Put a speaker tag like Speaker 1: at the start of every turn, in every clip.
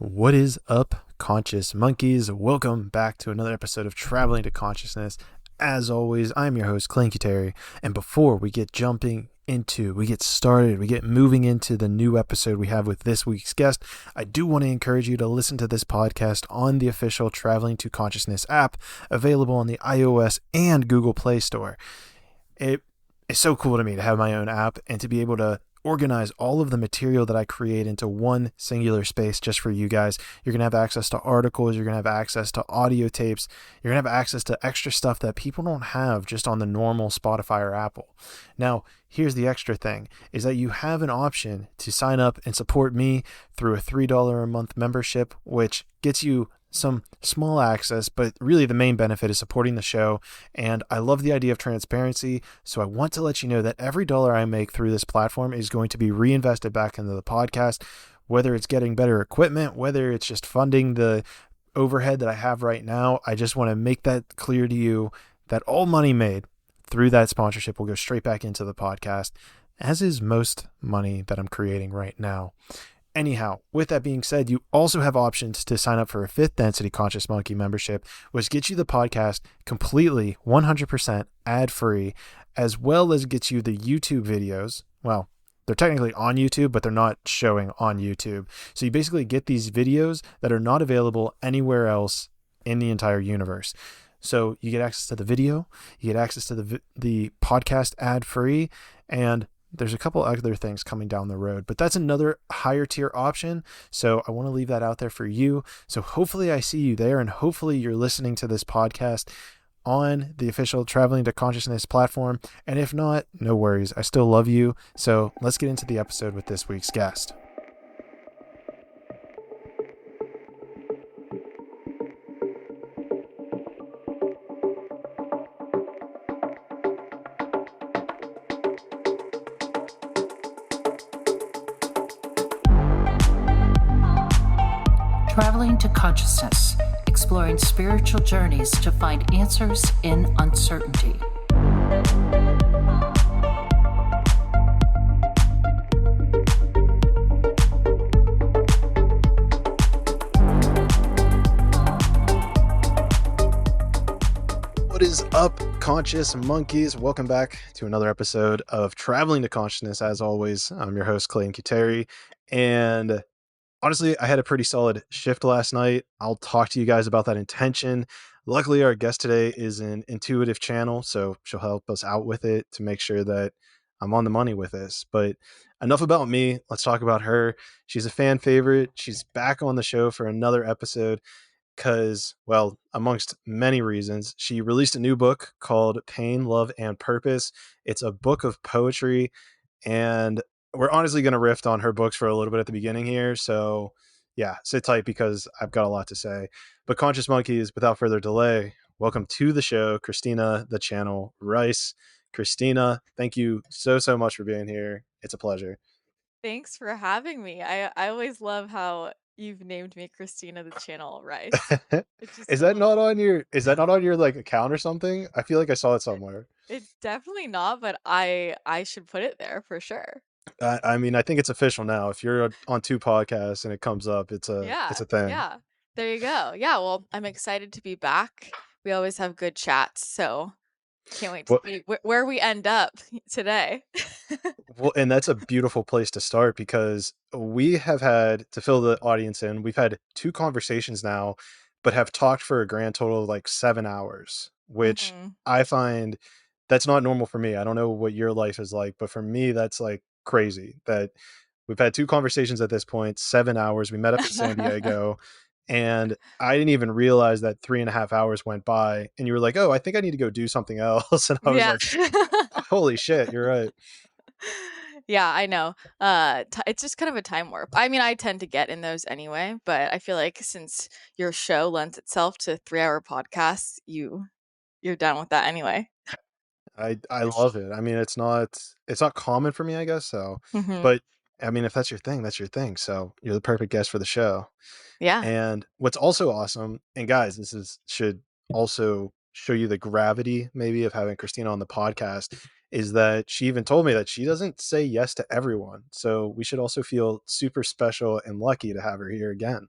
Speaker 1: What is up, conscious monkeys? Welcome back to another episode of Traveling to Consciousness. As always, I'm your host, Clayton, and before we get moving into the new episode we have with this week's guest, I do want to encourage you to listen to this podcast on the official Traveling to Consciousness app, available on the iOS and Google Play Store. It is so cool to me to have my own app and to be able to organize all of the material that I create into one singular space just for you guys. You're going to have access to articles. You're going to have access to audio tapes. You're going to have access to extra stuff that people don't have just on the normal Spotify or Apple. Now, here's the extra thing, is that you have an option to sign up and support me through a $3 a month membership, which gets you some small access, but really the main benefit is supporting the show. And I love the idea of transparency. So I want to let you know that every dollar I make through this platform is going to be reinvested back into the podcast, whether it's getting better equipment, whether it's just funding the overhead that I have right now. I just want to make that clear to you that all money made through that sponsorship will go straight back into the podcast, as is most money that I'm creating right now. Anyhow, with that being said, you also have options to sign up for a 5th Density Conscious Monkey membership, which gets you the podcast completely 100% ad-free, as well as gets you the YouTube videos. Well, they're technically on YouTube, but they're not showing on YouTube. So you basically get these videos that are not available anywhere else in the entire universe. So you get access to the video, you get access to the podcast ad-free, and there's a couple other things coming down the road, but that's another higher tier option. So I want to leave that out there for you. So hopefully I see you there, and hopefully you're listening to this podcast on the official Traveling to Consciousness platform. And if not, no worries. I still love you. So let's get into the episode with this week's guest.
Speaker 2: Traveling to Consciousness, exploring spiritual journeys to find answers in uncertainty.
Speaker 1: What is up, conscious monkeys? Welcome back to another episode of Traveling to Consciousness. As always, I'm your host, Clayton, and honestly, I had a pretty solid shift last night. I'll talk to you guys about that intention. Luckily, our guest today is an intuitive channel, so she'll help us out with it to make sure that I'm on the money with this. But enough about me. Let's talk about her. She's a fan favorite. She's back on the show for another episode because, well, amongst many reasons, she released a new book called Pain, Love, and Purpose. It's a book of poetry, and we're honestly going to riff on her books for a little bit at the beginning here. So yeah, sit tight because I've got a lot to say. But conscious monkeys, without further delay, welcome to the show, Christina The Channel Rice. Christina, thank you so much for being here. It's a pleasure.
Speaker 3: Thanks for having me. I always love how you've named me Christina The Channel Rice.
Speaker 1: Is that not on your like account or something? I feel like I saw it somewhere.
Speaker 3: It's definitely not, but I should put it there for sure.
Speaker 1: I mean, I think it's official now. If you're on 2 podcasts and it comes up, it's a thing.
Speaker 3: Yeah. There you go. Yeah, well, I'm excited to be back. We always have good chats, so can't wait to see where we end up today.
Speaker 1: Well, and that's a beautiful place to start because we have had, to fill the audience in, we've had 2 conversations now, but have talked for a grand total of like 7 hours, which I find that's not normal for me. I don't know what your life is like, but for me, that's like crazy that we've had 2 conversations at this point, 7 hours. We met up in San Diego. And I didn't even realize that 3.5 hours went by. And you were like, oh, I think I need to go do something else. And I was like, holy shit, you're right.
Speaker 3: Yeah, I know. It's just kind of a time warp. I mean, I tend to get in those anyway, but I feel like since your show lends itself to 3-hour podcasts, you're done with that anyway.
Speaker 1: I love it. I mean, it's not common for me, I guess so. But I mean, if that's your thing, that's your thing. So you're the perfect guest for the show.
Speaker 3: Yeah.
Speaker 1: And what's also awesome, and guys, should also show you the gravity maybe of having Christina on the podcast, is that she even told me that she doesn't say yes to everyone. So we should also feel super special and lucky to have her here again.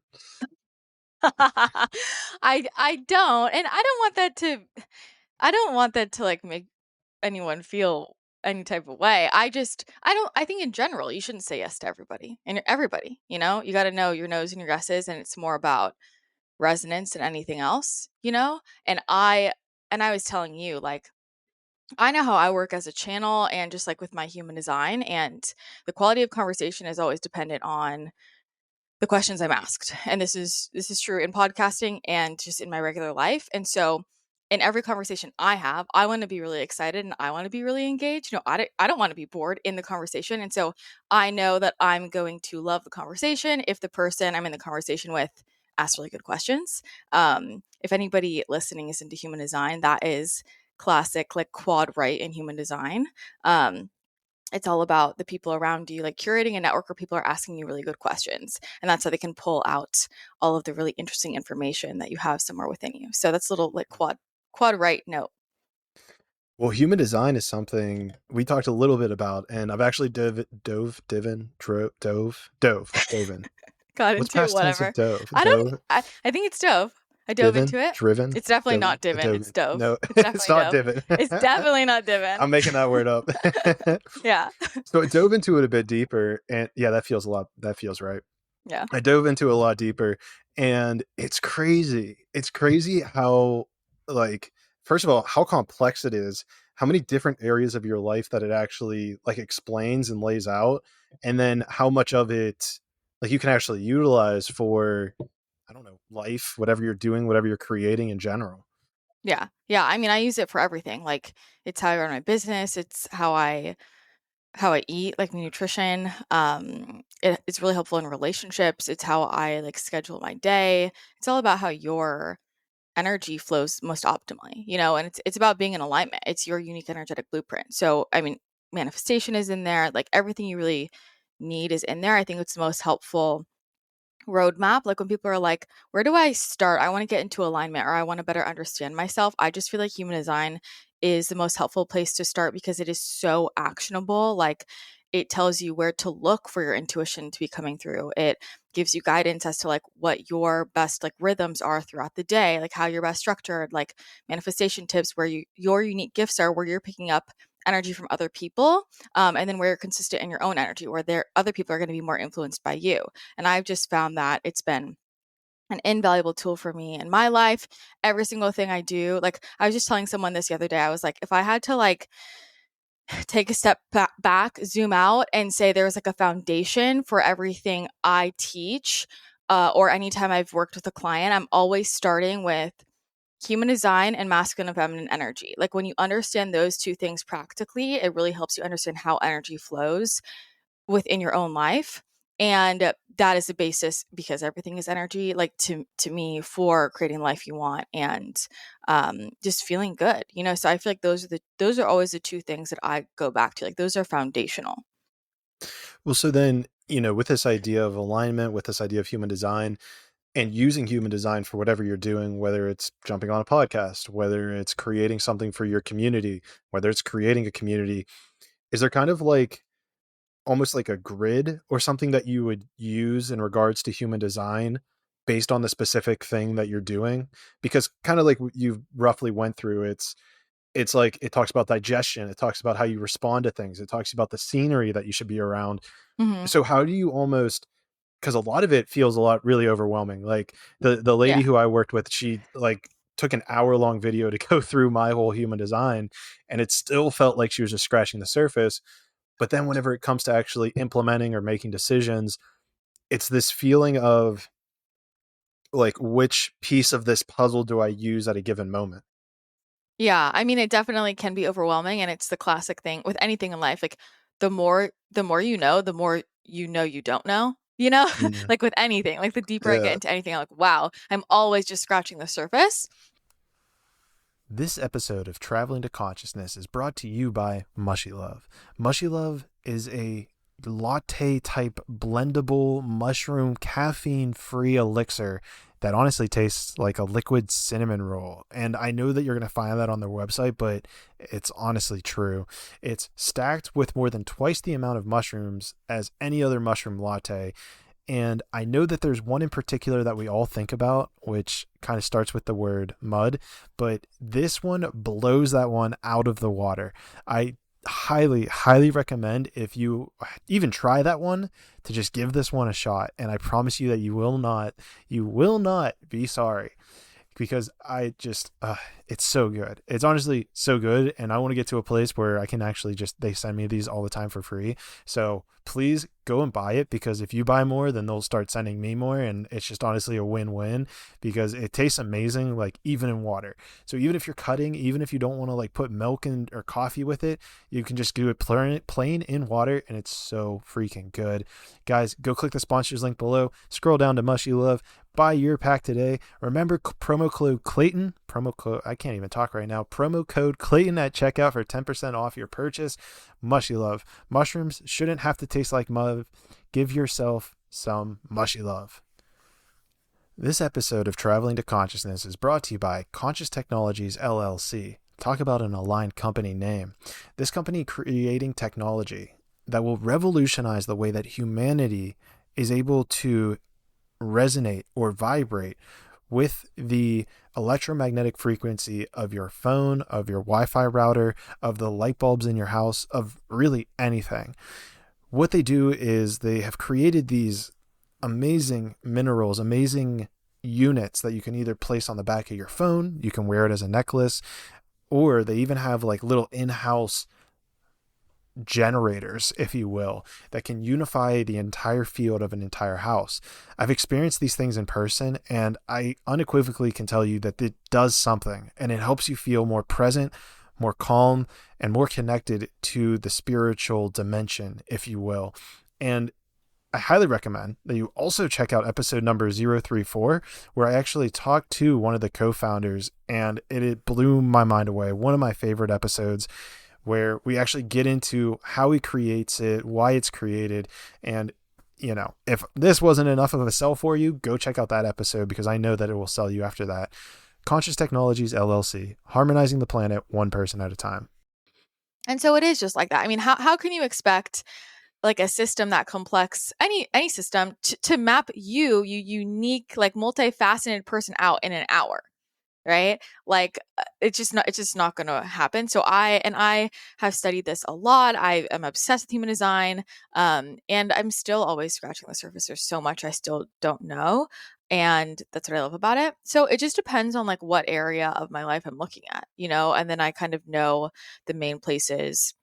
Speaker 3: I don't, and I don't want that to like make anyone feel any type of way. I think in general you shouldn't say yes to everybody. And everybody, you know, you got to know your no's and your yeses, and it's more about resonance than anything else, you know? And I was telling you, like, I know how I work as a channel and just like with my human design, and the quality of conversation is always dependent on the questions I'm asked. And this is true in podcasting and just in my regular life. And so in every conversation I have, I want to be really excited and I want to be really engaged. You know, I don't want to be bored in the conversation. And so I know that I'm going to love the conversation if the person I'm in the conversation with asks really good questions. If anybody listening is into human design, that is classic like quad right in human design. It's all about the people around you, like curating a network where people are asking you really good questions. And that's how they can pull out all of the really interesting information that you have somewhere within you. So that's a little like quad right note.
Speaker 1: Well, human design is something we talked a little bit about, and I've actually Doven.
Speaker 3: Got
Speaker 1: What's
Speaker 3: into it,
Speaker 1: past tense of
Speaker 3: whatever.
Speaker 1: dove?
Speaker 3: I don't,
Speaker 1: Dove,
Speaker 3: I think it's dove. I dove
Speaker 1: Diven,
Speaker 3: into it.
Speaker 1: driven,
Speaker 3: It's definitely
Speaker 1: Doven,
Speaker 3: not Diven. It's
Speaker 1: Doven.
Speaker 3: dove.
Speaker 1: No,
Speaker 3: It's
Speaker 1: it's
Speaker 3: definitely
Speaker 1: not
Speaker 3: dove.
Speaker 1: Diven.
Speaker 3: It's definitely not Diven.
Speaker 1: I'm making that word up.
Speaker 3: Yeah.
Speaker 1: So I dove into it a bit deeper, and yeah, that feels right.
Speaker 3: Yeah.
Speaker 1: I dove into it a lot deeper, and it's crazy. It's crazy how, like, first of all, how complex it is, how many different areas of your life that it actually like explains and lays out, and then how much of it like you can actually utilize for, I don't know, life, whatever you're doing, whatever you're creating in general.
Speaker 3: Yeah. Yeah. I mean, I use it for everything. Like it's how I run my business. It's how I eat, like my nutrition. It's really helpful in relationships. It's how I like schedule my day. It's all about how your energy flows most optimally, you know, and it's about being in alignment. It's your unique energetic blueprint. So, I mean, manifestation is in there. Like everything you really need is in there. I think it's the most helpful roadmap. Like when people are like, where do I start? I want to get into alignment or I want to better understand myself. I just feel like human design is the most helpful place to start because it is so actionable. Like it tells you where to look for your intuition to be coming through. It gives you guidance as to like what your best like rhythms are throughout the day, like how you're best structured, like manifestation tips where your unique gifts are, where you're picking up energy from other people, and then where you're consistent in your own energy, where other people are going to be more influenced by you. And I've just found that it's been an invaluable tool for me in my life. Every single thing I do, like I was just telling someone this the other day, I was like, if I had to like take a step back, zoom out, and say there was like a foundation for everything I teach, or anytime I've worked with a client, I'm always starting with human design and masculine and feminine energy. Like when you understand those two things practically, it really helps you understand how energy flows within your own life. And that is the basis because everything is energy, like to me, for creating the life you want and just feeling good, you know. So I feel like those are always the two things that I go back to. Like those are foundational.
Speaker 1: Well, so then, with this idea of alignment, with this idea of human design, and using human design for whatever you're doing, whether it's jumping on a podcast, whether it's creating something for your community, whether it's creating a community, is there kind of like almost like a grid or something that you would use in regards to human design based on the specific thing that you're doing? Because kind of like you roughly went through, it's like it talks about digestion, it talks about how you respond to things, it talks about the scenery that you should be around.
Speaker 3: Mm-hmm.
Speaker 1: So how do you almost, because a lot of it feels a lot really overwhelming. Like the lady
Speaker 3: Yeah.
Speaker 1: who I worked with, she like took an hour-long video to go through my whole human design, and it still felt like she was just scratching the surface. But then whenever it comes to actually implementing or making decisions, it's this feeling of like, which piece of this puzzle do I use at a given moment?
Speaker 3: Yeah, I mean, it definitely can be overwhelming, and it's the classic thing with anything in life. Like the more you know, the more you don't know. You know,
Speaker 1: Yeah.
Speaker 3: like with anything, like the deeper I get
Speaker 1: Yeah.
Speaker 3: into anything, I'm like, wow, I'm always just scratching the surface.
Speaker 1: This episode of Traveling to Consciousness is brought to you by Mushy Love. Mushy Love is a latte type blendable mushroom caffeine free elixir that honestly tastes like a liquid cinnamon roll. And I know that you're going to find that on their website, but it's honestly true. It's stacked with more than twice the amount of mushrooms as any other mushroom latte. And I know that there's one in particular that we all think about, which kind of starts with the word mud, but this one blows that one out of the water. I highly recommend, if you even try that one, to just give this one a shot, and I promise you that you will not be sorry, because I just it's so good. It's honestly so good, and I want to get to a place where I can actually they send me these all the time for free. So please go and buy it, because if you buy more, then they'll start sending me more, and it's just honestly a win-win, because it tastes amazing, like even in water. So even if you're cutting, even if you don't want to like put milk in or coffee with it, you can just do it plain in water, and it's so freaking good. Guys, go click the sponsors link below, scroll down to Mushy Love, buy your pack today. Remember promo code Clayton, I can't even talk right now, promo code Clayton at checkout for 10% off your purchase. Mushy Love. Mushrooms shouldn't have to taste like mud. Give yourself some mushy love. This episode of Traveling to Consciousness is brought to you by Conscious Technologies LLC. Talk about an aligned company name. This company creating technology that will revolutionize the way that humanity is able to resonate or vibrate with the electromagnetic frequency of your phone, of your Wi-Fi router, of the light bulbs in your house, of really anything. What they do is they have created these amazing minerals, amazing units that you can either place on the back of your phone, you can wear it as a necklace, or they even have like little in-house generators, if you will, that can unify the entire field of an entire house. I've experienced these things in person, and I unequivocally can tell you that it does something, and it helps you feel more present, more calm, and more connected to the spiritual dimension, if you will. And I highly recommend that you also check out episode number 034, where I actually talked to one of the co-founders, and it blew my mind away. One of my favorite episodes, where we actually get into how he creates it, why it's created. And, you know, if this wasn't enough of a sell for you, go check out that episode, because I know that it will sell you after that. Conscious Technologies LLC, harmonizing the planet one person at a time.
Speaker 3: And so it is just like that. I mean, how can you expect like a system that complex, any system, to map you unique, like multifaceted person out in an hour? Right? Like it's just not going to happen. So I have studied this a lot. I am obsessed with human design. And I'm still always scratching the surface. There's so much I still don't know. And that's what I love about it. So it just depends on like what area of my life I'm looking at, and then I kind of know the main places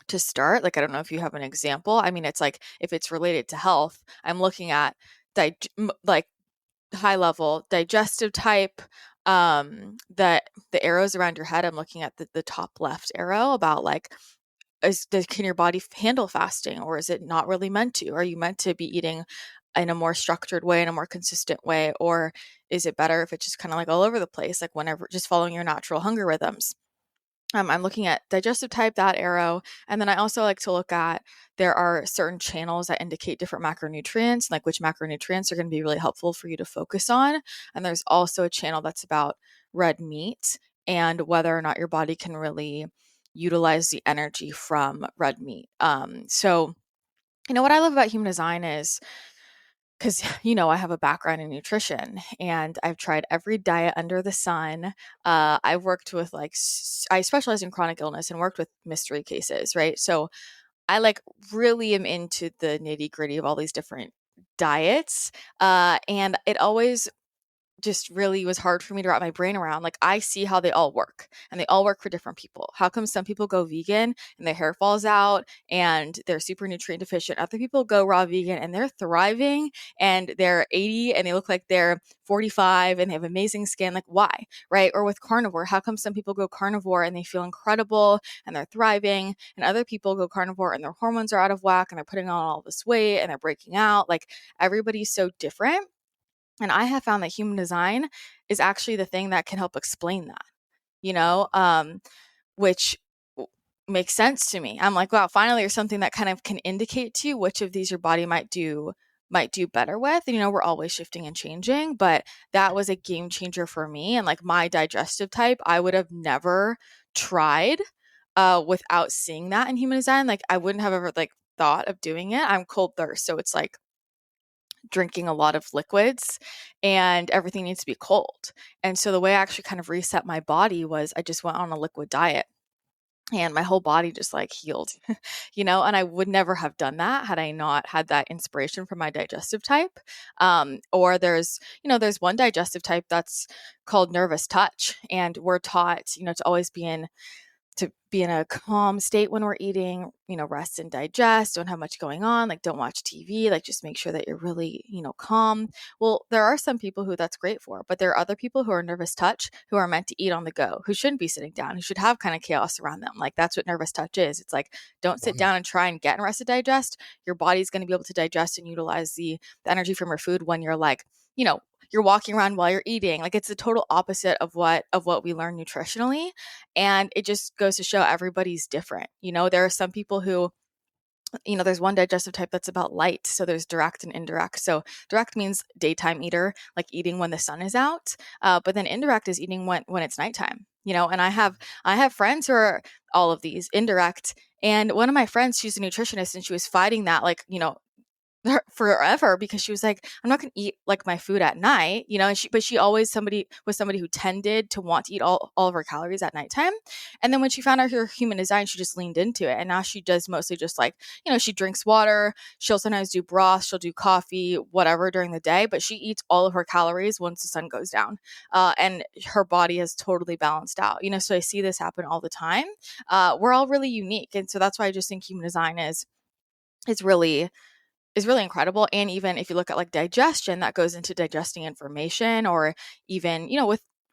Speaker 3: to start. Like, I don't know if you have an example. I mean, it's like, if it's related to health, I'm looking at like high level digestive type, that the arrows around your head, I'm looking at the top left arrow about like, can your body handle fasting, or is it not really meant to? Are you meant to be eating in a more structured way, in a more consistent way, or is it better if it's just kind of like all over the place, like whenever just following your natural hunger rhythms? I'm looking at digestive type, that arrow. And then I also like to look at, there are certain channels that indicate different macronutrients, like which macronutrients are going to be really helpful for you to focus on. And there's also a channel that's about red meat and whether or not your body can really utilize the energy from red meat. So, what I love about human design is, because I have a background in nutrition, and I've tried every diet under the sun. I've worked with I specialize in chronic illness and worked with mystery cases, right? So I like really am into the nitty gritty of all these different diets, and it always just really was hard for me to wrap my brain around. Like, I see how they all work, and they all work for different people. How come some people go vegan and their hair falls out and they're super nutrient deficient? Other people go raw vegan and they're thriving, and they're 80 and they look like they're 45 and they have amazing skin. Like, why? Right? Or with carnivore, how come some people go carnivore and they feel incredible and they're thriving, and other people go carnivore and their hormones are out of whack and they're putting on all this weight and they're breaking out? Like, everybody's so different. And I have found that human design is actually the thing that can help explain that, which makes sense to me. I'm like, wow, finally there's something that kind of can indicate to you which of these your body might do better with. And, we're always shifting and changing, but that was a game changer for me. And like my digestive type, I would have never tried without seeing that in human design. Like I wouldn't have ever like thought of doing it. I'm cold thirst. So it's like drinking a lot of liquids and everything needs to be cold. And so the way I actually kind of reset my body was I just went on a liquid diet and my whole body just like healed, and I would never have done that had I not had that inspiration from my digestive type. Or there's one digestive type that's called nervous touch, and we're taught, to always to be in a calm state when we're eating, rest and digest, don't have much going on, like don't watch TV, like just make sure that you're really, calm. Well, there are some people who that's great for, but there are other people who are nervous touch who are meant to eat on the go, who shouldn't be sitting down, who should have kind of chaos around them. Like that's what nervous touch is. It's like, don't sit down and try and get in rest and digest. Your body's going to be able to digest and utilize the energy from your food when you're like, you're walking around while you're eating. Like it's the total opposite of what we learn nutritionally. And it just goes to show everybody's different. There are some people who, there's one digestive type that's about light. So there's direct and indirect. So direct means daytime eater, like eating when the sun is out. But then indirect is eating when it's nighttime, and I have friends who are all of these indirect. And one of my friends, she's a nutritionist, and she was fighting that, like, forever, because she was like, I'm not going to eat like my food at night, and she always was somebody who tended to want to eat all of her calories at nighttime. And then when she found out her human design, she just leaned into it. And now she does mostly just like, she drinks water. She'll sometimes do broth. She'll do coffee, whatever during the day, but she eats all of her calories once the sun goes down. And her body is totally balanced out, so I see this happen all the time. We're all really unique. And so that's why I just think human design is really incredible. And even if you look at like digestion, that goes into digesting information, or even,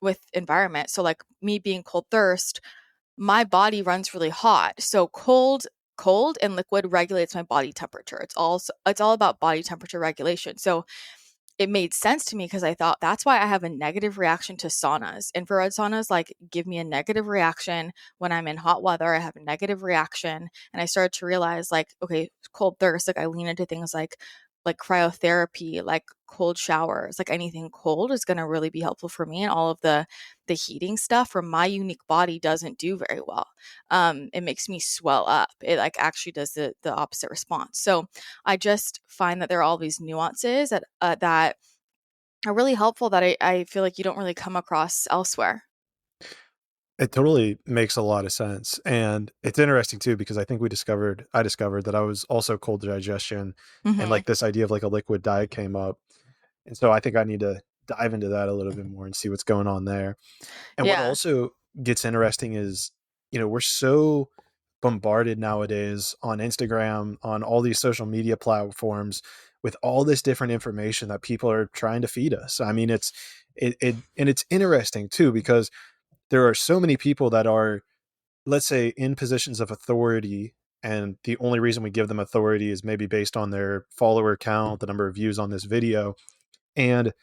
Speaker 3: with environment. So like me being cold thirst, my body runs really hot. So cold and liquid regulates my body temperature. It's all about body temperature regulation. So it made sense to me because I thought that's why I have a negative reaction to saunas. Infrared saunas like give me a negative reaction. When I'm in hot weather, I have a negative reaction. And I started to realize like, okay, cold thirst, like I lean into things like cryotherapy, like cold showers, like anything cold is going to really be helpful for me. And all of the heating stuff from my unique body doesn't do very well. It makes me swell up. It like actually does the opposite response. So I just find that there are all these nuances that are really helpful that I feel like you don't really come across elsewhere.
Speaker 1: It totally makes a lot of sense. And it's interesting too, because I think I discovered that I was also cold digestion, and
Speaker 3: Mm-hmm.
Speaker 1: like this idea of like a liquid diet came up. And so I think I need to dive into that a little bit more and see what's going on there. And what
Speaker 3: Yeah.
Speaker 1: also gets interesting is, we're so bombarded nowadays on Instagram, on all these social media platforms with all this different information that people are trying to feed us. I mean, and it's interesting too, because there are so many people that are, let's say, in positions of authority, and the only reason we give them authority is maybe based on their follower count, the number of views on this video. And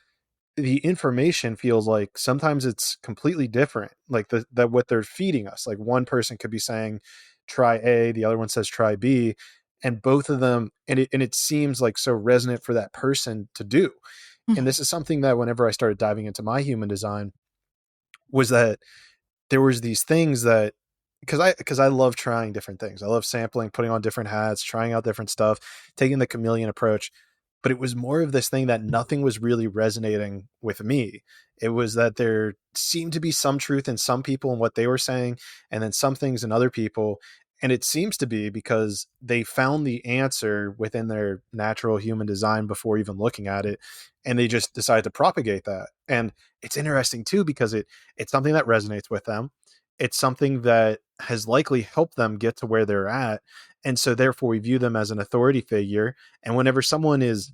Speaker 1: the information feels like sometimes it's completely different, like that what they're feeding us. Like one person could be saying try A, the other one says try B, and both of them, and it seems like so resonant for that person to do. And
Speaker 3: Mhm.
Speaker 1: this is something that whenever I started diving into my human design, was that there was these things that, because I love trying different things. I love sampling, putting on different hats, trying out different stuff, taking the chameleon approach. But it was more of this thing that nothing was really resonating with me. It was that there seemed to be some truth in some people and what they were saying, and then some things in other people. And it seems to be because they found the answer within their natural human design before even looking at it. And they just decided to propagate that. And it's interesting too, because it's something that resonates with them. It's something that has likely helped them get to where they're at. And so therefore we view them as an authority figure. And whenever someone is,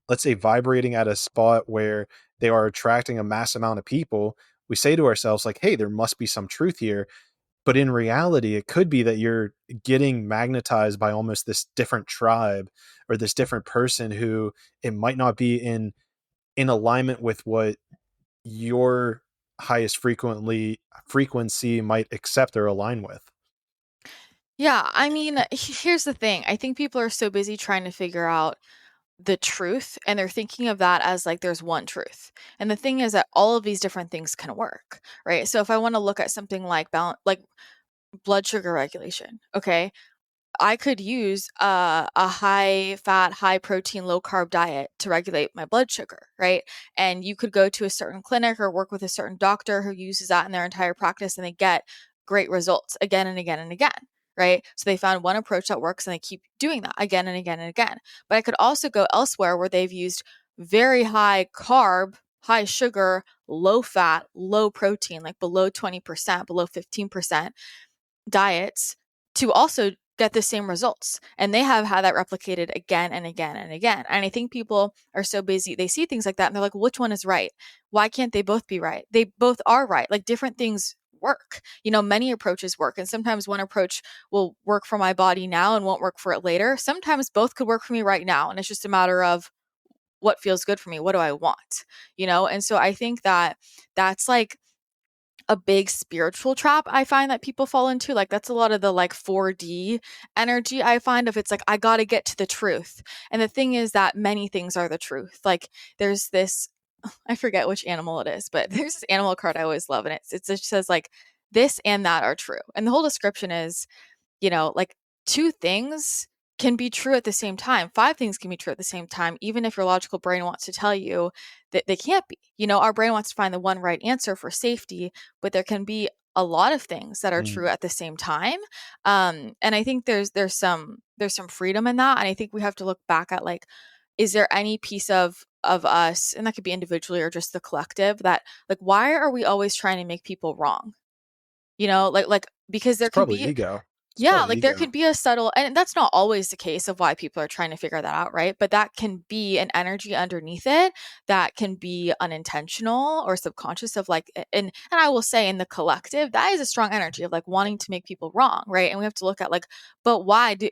Speaker 1: let's say, vibrating at a spot where they are attracting a mass amount of people, we say to ourselves like, hey, there must be some truth here. But in reality, it could be that you're getting magnetized by almost this different tribe or this different person who it might not be in alignment with what your highest frequency might accept or align with.
Speaker 3: Yeah, I mean, here's the thing. I think people are so busy trying to figure out the truth, and they're thinking of that as like there's one truth. And the thing is that all of these different things can work, right? So if I want to look at something like balance, like blood sugar regulation, okay, I could use a high fat, high protein, low carb diet to regulate my blood sugar, right? And you could go to a certain clinic or work with a certain doctor who uses that in their entire practice, and they get great results again and again and again, right? So they found one approach that works and they keep doing that again and again and again. But I could also go elsewhere where they've used very high carb, high sugar, low fat, low protein, like below 20%, below 15% diets to also get the same results. And they have had that replicated again and again and again. And I think people are so busy, they see things like that and they're like, which one is right? Why can't they both be right? They both are right. Like different things work. You know, many approaches work. And sometimes one approach will work for my body now and won't work for it later. Sometimes both could work for me right now. And it's just a matter of what feels good for me. What do I want? You know? And so I think that that's like a big spiritual trap I find that people fall into. Like that's a lot of the like 4D energy I find of it's like I got to get to the truth. And the thing is that many things are the truth. Like there's this I forget which animal it is, but there's this animal card I always love and it just says like this and that are true. And the whole description is, you know, like two things can be true at the same time. Five things can be true at the same time, even if your logical brain wants to tell you that they can't be. You know, our brain wants to find the one right answer for safety, but there can be a lot of things that are true at the same time. And I think there's some freedom in that. And I think we have to look back at like, is there any piece of us, and that could be individually or just the collective, that like why are we always trying to make people wrong? You know, like because there
Speaker 1: It's
Speaker 3: can
Speaker 1: probably
Speaker 3: be
Speaker 1: ego. It's
Speaker 3: yeah,
Speaker 1: probably
Speaker 3: like there
Speaker 1: ego.
Speaker 3: could be a subtle, and that's not always the case of why people are trying to figure that out, right? But that can be an energy underneath it that can be unintentional or subconscious of like, and I will say in the collective, that is a strong energy of like wanting to make people wrong, right? And we have to look at like, but why do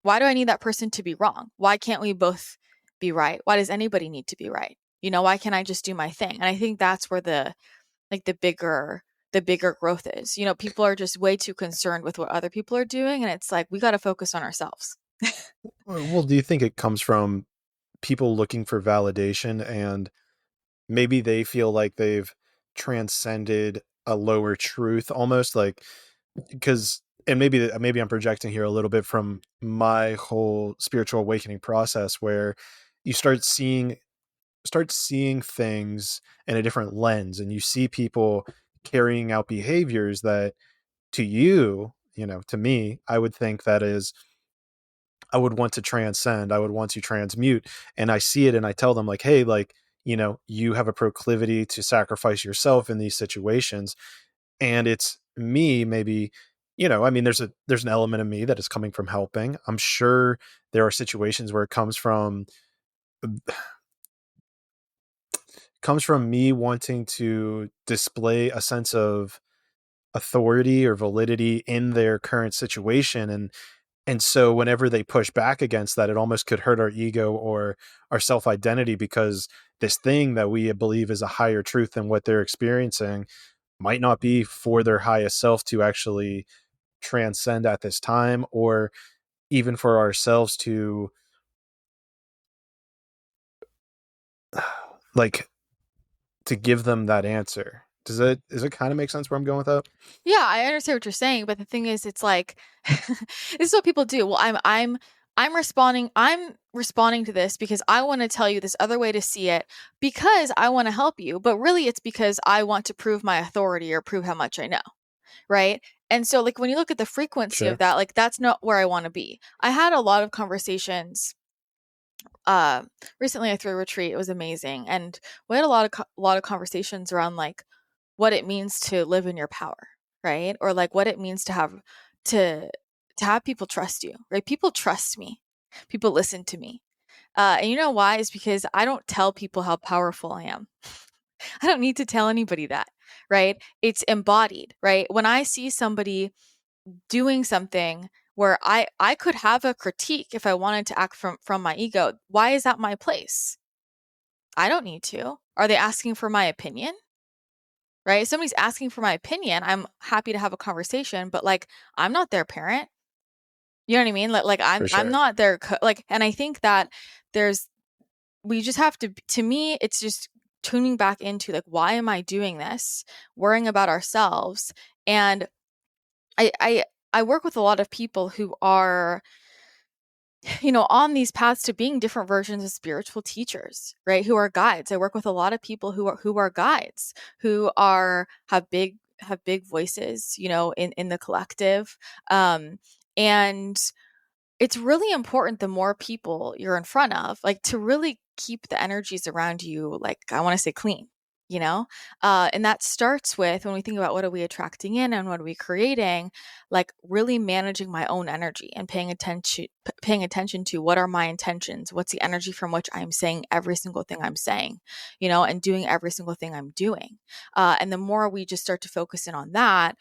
Speaker 3: I need that person to be wrong? Why can't we both be right? Why does anybody need to be right? You know, why can't I just do my thing? And I think that's where the like the bigger growth is. You know, people are just way too concerned with what other people are doing and it's like we got to focus on ourselves.
Speaker 1: Well, do you think it comes from people looking for validation and maybe they feel like they've transcended a lower truth almost like because and maybe I'm projecting here a little bit from my whole spiritual awakening process where you start seeing things in a different lens and you see people carrying out behaviors that to you, you know, to me, I would think that is I would want to transcend, I would want to transmute. And I see it and I tell them like, hey, like, you know, you have a proclivity to sacrifice yourself in these situations. And it's me, maybe, you know, I mean, there's an element of me that is coming from helping. I'm sure there are situations where it comes from me wanting to display a sense of authority or validity in their current situation. And so whenever they push back against that, it almost could hurt our ego or our self-identity because this thing that we believe is a higher truth than what they're experiencing might not be for their highest self to actually transcend at this time, or even for ourselves to like to give them that answer. Does it kind of make sense where I'm going with that?
Speaker 3: Yeah, I understand what you're saying, but the thing is it's like this is what people do. Well, I'm responding to this because I want to tell you this other way to see it because I want to help you, but really it's because I want to prove my authority or prove how much I know. Right. And so, like, when you look at the frequency of
Speaker 1: Sure.
Speaker 3: that, like, that's not where I want to be. I had a lot of conversations. Uh, Recently, I threw a retreat. It was amazing, and we had a lot of conversations around like what it means to live in your power, right? Or like what it means to to have people trust you, right? People trust me. People listen to me. And you know why? Is because I don't tell people how powerful I am. I don't need to tell anybody that, right? It's embodied, right? When I see somebody doing something where I could have a critique if I wanted to act from my ego, why is that my place? I don't need to. Are they asking for my opinion? right? If somebody's asking for my opinion, I'm happy to have a conversation, but like, I'm not their parent. You know what I mean? Like
Speaker 1: For
Speaker 3: I'm
Speaker 1: sure.
Speaker 3: not their like, and I think that we just have to me, it's just tuning back into like, why am I doing this? Worrying about ourselves. And I work with a lot of people who are, on these paths to being different versions of spiritual teachers, right? Who are guides. I work with a lot of people who are guides, who have big voices, in the collective. And it's really important, the more people you're in front of, like, to really keep the energies around you, like, I want to say clean, you know? And that starts with, when we think about what are we attracting in and what are we creating, like really managing my own energy and paying attention to what are my intentions, what's the energy from which I'm saying every single thing I'm saying, and doing every single thing I'm doing. And the more we just start to focus in on that,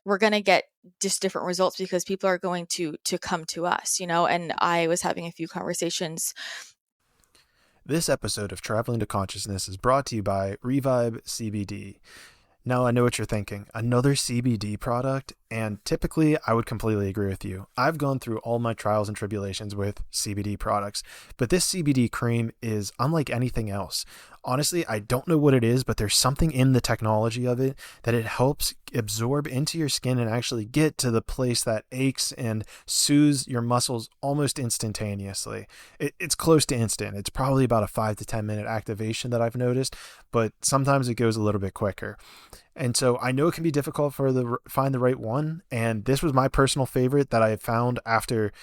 Speaker 3: we're going to get just different results, because people are going to come to us, and I was having a few conversations.
Speaker 1: This episode of Traveling to Consciousness is brought to you by Revive CBD. Now, I know what you're thinking. Another CBD product? And typically, I would completely agree with you. I've gone through all my trials and tribulations with CBD products, but this CBD cream is unlike anything else. Honestly, I don't know what it is, but there's something in the technology of it that it helps absorb into your skin and actually get to the place that aches and soothes your muscles almost instantaneously. It's close to instant. It's probably about a 5 to 10 minute activation that I've noticed, but sometimes it goes a little bit quicker. And so I know it can be difficult for find the right one. And this was my personal favorite that I found after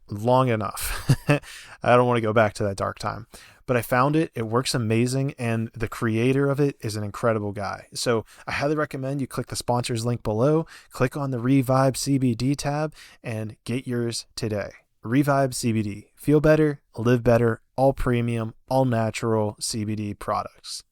Speaker 1: long enough. I don't want to go back to that dark time, but I found it. It works amazing. And the creator of it is an incredible guy. So I highly recommend you click the sponsors link below, click on the Revive CBD tab, and get yours today. Revive CBD. Feel better, live better, all premium, all natural CBD products.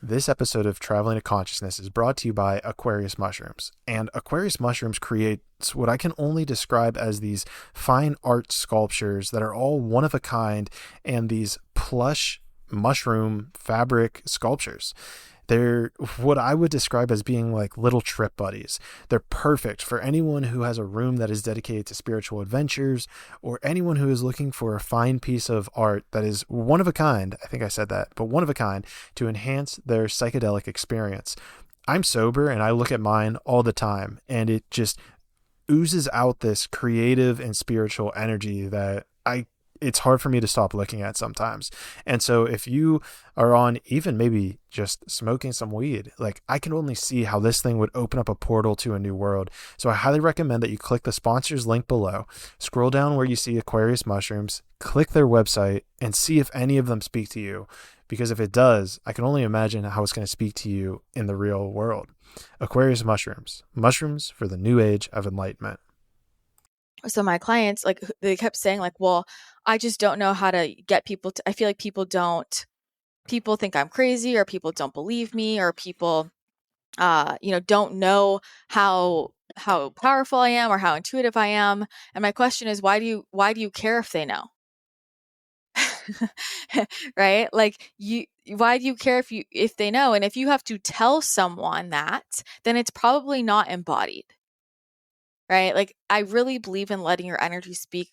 Speaker 1: This episode of Traveling to Consciousness is brought to you by Aquarius Mushrooms. And Aquarius Mushrooms creates what I can only describe as these fine art sculptures that are all one of a kind, and these plush mushroom fabric sculptures. They're what I would describe as being like little trip buddies. They're perfect for anyone who has a room that is dedicated to spiritual adventures, or anyone who is looking for a fine piece of art that is one of a kind. I think I said that, but one of a kind, to enhance their psychedelic experience. I'm sober and I look at mine all the time, and it just oozes out this creative and spiritual energy that it's hard for me to stop looking at sometimes. And so if you are on even maybe just smoking some weed, like, I can only see how this thing would open up a portal to a new world. So I highly recommend that you click the sponsors link below, scroll down where you see Aquarius Mushrooms, click their website, and see if any of them speak to you. Because if it does, I can only imagine how it's going to speak to you in the real world. Aquarius Mushrooms, mushrooms for the new age of enlightenment.
Speaker 3: So my clients, like, they kept saying like, well, I just don't know how to get people to, I feel like people think I'm crazy, or people don't believe me, or people, don't know how powerful I am or how intuitive I am. And my question is, why do you care if they know? Right? Like, why do you care if they know? And if you have to tell someone that, then it's probably not embodied. Right? Like, I really believe in letting your energy speak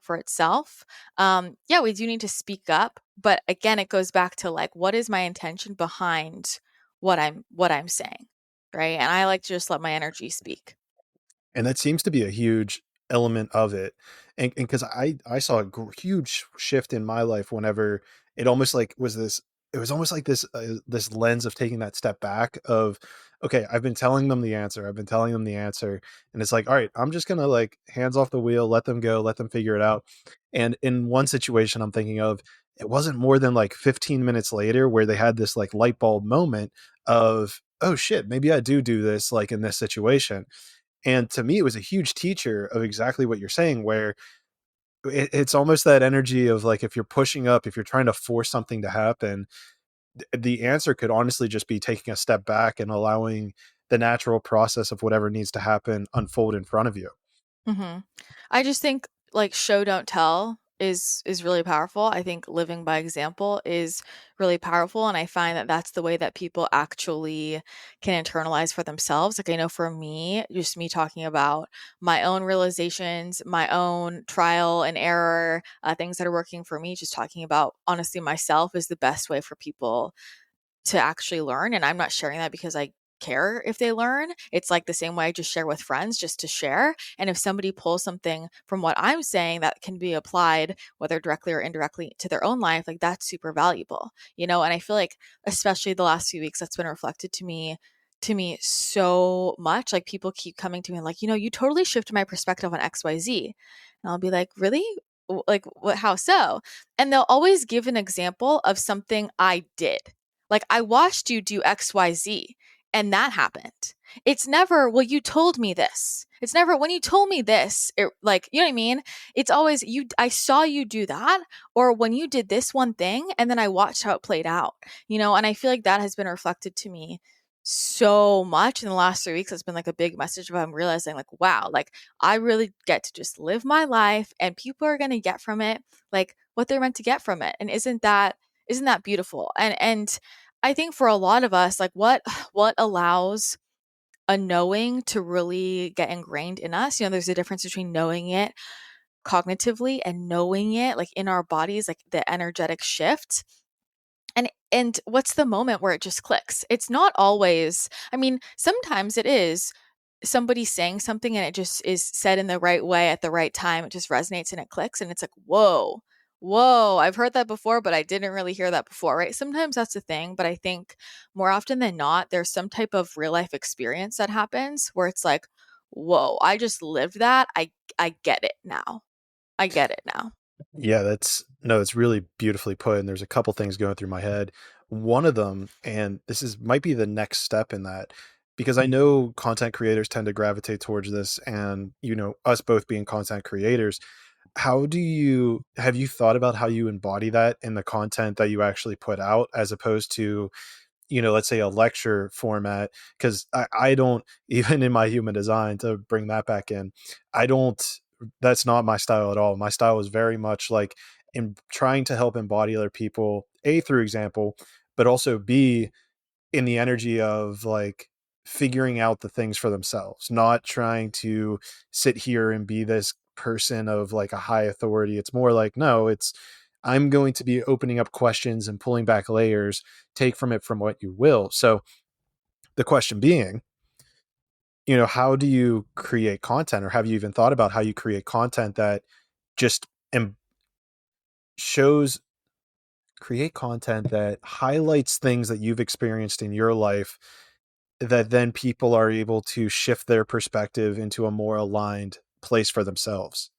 Speaker 3: for itself. Yeah, we do need to speak up, but again, it goes back to like, what is my intention behind what I'm saying, right? And I like to just let my energy speak.
Speaker 1: And that seems to be a huge element of it. And because I saw a huge shift in my life whenever it almost like was this, it was almost like this lens of taking that step back of, okay, I've been telling them the answer. And it's like, all right, I'm just going to, like, hands off the wheel, let them go, let them figure it out. And in one situation I'm thinking of, it wasn't more than like 15 minutes later where they had this like light bulb moment of, oh shit, maybe I do this, like, in this situation. And to me, it was a huge teacher of exactly what you're saying, where it's almost that energy of like, if you're pushing up, if you're trying to force something to happen, the answer could honestly just be taking a step back and allowing the natural process of whatever needs to happen unfold in front of you.
Speaker 3: Mm-hmm. I just think, like, show don't tell is really powerful. I think living by example is really powerful, and I find that that's the way that people actually can internalize for themselves. Like I know for me, just me talking about my own realizations, my own trial and error, things that are working for me, just talking about honestly myself is the best way for people to actually learn. And I'm not sharing that because I care if they learn. It's like the same way I just share with friends just to share. And if somebody pulls something from what I'm saying that can be applied, whether directly or indirectly, to their own life, like that's super valuable, And I feel like, especially the last few weeks, that's been reflected to me so much. Like people keep coming to me and like, you totally shifted my perspective on XYZ. And I'll be like, really? Like what, how so? And they'll always give an example of something I did. Like I watched you do XYZ and that happened. It's never, well, you told me this. It's never, when you told me this, like, you know what I mean? It's always I saw you do that, or when you did this one thing and then I watched how it played out, and I feel like that has been reflected to me so much in the last 3 weeks. It's been like a big message of I'm realizing like, wow, like I really get to just live my life and people are going to get from it, like what they're meant to get from it. And isn't that beautiful? And I think for a lot of us, like what allows a knowing to really get ingrained in us, there's a difference between knowing it cognitively and knowing it like in our bodies, like the energetic shift. And what's the moment where it just clicks? It's not always, I mean, sometimes it is somebody saying something and it just is said in the right way at the right time. It just resonates and it clicks and it's like, whoa, I've heard that before, but I didn't really hear that before, right? Sometimes that's the thing, but I think more often than not, there's some type of real life experience that happens where it's like, whoa, I just lived that. I get it now. I get it now.
Speaker 1: Yeah, it's really beautifully put. And there's a couple things going through my head. One of them, and might be the next step in that, because I know content creators tend to gravitate towards this, and us both being content creators, have you thought about how you embody that in the content that you actually put out, as opposed to, let's say a lecture format? Because I don't, even in my human design, to bring that back in, that's not my style at all. My style is very much like in trying to help embody other people, A, through example, but also B, in the energy of like figuring out the things for themselves, not trying to sit here and be this person of like a high authority. It's more like, no, I'm going to be opening up questions and pulling back layers, take from it from what you will. So the question being, how do you create content, or have you even thought about how you create content that just create content that highlights things that you've experienced in your life, that then people are able to shift their perspective into a more aligned place for themselves?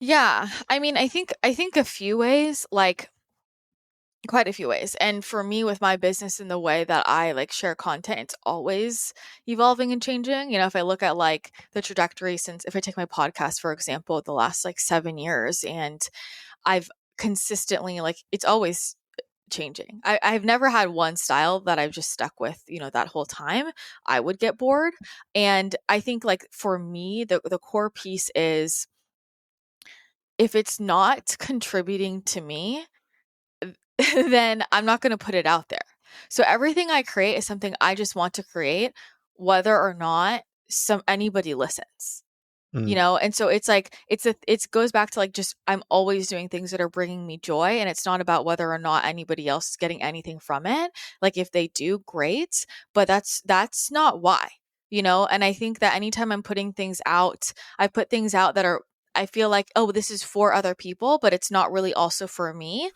Speaker 3: Yeah. I mean, I think a few ways, like quite a few ways. And for me with my business and the way that I like share content, it's always evolving and changing. If I look at like the trajectory since, if I take my podcast, for example, the last like 7 years, and I've consistently like, it's always changing. I've never had one style that I've just stuck with, that whole time. I would get bored. And I think like for me, the core piece is, if it's not contributing to me, then I'm not going to put it out there. So everything I create is something I just want to create, whether or not anybody listens. And so it's like it goes back to like, just I'm always doing things that are bringing me joy, and it's not about whether or not anybody else is getting anything from it. Like if they do, great, but that's not why. And I think that anytime I'm putting things out, I put things out that are, I feel like, oh, this is for other people, but it's not really also for me.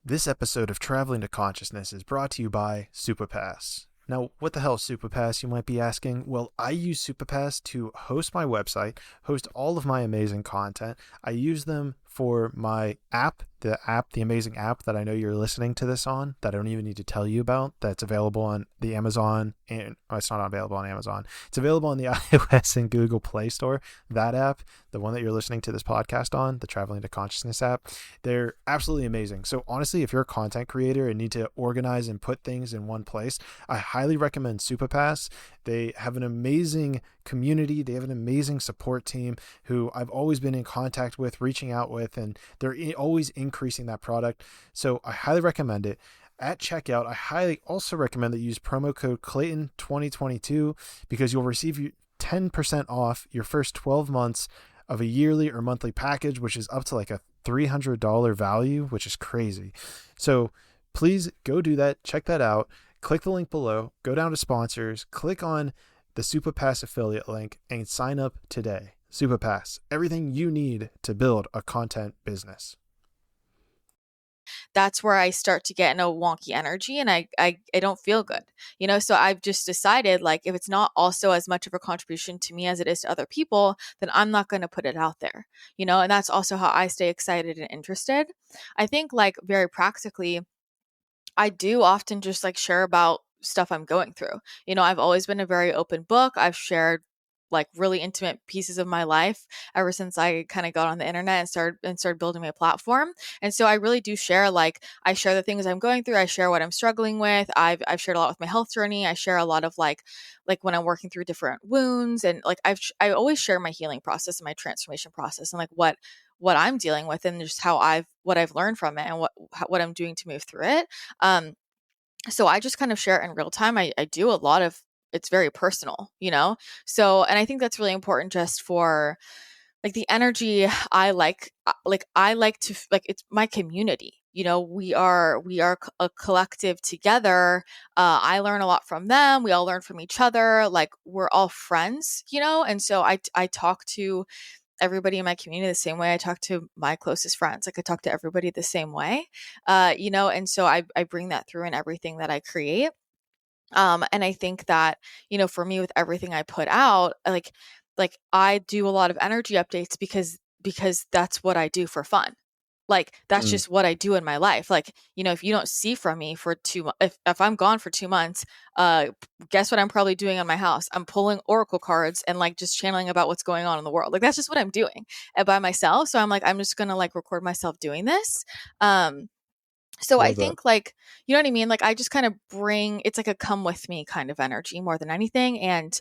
Speaker 1: This episode of Traveling to Consciousness is brought to you by Superpass. Now, what the hell is Superpass, you might be asking? Well, I use Superpass to host my website, host all of my amazing content. I use them for my app, the amazing app that I know you're listening to this on, that I don't even need to tell you about, that's available on the Amazon, and it's not available on Amazon. It's available on the iOS and Google Play Store. That app, the one that you're listening to this podcast on, the Traveling to Consciousness app, they're absolutely amazing. So honestly, if you're a content creator and need to organize and put things in one place, I highly recommend Superpass. They have an amazing community. They have an amazing support team who I've always been in contact with, reaching out with, and they're always increasing that product. So I highly recommend it. At checkout, I highly also recommend that you use promo code Clayton 2022 because you'll receive 10% off your first 12 months of a yearly or monthly package, which is up to like a $300 value, which is crazy. So please go do that. Check that out. Click the link below, go down to sponsors, click on the SuperPass affiliate link, and sign up today. SuperPass, everything you need to build a content business.
Speaker 3: That's where I start to get in a wonky energy and I don't feel good, you know? So I've just decided, like, if it's not also as much of a contribution to me as it is to other people, then I'm not going to put it out there, you know? And that's also how I stay excited and interested. I think, like, very practically, I do often just like share about stuff I'm going through. You know, I've always been a very open book. I've shared like really intimate pieces of my life ever since I kind of got on the internet and started building my platform. And so I really do share, like, I share the things I'm going through. I share what I'm struggling with. I've shared a lot with my health journey. I share a lot of like when I'm working through different wounds, and like I always share my healing process and my transformation process and like what I'm dealing with and just what I've learned from it and what I'm doing to move through it. So I just kind of share it in real time. I do a lot of, it's very personal, you know? So, and I think that's really important just for like the energy I like to, like, it's my community, you know, we are a collective together. I learn a lot from them. We all learn from each other. Like, we're all friends, you know? And so I talk to everybody in my community the same way I talk to my closest friends. Like, I talk to everybody the same way, you know? And so I bring that through in everything that I create. And I think that, you know, for me, with everything I put out, like I do a lot of energy updates because that's what I do for fun. Like, that's just what I do in my life. Like, you know, if you don't see from me for if I'm gone for 2 months, guess what I'm probably doing on my house? I'm pulling oracle cards and like just channeling about what's going on in the world. Like, that's just what I'm doing by myself. So I'm like, I'm just going to like record myself doing this. So I
Speaker 1: Love that.
Speaker 3: think, like, you know what I mean? Like, I just kind of bring, it's like a come with me kind of energy more than anything. And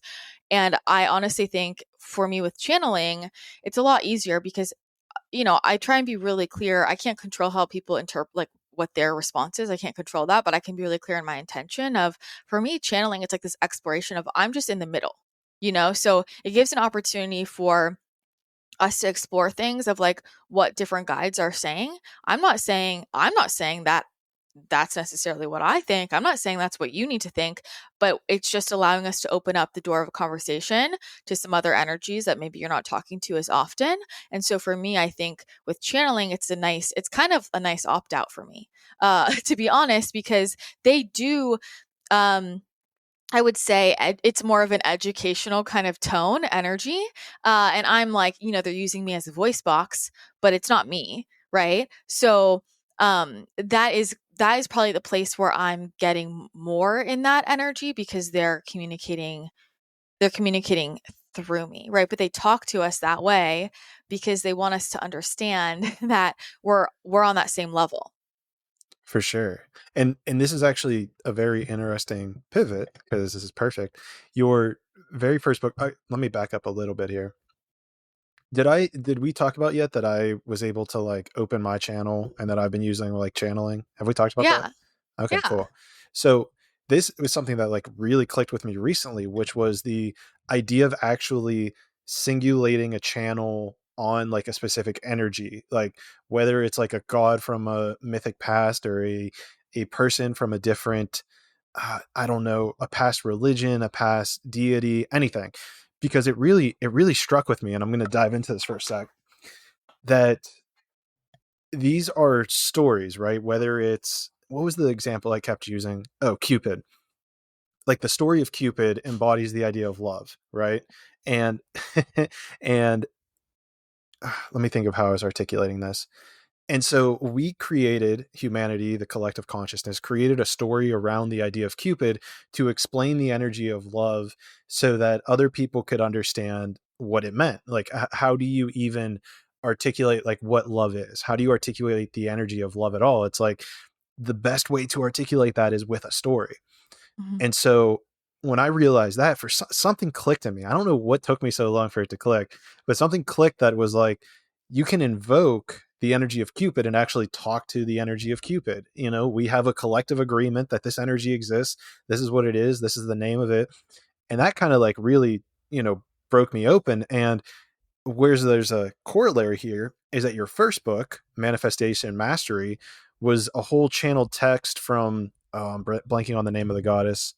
Speaker 3: I honestly think for me with channeling, it's a lot easier because, you know, I try and be really clear. I can't control how people interpret, like, what their response is. I can't control that, but I can be really clear in my intention of, for me, channeling, it's like this exploration of, I'm just in the middle, you know? So it gives an opportunity for us to explore things of like what different guides are saying. I'm not saying that that's necessarily what I think. I'm not saying that's what you need to think, but it's just allowing us to open up the door of a conversation to some other energies that maybe you're not talking to as often. And so for me, I think with channeling, it's kind of a nice opt out for me, to be honest, because they do, I would say it's more of an educational kind of tone, energy. And I'm like, you know, they're using me as a voice box, but it's not me. Right. So that is probably the place where I'm getting more in that energy because they're communicating through me. Right. But they talk to us that way because they want us to understand that we're on that same level.
Speaker 1: For sure. And this is actually a very interesting pivot because this is perfect. Your very first book, let me back up a little bit here. Did we talk about yet that I was able to like open my channel and that I've been using like channeling? Have we talked about
Speaker 3: Yeah.
Speaker 1: that? Okay,
Speaker 3: Yeah.
Speaker 1: cool. So this was something that like really clicked with me recently, which was the idea of actually singulating a channel on like a specific energy, like whether it's like a god from a mythic past or a person from a different I don't know, a past religion, a past deity, anything. Because it really struck with me, and I'm going to dive into this for a sec, that these are stories, right? Whether it's, what was the example I kept using? Oh, Cupid. Like the story of Cupid embodies the idea of love, right? And and let me think of how I was articulating this. And so we created, humanity, the collective consciousness, created a story around the idea of Cupid to explain the energy of love so that other people could understand what it meant. Like, how do you even articulate like what love is? How do you articulate the energy of love at all? It's like the best way to articulate that is with a story.
Speaker 3: Mhm.
Speaker 1: And so when I realized that, something clicked in me. I don't know what took me so long for it to click, but something clicked that was like, you can invoke the energy of Cupid and actually talk to the energy of Cupid. You know, we have a collective agreement that this energy exists. This is what it is. This is the name of it. And that kind of like really, broke me open. And whereas there's a corollary here is that your first book, Manifestation Mastery, was a whole channeled text from blanking on the name of the goddess.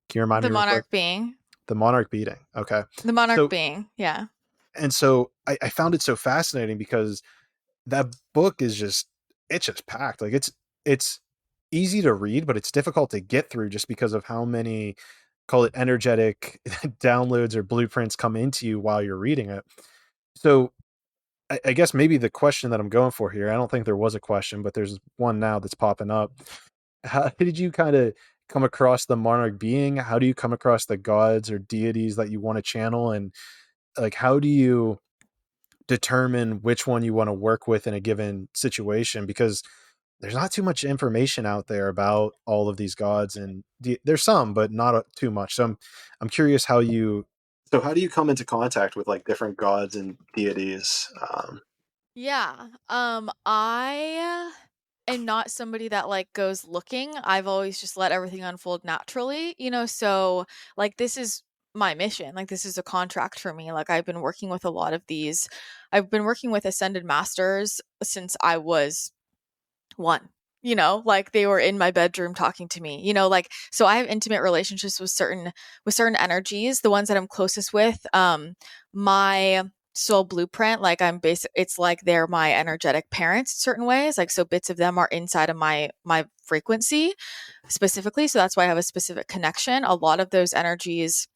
Speaker 1: Can you remind
Speaker 3: The
Speaker 1: me real quick?
Speaker 3: monarch being.
Speaker 1: The monarch beating. Okay.
Speaker 3: The monarch
Speaker 1: So,
Speaker 3: being. Yeah.
Speaker 1: and so I found it so fascinating because that book is it's just packed. Like it's easy to read, but it's difficult to get through just because of how many, call it energetic downloads or blueprints come into you while you're reading it. So I guess maybe the question that I'm going for here, I don't think there was a question, but there's one now that's popping up. How did you kind of come across the monarch being? How do you come across the gods or deities that you want to channel? And like, how do you determine which one you want to work with in a given situation? Because there's not too much information out there about all of these gods, and there's some, but not too much. So I'm curious how do you come into contact with like different gods and deities?
Speaker 3: Yeah. I am not somebody that like goes looking. I've always just let everything unfold naturally, so like this is my mission. Like this is a contract for me. Like I've been working with a lot of these. I've been working with ascended masters since I was 1. Like they were in my bedroom talking to me, like, so I have intimate relationships with certain energies. The ones that I'm closest with, my soul blueprint, like it's like they're my energetic parents in certain ways. Like, so bits of them are inside of my frequency specifically. So that's why I have a specific connection. A lot of those energies,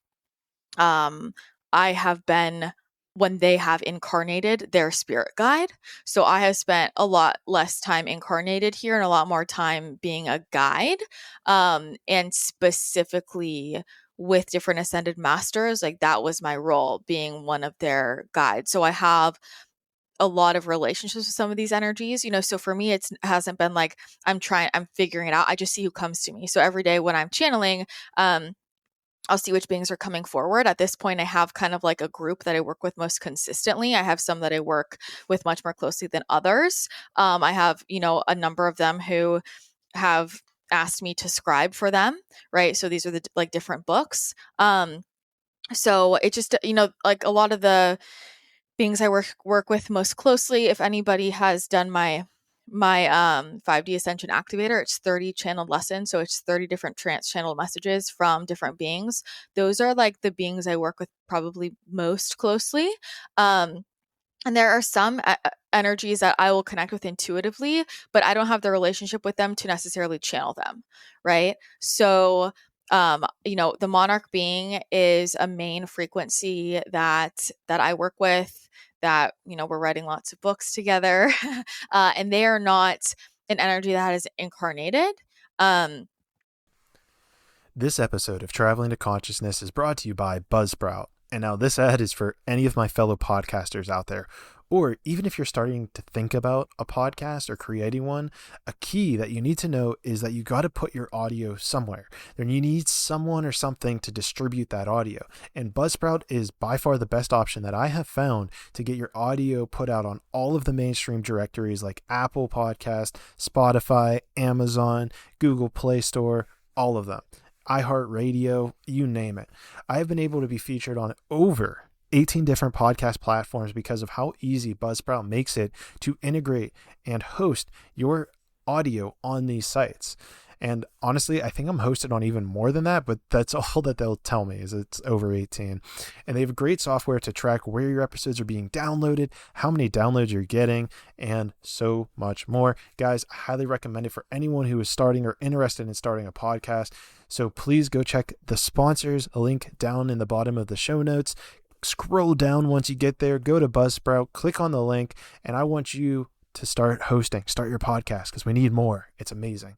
Speaker 3: I have been, when they have incarnated, their spirit guide. So I have spent a lot less time incarnated here and a lot more time being a guide, and specifically with different ascended masters. Like that was my role, being one of their guides. So I have a lot of relationships with some of these energies, so for me, it hasn't been like I'm figuring it out. I just see who comes to me. So every day when I'm channeling, I'll see which beings are coming forward. At this point, I have kind of like a group that I work with most consistently. I have some that I work with much more closely than others. I have, a number of them who have asked me to scribe for them, right? So these are the like different books. So it just, like a lot of the beings I work with most closely, if anybody has done my 5D Ascension Activator, it's 30 channeled lessons. So it's 30 different trance channeled messages from different beings. Those are like the beings I work with probably most closely. And there are some energies that I will connect with intuitively, but I don't have the relationship with them to necessarily channel them, right? So, the monarch being is a main frequency that I work with, that, we're writing lots of books together, and they are not an energy that is incarnated.
Speaker 1: This episode of Traveling to Consciousness is brought to you by Buzzsprout. And now this ad is for any of my fellow podcasters out there, or even if you're starting to think about a podcast or creating one. A key that you need to know is that you got to put your audio somewhere. Then you need someone or something to distribute that audio. And Buzzsprout is by far the best option that I have found to get your audio put out on all of the mainstream directories like Apple Podcast, Spotify, Amazon, Google Play Store, all of them. iHeartRadio, you name it. I have been able to be featured on over 18 different podcast platforms because of how easy Buzzsprout makes it to integrate and host your audio on these sites. And honestly, I think I'm hosted on even more than that, but that's all that they'll tell me is it's over 18. And they have great software to track where your episodes are being downloaded, how many downloads you're getting, and so much more. Guys, I highly recommend it for anyone who is starting or interested in starting a podcast. So please go check the sponsors, a link down in the bottom of the show notes. Scroll down once you get there, go to Buzzsprout, click on the link, and I want you to start your podcast because we need more. It's amazing.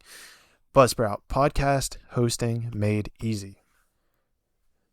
Speaker 1: Buzzsprout, podcast hosting made easy.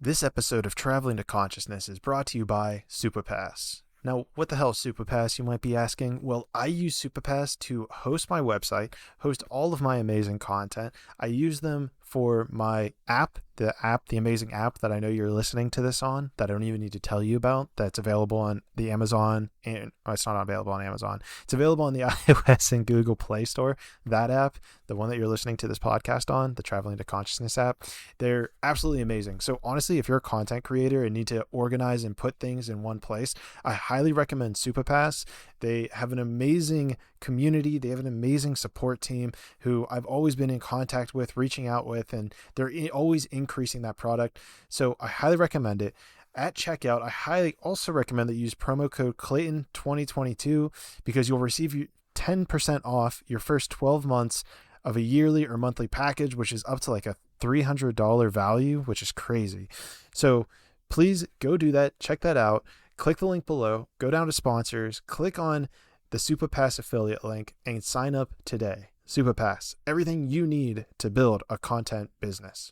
Speaker 1: This episode of Traveling to Consciousness is brought to you by Superpass. Now, what the hell is Superpass, you might be asking? Well, I use Superpass to host my website, host all of my amazing content. I use them for my app, the amazing app that I know you're listening to this on, that I don't even need to tell you about, that's available on the Amazon, and it's not available on Amazon. It's available on the iOS and Google Play Store. That app, the one that you're listening to this podcast on, the Traveling to Consciousness app, they're absolutely amazing. So honestly, if you're a content creator and need to organize and put things in one place, I highly recommend Superpass. They have an amazing community. They have an amazing support team who I've always been in contact with, reaching out with, and they're always increasing that product. So I highly recommend it. At checkout, I highly also recommend that you use promo code Clayton 2022 because you'll receive 10% off your first 12 months of a yearly or monthly package, which is up to like a $300 value, which is crazy. So please go do that. Check that out. Click the link below, go down to sponsors, click on the Superpass affiliate link, and sign up today. Superpass, everything you need to build a content business.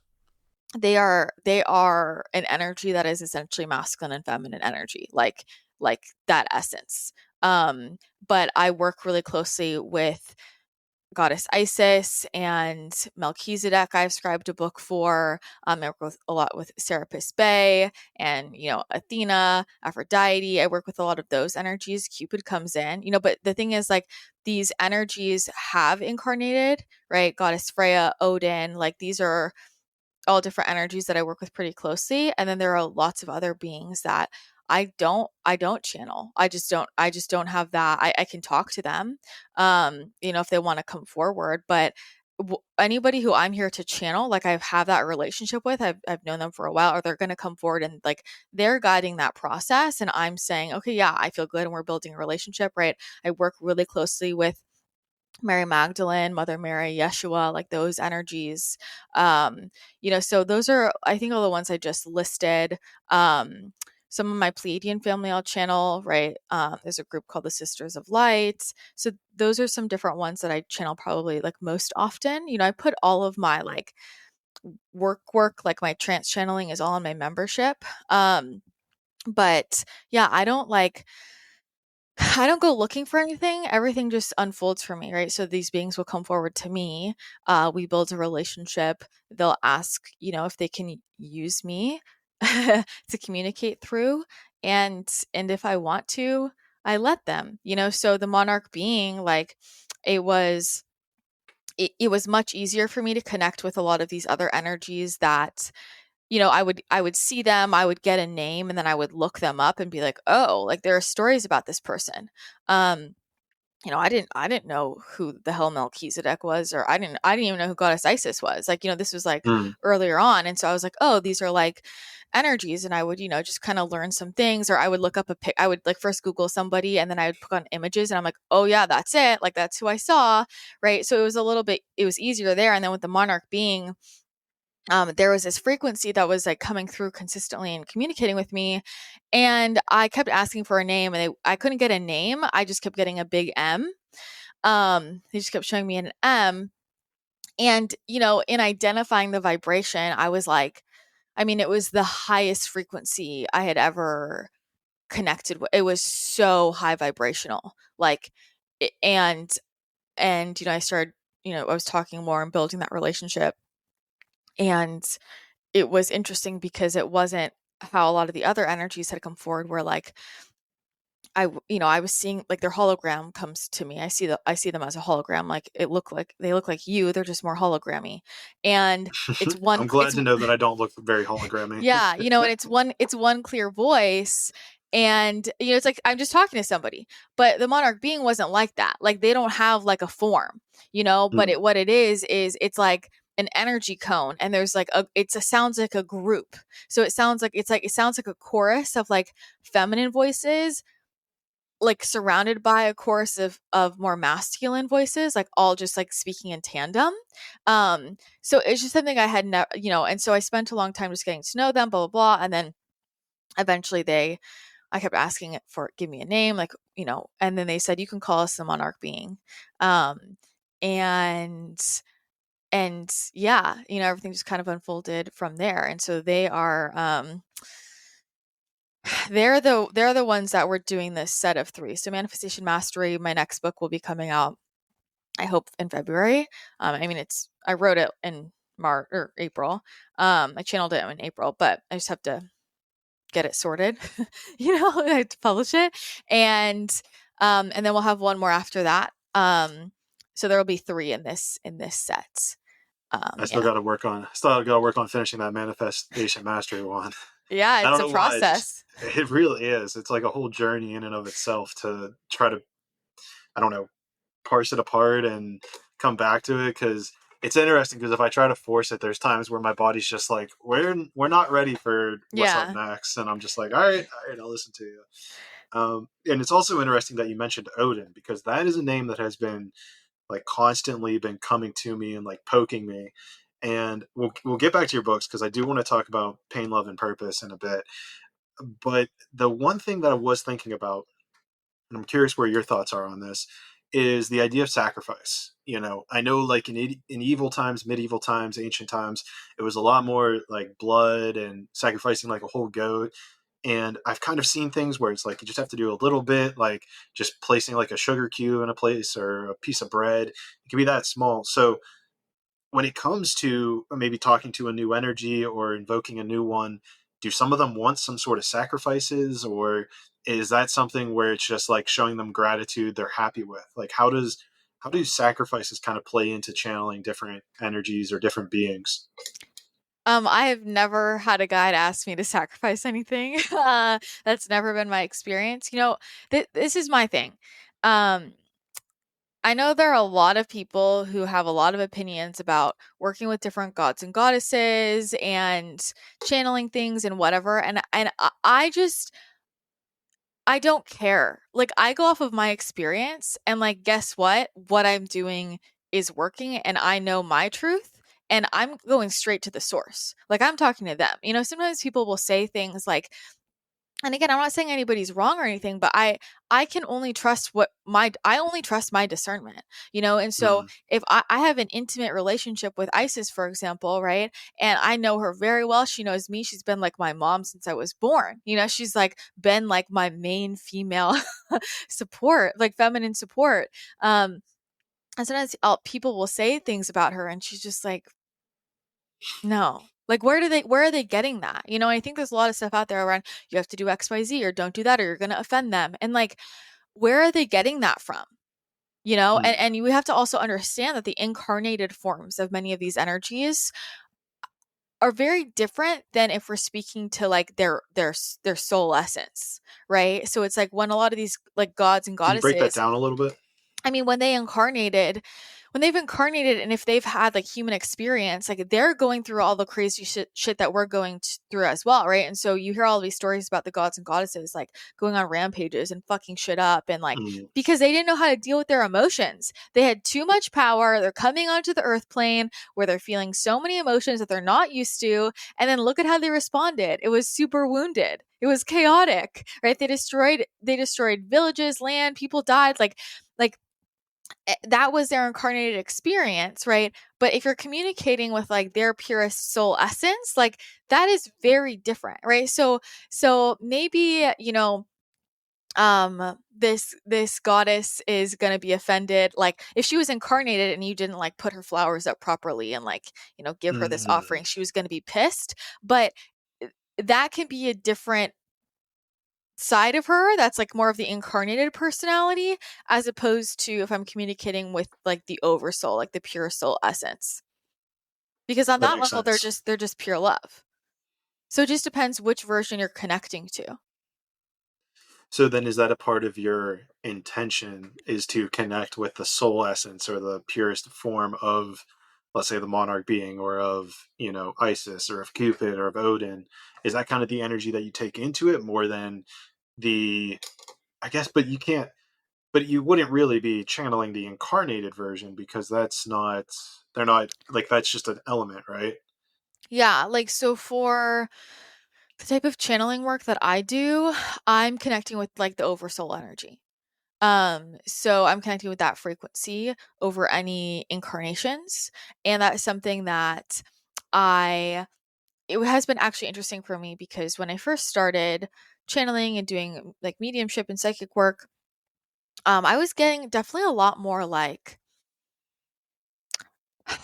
Speaker 3: They are an energy that is essentially masculine and feminine energy, like that essence. But I work really closely with Goddess Isis and Melchizedek. I've scribed a book for. I work with a lot with Serapis Bey and, Athena, Aphrodite. I work with a lot of those energies. Cupid comes in, but the thing is, like, these energies have incarnated, right? Goddess Freya, Odin, like, these are all different energies that I work with pretty closely. And then there are lots of other beings that I don't channel. I just don't have that. I can talk to them, if they want to come forward, but anybody who I'm here to channel, like, I have that relationship with, I've known them for a while, or they're going to come forward and, like, they're guiding that process. And I'm saying, okay, yeah, I feel good. And we're building a relationship, right? I work really closely with Mary Magdalene, Mother Mary, Yeshua, like those energies. So those are, I think, all the ones I just listed. Some of my Pleiadian family I'll channel, right? There's a group called the Sisters of Light. So those are some different ones that I channel probably, like, most often. I put all of my, like, work, like my trance channeling is all in my membership. But yeah, I don't go looking for anything. Everything just unfolds for me, right? So these beings will come forward to me. We build a relationship. They'll ask, if they can use me to communicate through. And if I want to, I let them, so the monarch being, like, it was much easier for me to connect with a lot of these other energies that, I would see them, I would get a name, and then I would look them up and be like, oh, like, there are stories about this person. I didn't know who the hell Melchizedek was, or I didn't even know who Goddess Isis was. Like, this was like earlier on. And so I was like, oh, these are like energies. And I would, just kind of learn some things, or I would look up I would, like, first Google somebody, and then I would put on images, and I'm like, oh yeah, that's it. Like, that's who I saw. Right. So it was easier there. And then with the monarch being, there was this frequency that was, like, coming through consistently and communicating with me. And I kept asking for a name, and I couldn't get a name. I just kept getting a big M. They just kept showing me an M. And, in identifying the vibration, I was like, it was the highest frequency I had ever connected with. It was so high vibrational, like, and, I started, I was talking more and building that relationship. And it was interesting because it wasn't how a lot of the other energies had come forward, where, like, I was seeing, like, their hologram comes to me. I see them as a hologram. Like, they look like you. They're just more hologrammy. And it's one.
Speaker 1: I'm glad to know that I don't look very hologrammy.
Speaker 3: Yeah, and it's one clear voice. And, it's like I'm just talking to somebody. But the monarch being wasn't like that. Like, they don't have, like, a form, but what it is it's like an energy cone, and there's, like, sounds like a group. So it sounds like a chorus of, like, feminine voices, like, surrounded by a chorus of more masculine voices, like, all just, like, speaking in tandem. So it's just something I had never, and so I spent a long time just getting to know them, blah, blah, blah. And then eventually I kept asking it for, give me a name, like, and then they said, you can call us the monarch being. And yeah, everything just kind of unfolded from there. And so they are, they're the ones that were doing this set of 3. So Manifestation Mastery, my next book, will be coming out, I hope, in February. I wrote it in March or April. I channeled it in April, but I just have to get it sorted. I have to publish it, and then we'll have one more after that. So there will be 3 in this set.
Speaker 1: I still
Speaker 3: Yeah,
Speaker 1: got to work on. Finishing that manifestation mastery one.
Speaker 3: yeah,
Speaker 1: I
Speaker 3: it's
Speaker 1: don't
Speaker 3: a
Speaker 1: know why.
Speaker 3: process.
Speaker 1: It really is. It's like a whole journey in and of itself to try to, I don't know, parse it apart and come back to it, because it's interesting, because if I try to force it, there's times where my body's just like, we're not ready for what's up
Speaker 3: Yeah.
Speaker 1: next, and I'm just like, all right, I'll listen to you. And it's also interesting that you mentioned Odin, because that is a name that has been like constantly been coming to me and like poking me. And we'll get back to your books, because I do want to talk about Pain, Love, and Purpose in a bit. But the one thing that I was thinking about, and I'm curious where your thoughts are on this, is the idea of sacrifice. I know, like in evil times, medieval times, ancient times, it was a lot more like blood and sacrificing like a whole goat. And I've kind of seen things where it's like you just have to do a little bit, like just placing like a sugar cube in a place or a piece of bread. It can be that small. So when it comes to maybe talking to a new energy or invoking a new one, do some of them want some sort of sacrifices, or is that something where it's just like showing them gratitude they're happy with? Like how do sacrifices kind of play into channeling different energies or different beings?
Speaker 3: I have never had a guide ask me to sacrifice anything. That's never been my experience. This is my thing. Um, I know there are a lot of people who have a lot of opinions about working with different gods and goddesses and channeling things and whatever. And I just I don't care. Like, I go off of my experience, and like, guess what? What I'm doing is working, and I know my truth, and I'm going straight to the source. Like, I'm talking to them. Sometimes people will say things like, and again, I'm not saying anybody's wrong or anything, but I can only trust I only trust my discernment, and so
Speaker 1: Mm,
Speaker 3: if I have an intimate relationship with Isis, for example, right, and I know her very well, she knows me, she's been like my mom since I was born, she's like been like my main female support, like feminine support. And sometimes people will say things about her, and she's just like, no. Like, where are they getting that? I think there's a lot of stuff out there around, you have to do XYZ or don't do that or you're going to offend them. And like, where are they getting that from?
Speaker 1: mm.
Speaker 3: And you have to also understand that the incarnated forms of many of these energies are very different than if we're speaking to like their soul essence, right? So it's like when a lot of these like gods and
Speaker 1: Can you break that
Speaker 3: goddesses,
Speaker 1: down a little bit?
Speaker 3: I mean, when they've incarnated, and if they've had like human experience, like they're going through all the crazy shit that we're going through as well, right? And so you hear all these stories about the gods and goddesses like going on rampages and fucking shit up, and like
Speaker 1: Mm,
Speaker 3: because they didn't know how to deal with their emotions. They had too much power. They're coming onto the earth plane where they're feeling so many emotions that they're not used to, and then look at how they responded. It was super wounded. It was chaotic, right? They destroyed villages, land, people died, like that was their incarnated experience, right? But if you're communicating with like their purest soul essence, like that is very different, right? So maybe, this goddess is going to be offended, like if she was incarnated and you didn't like put her flowers up properly and like, give her this
Speaker 1: mm.
Speaker 3: offering, she was going to be pissed. But that can be a different side of her that's like more of the incarnated personality, as opposed to if I'm communicating with like the oversoul, like the pure soul essence, because on
Speaker 1: That
Speaker 3: that
Speaker 1: makes
Speaker 3: level they're
Speaker 1: sense.
Speaker 3: just pure love. So it just depends which version you're connecting to.
Speaker 1: So then is that a part of your intention, is to connect with the soul essence or the purest form of, let's say, the monarch being, or of, Isis, or of Cupid, or of Odin? Is that kind of the energy that you take into it more than the, I guess, but you can't, but you wouldn't really be channeling the incarnated version, because they're not like, that's just an element, right?
Speaker 3: Yeah, like so for the type of channeling work that I do, I'm connecting with like the oversoul energy. So I'm connecting with that frequency over any incarnations, and that's something that I it has been actually interesting for me, because when I first started channeling and doing like mediumship and psychic work, I was getting definitely a lot more like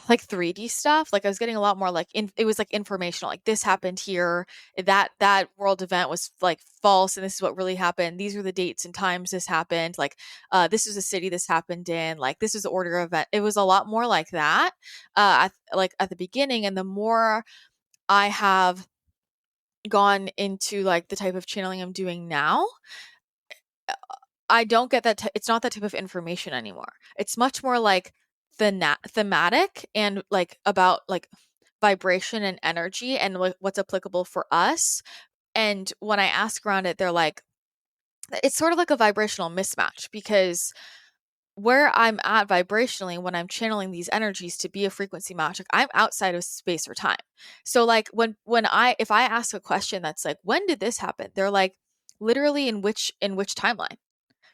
Speaker 3: like 3D stuff. Like I was getting a lot more like it was like informational, like this happened here, that world event was like false, and this is what really happened. These are the dates and times this happened. Like this is a city this happened in. Like this is the order of event. It was a lot more like that. Like at the beginning, and the more I have gone into like the type of channeling I'm doing now, I don't get that. It's not that type of information anymore. It's much more like thematic and like about like vibration and energy and what's applicable for us. And when I ask around it, they're like, it's sort of like a vibrational mismatch, because where I'm at vibrationally when I'm channeling these energies to be a frequency match, like I'm outside of space or time. So like if I ask a question that's like, when did this happen? They're like, literally in which timeline?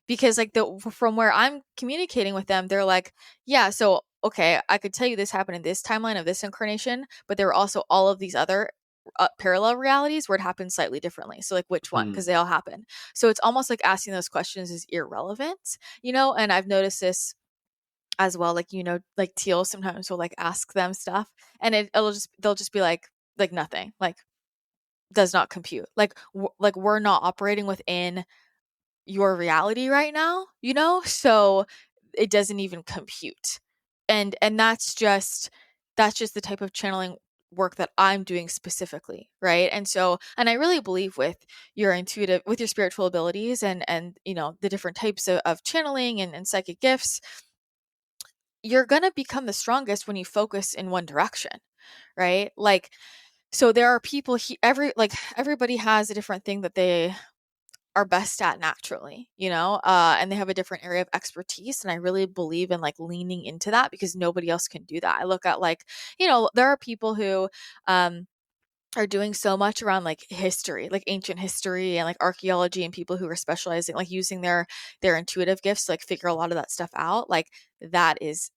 Speaker 3: Because like from where I'm communicating with them, they're like, yeah, so okay, I could tell you this happened in this timeline of this incarnation, but there were also all of these other parallel realities where it happened slightly differently. So like which one? Because they all happen. So it's almost like asking those questions is irrelevant, and I've noticed this as well. Like, like Teal sometimes will like ask them stuff, and they'll just be like nothing, like does not compute. Like like we're not operating within your reality right now, so it doesn't even compute. And that's just the type of channeling work that I'm doing specifically, right? And I really believe with your spiritual abilities and the different types of channeling and psychic gifts, you're gonna become the strongest when you focus in one direction, right? Like, so there are people everybody has a different thing that they are best at naturally, and they have a different area of expertise. And I really believe in like leaning into that, because nobody else can do that. I look at like, there are people who are doing so much around like history, like ancient history and like archaeology, and people who are specializing, like using their intuitive gifts to like figure a lot of that stuff out. Like that is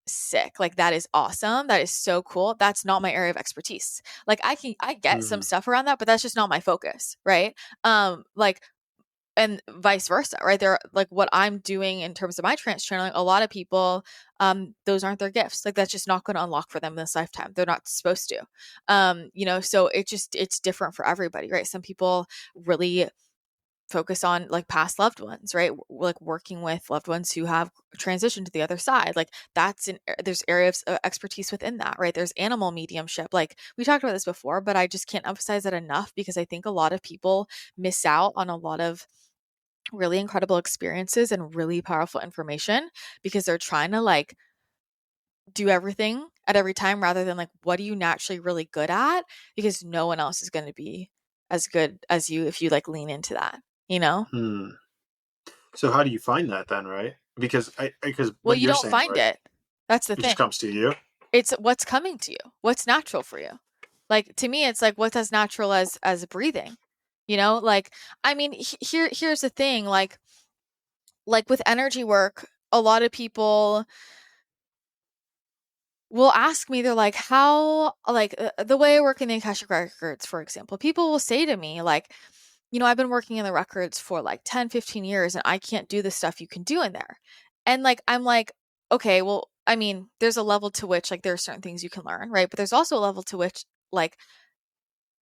Speaker 3: sick. Like that is awesome. That is so cool. That's not my area of expertise. Like I get some stuff around that, but that's just not my focus, right? Like, and vice versa, right? They're like what I'm doing in terms of my trance channeling, a lot of people, those aren't their gifts. Like that's just not going to unlock for them in this lifetime. They're not supposed to. So it's different for everybody, right? Some people really focus on like past loved ones, right? Like working with loved ones who have transitioned to the other side. Like there's areas of expertise within that, right? There's animal mediumship. Like we talked about this before, but I just can't emphasize that enough, because I think a lot of people miss out on a lot of really incredible experiences and really powerful information, because they're trying to like do everything at every time, rather than like, what are you naturally really good at? Because no one else is going to be as good as you if you like lean into that,
Speaker 1: Hmm. So how do you find that then, right? Because because
Speaker 3: Well,
Speaker 1: what
Speaker 3: you
Speaker 1: you're
Speaker 3: don't
Speaker 1: saying,
Speaker 3: find
Speaker 1: right?
Speaker 3: it. That's the
Speaker 1: It just
Speaker 3: thing.
Speaker 1: comes to you.
Speaker 3: It's what's coming to you, what's natural for you. Like to me, it's like what's as natural as breathing, like, I mean, here's the thing, like with energy work, a lot of people will ask me, they're like, how, like, the way I work in the Akashic Records, for example, people will say to me, like, I've been working in the records for like 10, 15 years, and I can't do the stuff you can do in there. And like, I'm like, okay, well, I mean, there's a level to which like there are certain things you can learn, right? But there's also a level to which like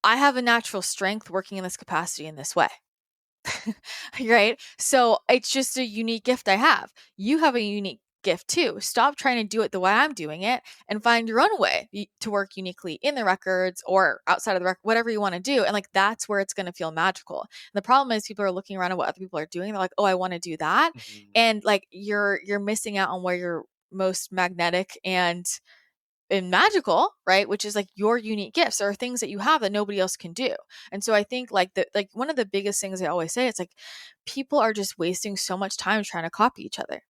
Speaker 3: I have a natural strength working in this capacity in this way. Right? So it's just a unique gift I have. You have a unique gift too. Stop trying to do it the way I'm doing it and find your own way to work uniquely in the records or outside of the record, whatever you want to do. And like that's where it's going to feel magical. And the problem is people are looking around at what other people are doing. They're like, oh, I want to do that. And like you're missing out on where you're most magnetic and magical, right? Which is like your unique gifts. There are things that you have that nobody else can do. And so I think like one of the biggest things I always say, it's like people are just wasting so much time trying to copy each other.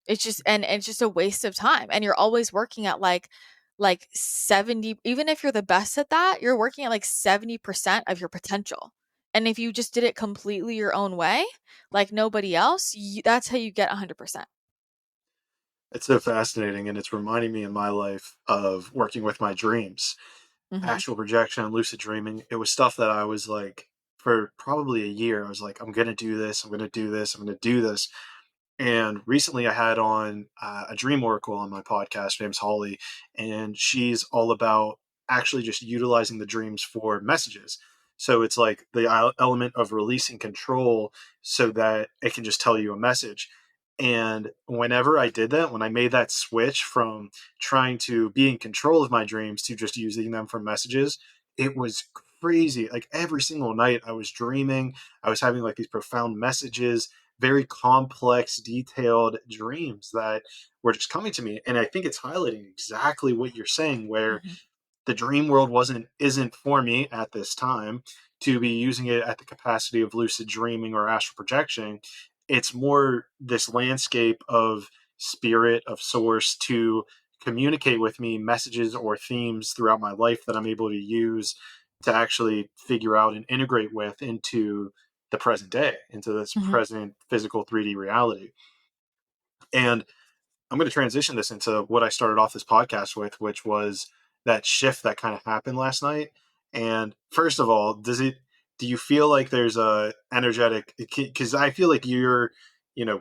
Speaker 3: It's just a waste of time. And you're always working at like 70, even if you're the best at that, you're working at like 70% of your potential. And if you just did it completely your own way, like nobody else, that's how you get 100%.
Speaker 1: It's so fascinating, and it's reminding me in my life of working with my dreams,
Speaker 3: Mm-hmm.
Speaker 1: astral projection, lucid dreaming. It was stuff that I was like, for probably a year, I was like, I'm gonna do this, I'm gonna do this, I'm gonna do this. And recently I had on a dream oracle on my podcast. Her name's Holly, and she's all about actually just utilizing the dreams for messages. So it's like the element of releasing control so that it can just tell you a message. And whenever I did that, when I made that switch from trying to be in control of my dreams to just using them for messages, it was crazy. Like every single night I was dreaming, I was having like these profound messages, very complex, detailed dreams that were just coming to me. And I think it's highlighting exactly what you're saying, where
Speaker 3: Mhm.
Speaker 1: the dream world isn't for me at this time to be using it at the capacity of lucid dreaming or astral projection. It's more this landscape of spirit, of source, to communicate with me messages or themes throughout my life that I'm able to use to actually figure out and integrate with into the present day, into this
Speaker 3: Mhm.
Speaker 1: present physical 3D reality. And I'm going to transition this into what I started off this podcast with, which was that shift that kind of happened last night. And first of all, do you feel like there's a energetic, because I feel like you're,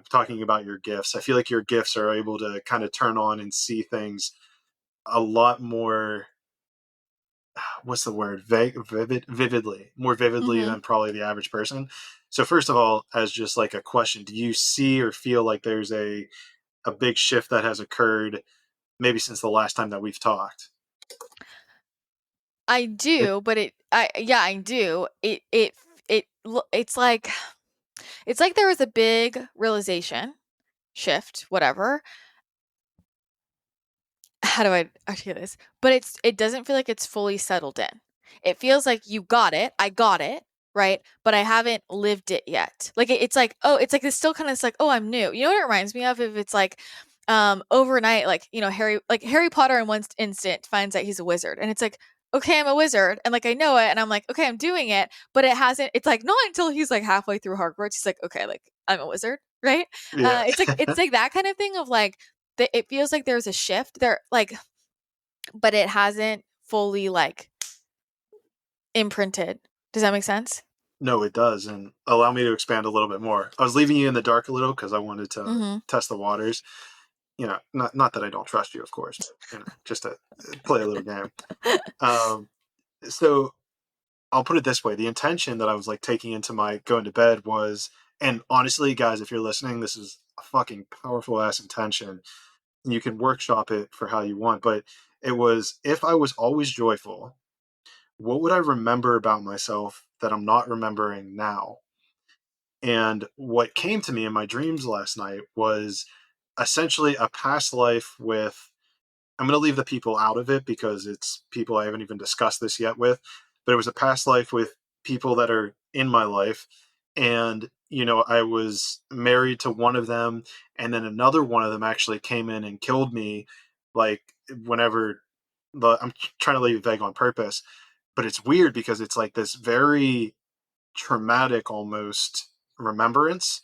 Speaker 1: talking about your gifts, I feel like your gifts are able to kind of turn on and see things a lot more, what's the word, more vividly
Speaker 3: Mhm.
Speaker 1: than probably the average person. So first of all, as just like a question, do you see or feel like there's a big shift that has occurred maybe since the last time that we've talked?
Speaker 3: I
Speaker 1: It,
Speaker 3: do, but I do. It's like there was a big realization, shift, whatever. How do I articulate this? But it doesn't feel like it's fully settled in. It feels like you got it, I got it, right? But I haven't lived it yet. Like it's like, oh, it's like it's still kind of it's like, oh, I'm new. You know what it reminds me of? If it's like overnight, like, Harry Potter in one instant finds out he's a wizard. And it's like, okay, I'm a wizard, and like I know it, and I'm like, okay, I'm doing it, but it's like not until he's like halfway through Hogwarts, he's like, okay, like I'm a wizard, right?
Speaker 1: yeah.
Speaker 3: It's like that kind of thing of like it feels like there's a shift there, like, but it hasn't fully like imprinted. Does that make sense?
Speaker 1: No, it does. And allow me to expand a little bit more. I was leaving you in the dark a little because I wanted to
Speaker 3: Mm-hmm.
Speaker 1: test the waters. Not that I don't trust you, of course, but just to play a little game. Um, so I'll put it this way: the intention that I was like taking into my going to bed was, and honestly, guys, if you're listening, this is a fucking powerful ass intention. You can workshop it for how you want, but it was, if I was always joyful, what would I remember about myself that I'm not remembering now? And what came to me in my dreams last night was essentially a past life with, I'm going to leave the people out of it because it's people I haven't even discussed this yet with, but it was a past life with people that are in my life. And, I was married to one of them, and then another one of them actually came in and killed me, like, whenever I'm trying to leave it vague on purpose, but it's weird because it's like this very traumatic almost remembrance,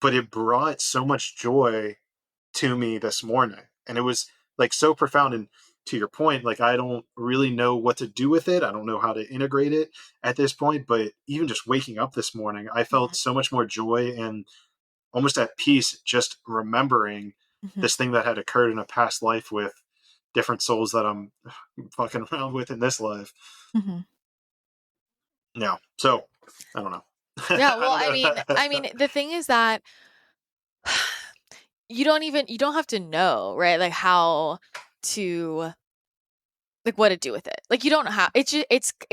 Speaker 1: but it brought so much joy to me this morning. And it was like so profound. And to your point, like I don't really know what to do with it. I don't know how to integrate it at this point. But even just waking up this morning, I felt so much more joy and almost at peace just remembering
Speaker 3: Mm-hmm.
Speaker 1: this thing that had occurred in a past life with different souls that I'm fucking around with in this life.
Speaker 3: Mm-hmm.
Speaker 1: Yeah. So I don't know.
Speaker 3: Yeah,
Speaker 1: I
Speaker 3: well,
Speaker 1: don't
Speaker 3: I
Speaker 1: know.
Speaker 3: mean, the thing is that you don't have to know, right? Like how to like what to do with it. Like you don't have it's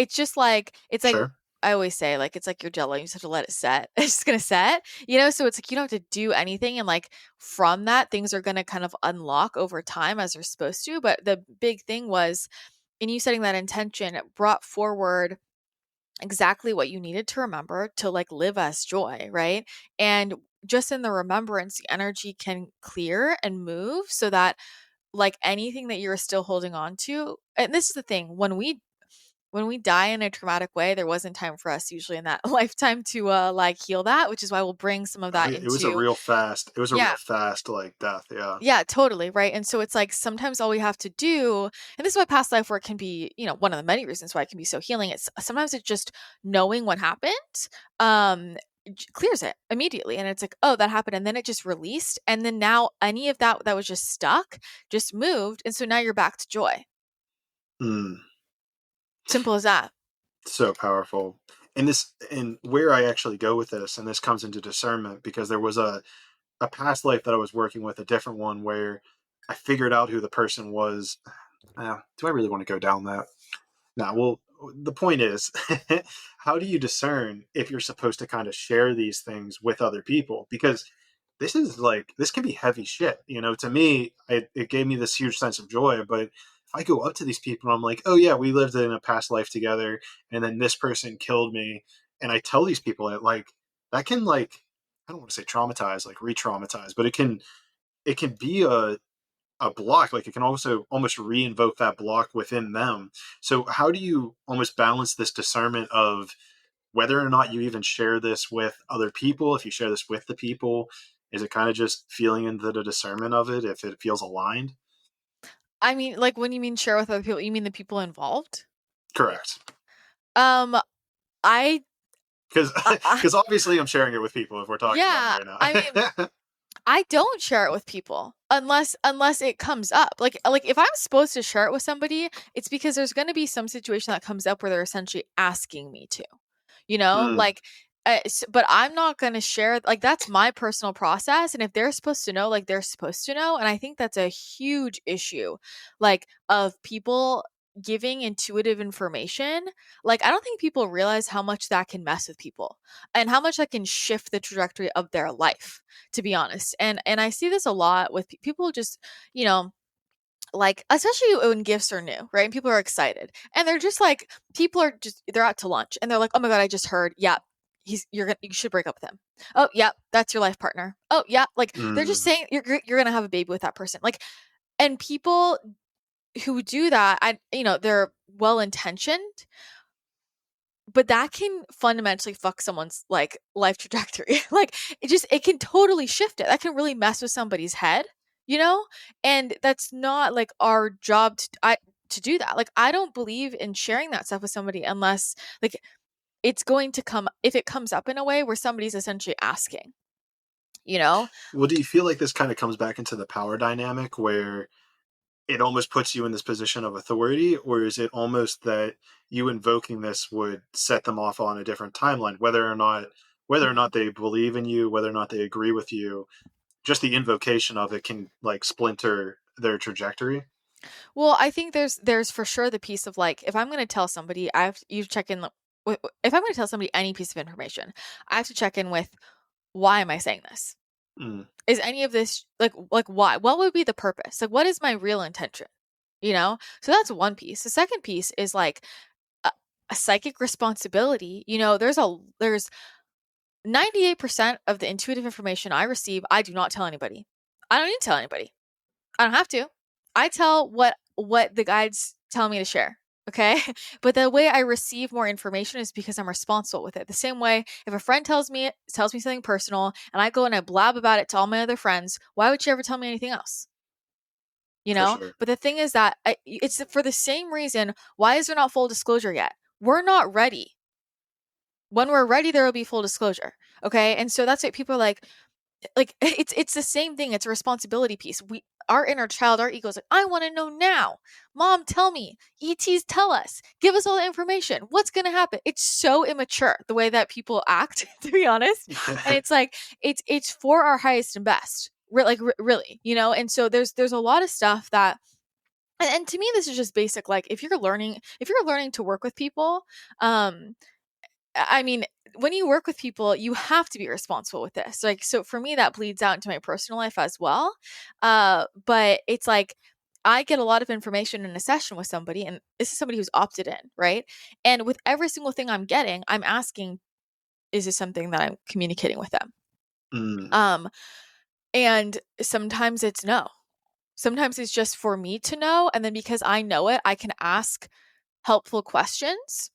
Speaker 3: just like it's like
Speaker 1: Sure.
Speaker 3: I always say, like it's like your jello, you just have to let it set. It's just gonna set, so it's like you don't have to do anything, and like from that things are gonna kind of unlock over time as they're supposed to. But the big thing was in you setting that intention, it brought forward exactly what you needed to remember to like live as joy, right? And just in the remembrance, the energy can clear and move so that like anything that you're still holding on to. And this is the thing, when we die in a traumatic way, there wasn't time for us usually in that lifetime to like heal that, which is why we'll bring some of
Speaker 1: Oh,
Speaker 3: that
Speaker 1: it was a
Speaker 3: into.
Speaker 1: real fast. It was a
Speaker 3: Yeah.
Speaker 1: real fast like death. Yeah.
Speaker 3: Yeah, totally, right? And so it's like sometimes all we have to do, and this is why past life work can be, one of the many reasons why it can be so healing. It's sometimes it's just knowing what happened, um, clears it immediately, and it's like, oh, that happened, and then it just released, and then now any of that was just stuck just moved, and so now you're back to joy. Simple as that.
Speaker 1: So powerful. And where I actually go with this, and this comes into discernment, because there was a past life that I was working with, a different one, where I figured out who the person was. Do I really want to go down that? No, well, the point is, how do you discern if you're supposed to kind of share these things with other people? Because this can be heavy shit. To me, it gave me this huge sense of joy. But if I go up to these people and I'm like, oh yeah, we lived in a past life together, and then this person killed me, and I tell these people that can, like, I don't want to say traumatize, like re-traumatize, but it can be a block. Like, it can also almost re-invoke that block within them. So how do you almost balance this discernment of whether or not you even share this with other people? If you share this with the people, is it kind of just feeling into the discernment of it, if it feels aligned?
Speaker 3: I mean, like, when you mean share with other people, you mean the people involved?
Speaker 1: Correct.
Speaker 3: I
Speaker 1: Because obviously I'm sharing it with people if we're talking
Speaker 3: yeah,
Speaker 1: about it right
Speaker 3: I mean,
Speaker 1: now.
Speaker 3: I don't share it with people unless it comes up. Like if I'm supposed to share it with somebody, it's because there's going to be some situation that comes up where they're essentially asking me to.
Speaker 1: Mm.
Speaker 3: Like, but I'm not going to share, like, that's my personal process, and if they're supposed to know, like, they're supposed to know. And I think that's a huge issue, like, of people giving intuitive information. Like, I don't think people realize how much that can mess with people and how much that can shift the trajectory of their life, to be honest. And I see this a lot with people, just, you know like, especially when gifts are new, right? And people are excited, and they're just like, they're out to lunch, and they're like, oh my god, I just heard, yeah, you should break up with him. Oh yeah, that's your life partner. Oh yeah, like, they're just
Speaker 1: Mm.
Speaker 3: saying you're gonna have a baby with that person, like. And people who do that, they're well intentioned, but that can fundamentally fuck someone's, like, life trajectory. Like, it can totally shift it. That can really mess with somebody's head, you know? And that's not, like, our job to do that. Like, I don't believe in sharing that stuff with somebody unless, like, it's going to come, if it comes up in a way where somebody's essentially asking, you know?
Speaker 1: Well, do you feel like this kind of comes back into the power dynamic where it almost puts you in this position of authority, or is it almost that you invoking this would set them off on a different timeline, whether or not they believe in you, whether or not they agree with you, just the invocation of it can, like, splinter their trajectory?
Speaker 3: Well, I think there's for sure the piece of, like, if I'm going to tell somebody, you check in. If I'm going to tell somebody any piece of information, I have to check in with, why am I saying this?
Speaker 1: Mm.
Speaker 3: Is any of this, like, why? What would be the purpose? Like, what is my real intention? So that's one piece. The second piece is, like, a, a psychic responsibility. There's 98% of the intuitive information I receive, I do not tell anybody. I don't need to tell anybody. I don't have to. I tell what the guides tell me to share. Okay. But the way I receive more information is because I'm responsible with it. The same way, if a friend tells me something personal, and I go and I blab about it to all my other friends, why would you ever tell me anything else?
Speaker 1: For sure.
Speaker 3: But the thing is that it's for the same reason. Why is there not full disclosure yet? We're not ready. When we're ready, there will be full disclosure. Okay. And so that's what people are like, it's the same thing. It's a responsibility piece. Our inner child, our ego is like, I want to know now. Mom, tell me. ETs, tell us. Give us all the information. What's going to happen? It's so immature the way that people act, to be honest. And it's like, it's for our highest and best. Really, And so there's a lot of stuff that, and to me, this is just basic. Like, if you're learning to work with people, I mean, when you work with people, you have to be responsible with this. Like, so for me, that bleeds out into my personal life as well. But it's like, I get a lot of information in a session with somebody, and this is somebody who's opted in, right? And with every single thing I'm getting, I'm asking, is this something that I'm communicating with them?
Speaker 1: Mm.
Speaker 3: And sometimes it's no. Sometimes it's just for me to know. And then because I know it, I can ask helpful questions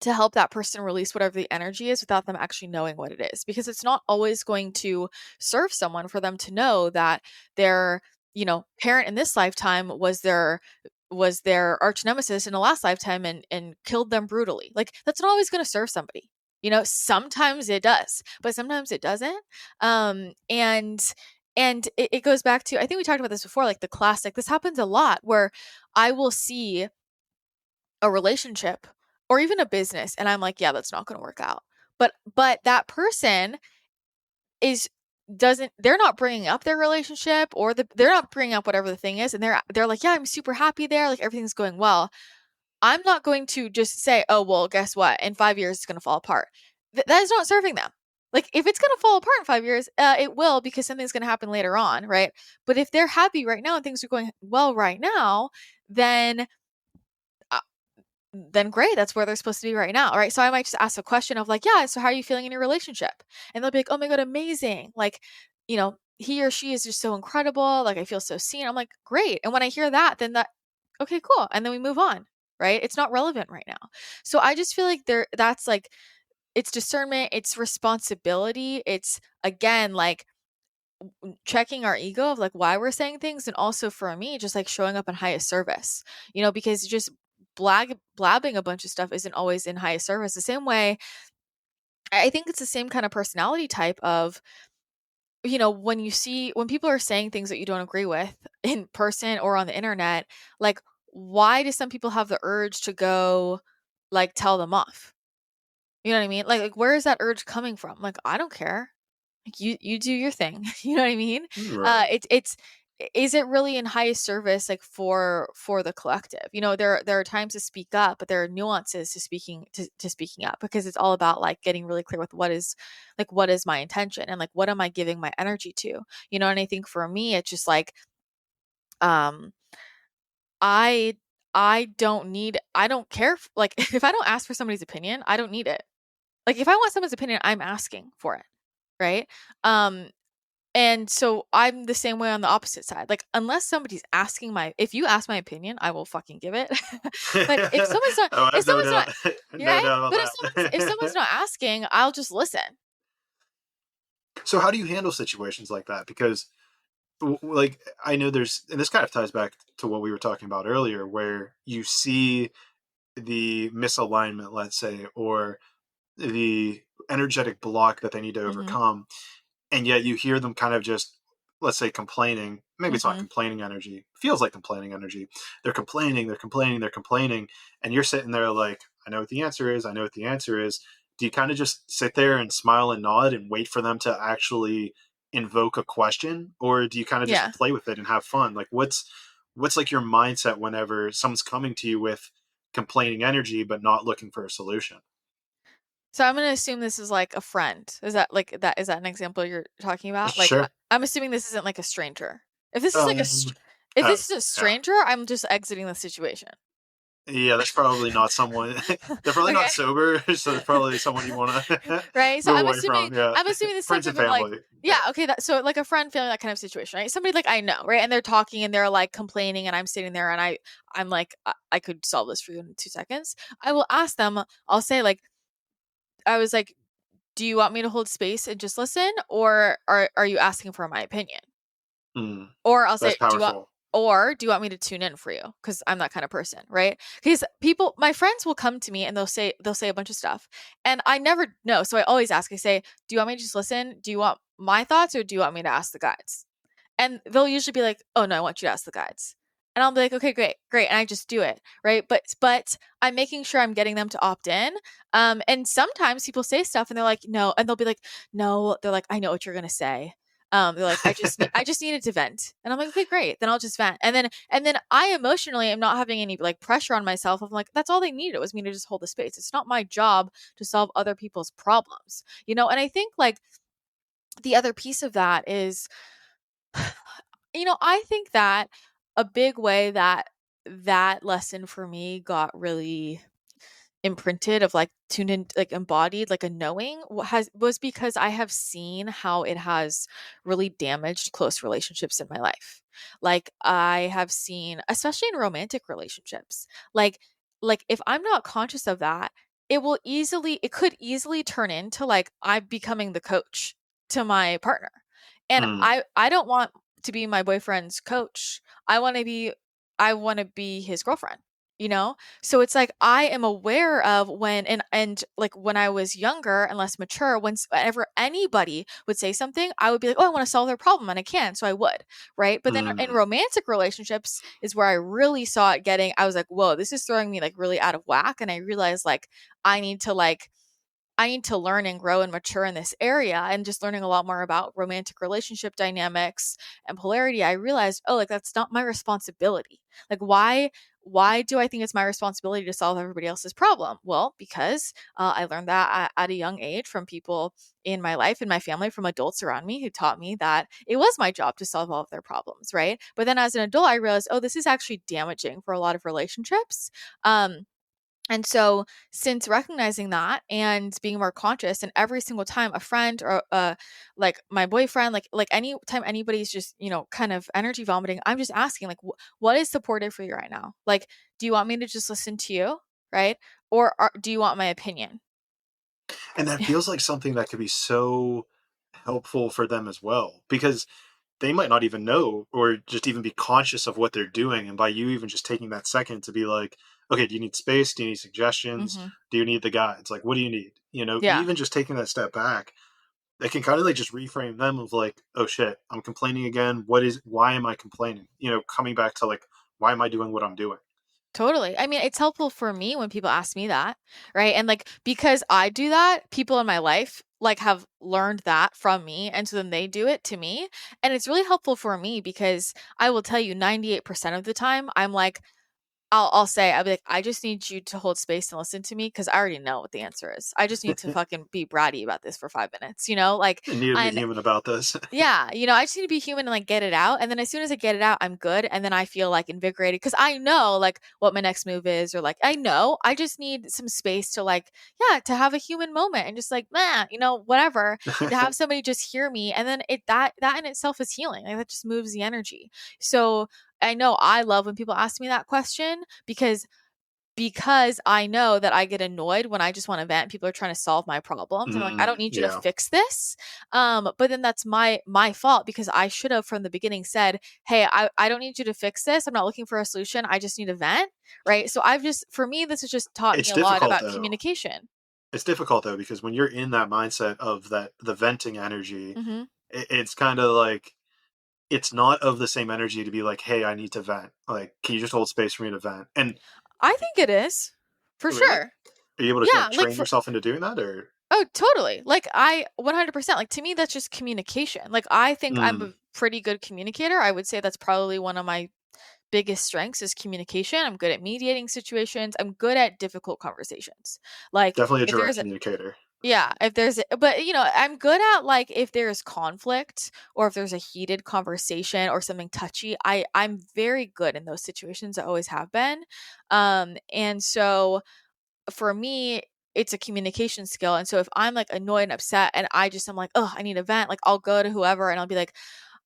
Speaker 3: to help that person release whatever the energy is without them actually knowing what it is. Because it's not always going to serve someone for them to know that their, parent in this lifetime was their arch nemesis in the last lifetime and killed them brutally. Like, that's not always going to serve somebody. Sometimes it does, but sometimes it doesn't. And it goes back to, I think we talked about this before, like the classic, this happens a lot where I will see a relationship or even a business and I'm like, yeah, that's not going to work out. But that person they're not bringing up their relationship or they're not bringing up whatever the thing is. And they're like, yeah, I'm super happy there. Like everything's going well. I'm not going to just say, oh, well, guess what? In 5 years, it's going to fall apart. That is not serving them. Like if it's going to fall apart in 5 years, it will, because something's going to happen later on. Right. But if they're happy right now and things are going well right now, then great, that's where they're supposed to be right now, right? So I might just ask a question of like, yeah, so how are you feeling in your relationship? And they'll be like, oh my God, amazing. Like, he or she is just so incredible. Like I feel so seen. I'm like, great. And when I hear that, then okay, cool. And then we move on, right? It's not relevant right now. So I just feel like that's like, it's discernment, it's responsibility. It's again, like checking our ego of like why we're saying things. And also for me, just like showing up in highest service, because just blabbing a bunch of stuff isn't always in highest service. The same way, I think it's the same kind of personality type of, when people are saying things that you don't agree with in person or on the internet, like why do some people have the urge to go like tell them off? You know what I mean? Like where is that urge coming from? Like, I don't care. Like you do your thing. You know what I mean?
Speaker 1: Right.
Speaker 3: It's is it really in highest service, like for the collective? There are times to speak up, but there are nuances to speaking up, because it's all about like getting really clear with what is my intention and like what am I giving my energy to? And I think for me, it's just like um I don't care like if I don't ask for somebody's opinion, I don't need it. Like if I want someone's opinion, I'm asking for it, right? And so I'm the same way on the opposite side. Like unless somebody's asking if you ask my opinion, I will fucking give it. But if someone's not,
Speaker 1: Oh, I have no doubt,
Speaker 3: you're
Speaker 1: no
Speaker 3: right.
Speaker 1: doubt
Speaker 3: But
Speaker 1: about
Speaker 3: if someone's
Speaker 1: that.
Speaker 3: not asking, I'll just listen.
Speaker 1: So how do you handle situations like that? Because like I know and this kind of ties back to what we were talking about earlier, where you see the misalignment, let's say, or the energetic block that they need to
Speaker 3: Mm-hmm.
Speaker 1: overcome, and yet you hear them kind of just, let's say, complaining. Maybe it's not
Speaker 3: Mm-hmm.
Speaker 1: complaining energy, feels like complaining energy. They're complaining, and you're sitting there like, I know what the answer is, do you kind of just sit there and smile and nod and wait for them to actually invoke a question, or do you kind of just
Speaker 3: Yeah.
Speaker 1: play with it and have fun? Like what's like your mindset whenever someone's coming to you with complaining energy but not looking for a solution?
Speaker 3: So I'm gonna assume this is like a friend. Is that an example you're talking about? Like
Speaker 1: Sure.
Speaker 3: I'm assuming this isn't like a stranger. If this is like
Speaker 1: um,
Speaker 3: if
Speaker 1: oh,
Speaker 3: this is a
Speaker 1: yeah.
Speaker 3: stranger, I'm just exiting the situation.
Speaker 1: Yeah, that's probably not someone. They're probably
Speaker 3: Okay.
Speaker 1: not sober, so they're probably someone you want to
Speaker 3: Right? So
Speaker 1: move away from. Yeah,
Speaker 3: I'm assuming this is
Speaker 1: friends and
Speaker 3: something with like,
Speaker 1: family. Yeah,
Speaker 3: yeah, okay, so like a friend feeling that kind of situation, right? Somebody like I know, right? And they're talking and they're like complaining and I'm sitting there and I'm like, I could solve this for you in 2 seconds. I will ask them, I'll say like, I was like, do you want me to hold space and just listen, or are you asking for my opinion?
Speaker 1: mm,
Speaker 3: Or I'll
Speaker 1: that's
Speaker 3: say,
Speaker 1: powerful.
Speaker 3: do you want me to tune in for you? Because I'm that kind of person, right? Because my friends will come to me and they'll say a bunch of stuff, and I never know. So I always ask. I say, do you want me to just listen? Do you want my thoughts, or do you want me to ask the guides? And they'll usually be like, oh no, I want you to ask the guides. And I'll be like, okay, great, and I just do it, right? But I'm making sure I'm getting them to opt in. And sometimes people say stuff and they're like, no, and they'll be like, no, they're like, I know what you're gonna say. They're like, I just needed to vent. And I'm like, okay, great. Then I'll just vent. And then I emotionally am not having any like pressure on myself. I'm like, that's all they needed was me to just hold the space. It's not my job to solve other people's problems, And I think like the other piece of that is, I think that a big way that lesson for me got really imprinted of like tuned in, like embodied, like a knowing was because I have seen how it has really damaged close relationships in my life. Like I have seen, especially in romantic relationships, like if I'm not conscious of that, it could easily turn into like I'm becoming the coach to my partner. And
Speaker 1: Mm,
Speaker 3: I don't want to be my boyfriend's coach. I want to be his girlfriend. you know? So it's like I am aware of when and like when I was younger and less mature, whenever anybody would say something, I would be like, "Oh, I want to solve their problem," and I can, so I would, right? But then in
Speaker 1: Mm.
Speaker 3: romantic relationships is where I really saw it getting. I was like, "Whoa, this is throwing me like really out of whack," and I realized like I need to like I need to learn and grow and mature in this area. And just learning a lot more about romantic relationship dynamics and polarity, I realized, oh, like that's not my responsibility. Like why do I think it's my responsibility to solve everybody else's problem? Well, because I learned that at a young age from people in my life, in my family, from adults around me who taught me that it was my job to solve all of their problems, right? But then as an adult, I realized, oh, this is actually damaging for a lot of relationships. And so, since recognizing that and being more conscious, and every single time a friend or like my boyfriend, like any time anybody's just kind of energy vomiting, I'm just asking like, what is supportive for you right now? Like, do you want me to just listen to you, right? Or do you want my opinion?
Speaker 1: And that feels like something that could be so helpful for them as well, because they might not even know or just even be conscious of what they're doing. And by you even just taking that second to be like, okay, do you need space? Do you need suggestions?
Speaker 3: Hmm.
Speaker 1: Do you need the guides? Like, what do you need?
Speaker 3: Yeah,
Speaker 1: Even just taking that step back, they can kind of like just reframe them of like, oh shit, I'm complaining again. Why am I complaining? Coming back to like, why am I doing what I'm doing?
Speaker 3: totally. I mean, it's helpful for me when people ask me that, right? And like because I do that, people in my life like have learned that from me, and so then they do it to me, and it's really helpful for me because I will tell you 98% of the time I'm like I'll be like, "I just need you to hold space and listen to me because I already know what the answer is. I just need to fucking be bratty about this for 5 minutes," you know? Like,
Speaker 1: I need to be
Speaker 3: and
Speaker 1: human about this.
Speaker 3: yeah, I just need to be human and like get it out. And then as soon as I get it out, I'm good. And then I feel like invigorated because I know like what my next move is, or like I know I just need some space to like, yeah, to have a human moment and just like, whatever, to have somebody just hear me. And then that in itself is healing. Like that just moves the energy. So I know I love when people ask me that question because I know that I get annoyed when I just want to vent and people are trying to solve my problems. I'm like, I don't need you to
Speaker 1: Yeah.
Speaker 3: fix this. But then that's my fault because I should have from the beginning said, hey, I don't need you to fix this. I'm not looking for a solution. I just need a vent. Right. So for me, this has just taught me
Speaker 1: It's
Speaker 3: a lot
Speaker 1: difficult
Speaker 3: about
Speaker 1: though.
Speaker 3: communication.
Speaker 1: It's difficult though, because when you're in that mindset of the venting energy,
Speaker 3: Hmm.
Speaker 1: it's kind of like it's not of the same energy to be like, hey, I need to vent. Like, can you just hold space for me to vent? And
Speaker 3: I think it is for
Speaker 1: really,
Speaker 3: sure.
Speaker 1: are you able to
Speaker 3: Yeah.
Speaker 1: like train yourself into doing that, or?
Speaker 3: Oh, totally. Like I 100%, like to me that's just communication. Like I think I'm
Speaker 1: Mm,
Speaker 3: a pretty good communicator. I would say that's probably one of my biggest strengths is communication. I'm good at mediating situations. I'm good at difficult conversations. Like
Speaker 1: definitely a
Speaker 3: if
Speaker 1: direct
Speaker 3: there's a
Speaker 1: communicator.
Speaker 3: yeah, if there's but I'm good at like if there's conflict or if there's a heated conversation or something touchy, I'm very good in those situations. I always have been. And so for me, it's a communication skill. And so if I'm like annoyed and upset and I'm like, oh, I need a vent, like I'll go to whoever and I'll be like,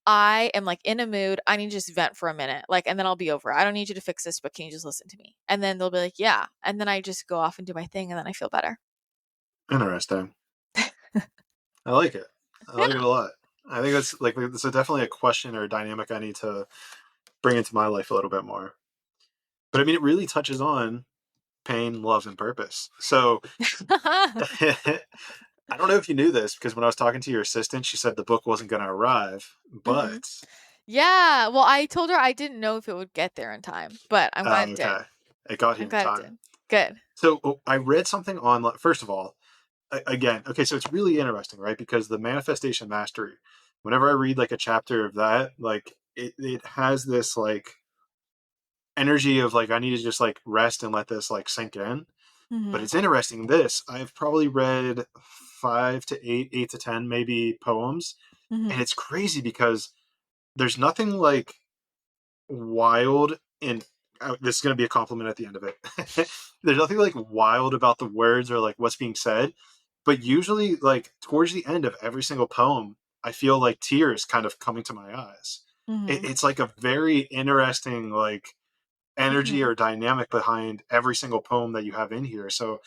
Speaker 3: I am like in a mood. I need to just vent for a minute. Like, and then I'll be over. I don't need you to fix this, but can you just listen to me? And then they'll be like, yeah. And then I just go off and do my thing and then I feel better.
Speaker 1: Interesting. I like it. I like it
Speaker 3: Yeah.
Speaker 1: a lot. I think that's like it's definitely a question or a dynamic I need to bring into my life a little bit more. But I mean, it really touches on pain, love, and purpose. So I don't know if you knew this because when I was talking to your assistant, she said the book wasn't going to arrive.
Speaker 3: Hmm.
Speaker 1: But
Speaker 3: Yeah. Well, I told her I didn't know if it would get there in time, but I'm glad it did.
Speaker 1: okay, it got
Speaker 3: I'm
Speaker 1: here in
Speaker 3: glad it
Speaker 1: time.
Speaker 3: did. Good.
Speaker 1: So I read something online. First of all, again, okay, so it's really interesting, right? Because the manifestation mastery, whenever I read like a chapter of that, like it has this like energy of like I need to just like rest and let this like sink in. But
Speaker 3: Hmm.
Speaker 1: it's interesting. This I've probably read 5 to 8, 8 to 10, maybe poems, and
Speaker 3: Hmm.
Speaker 1: it's crazy because there's nothing like wild in. This is going to be a compliment at the end of it. There's nothing like wild about the words or like what's being said, but usually like towards the end of every single poem, I feel like tears kind of coming to my eyes.
Speaker 3: Hmm.
Speaker 1: It's like a very interesting like energy
Speaker 3: Hmm.
Speaker 1: or dynamic behind every single poem that you have in here. So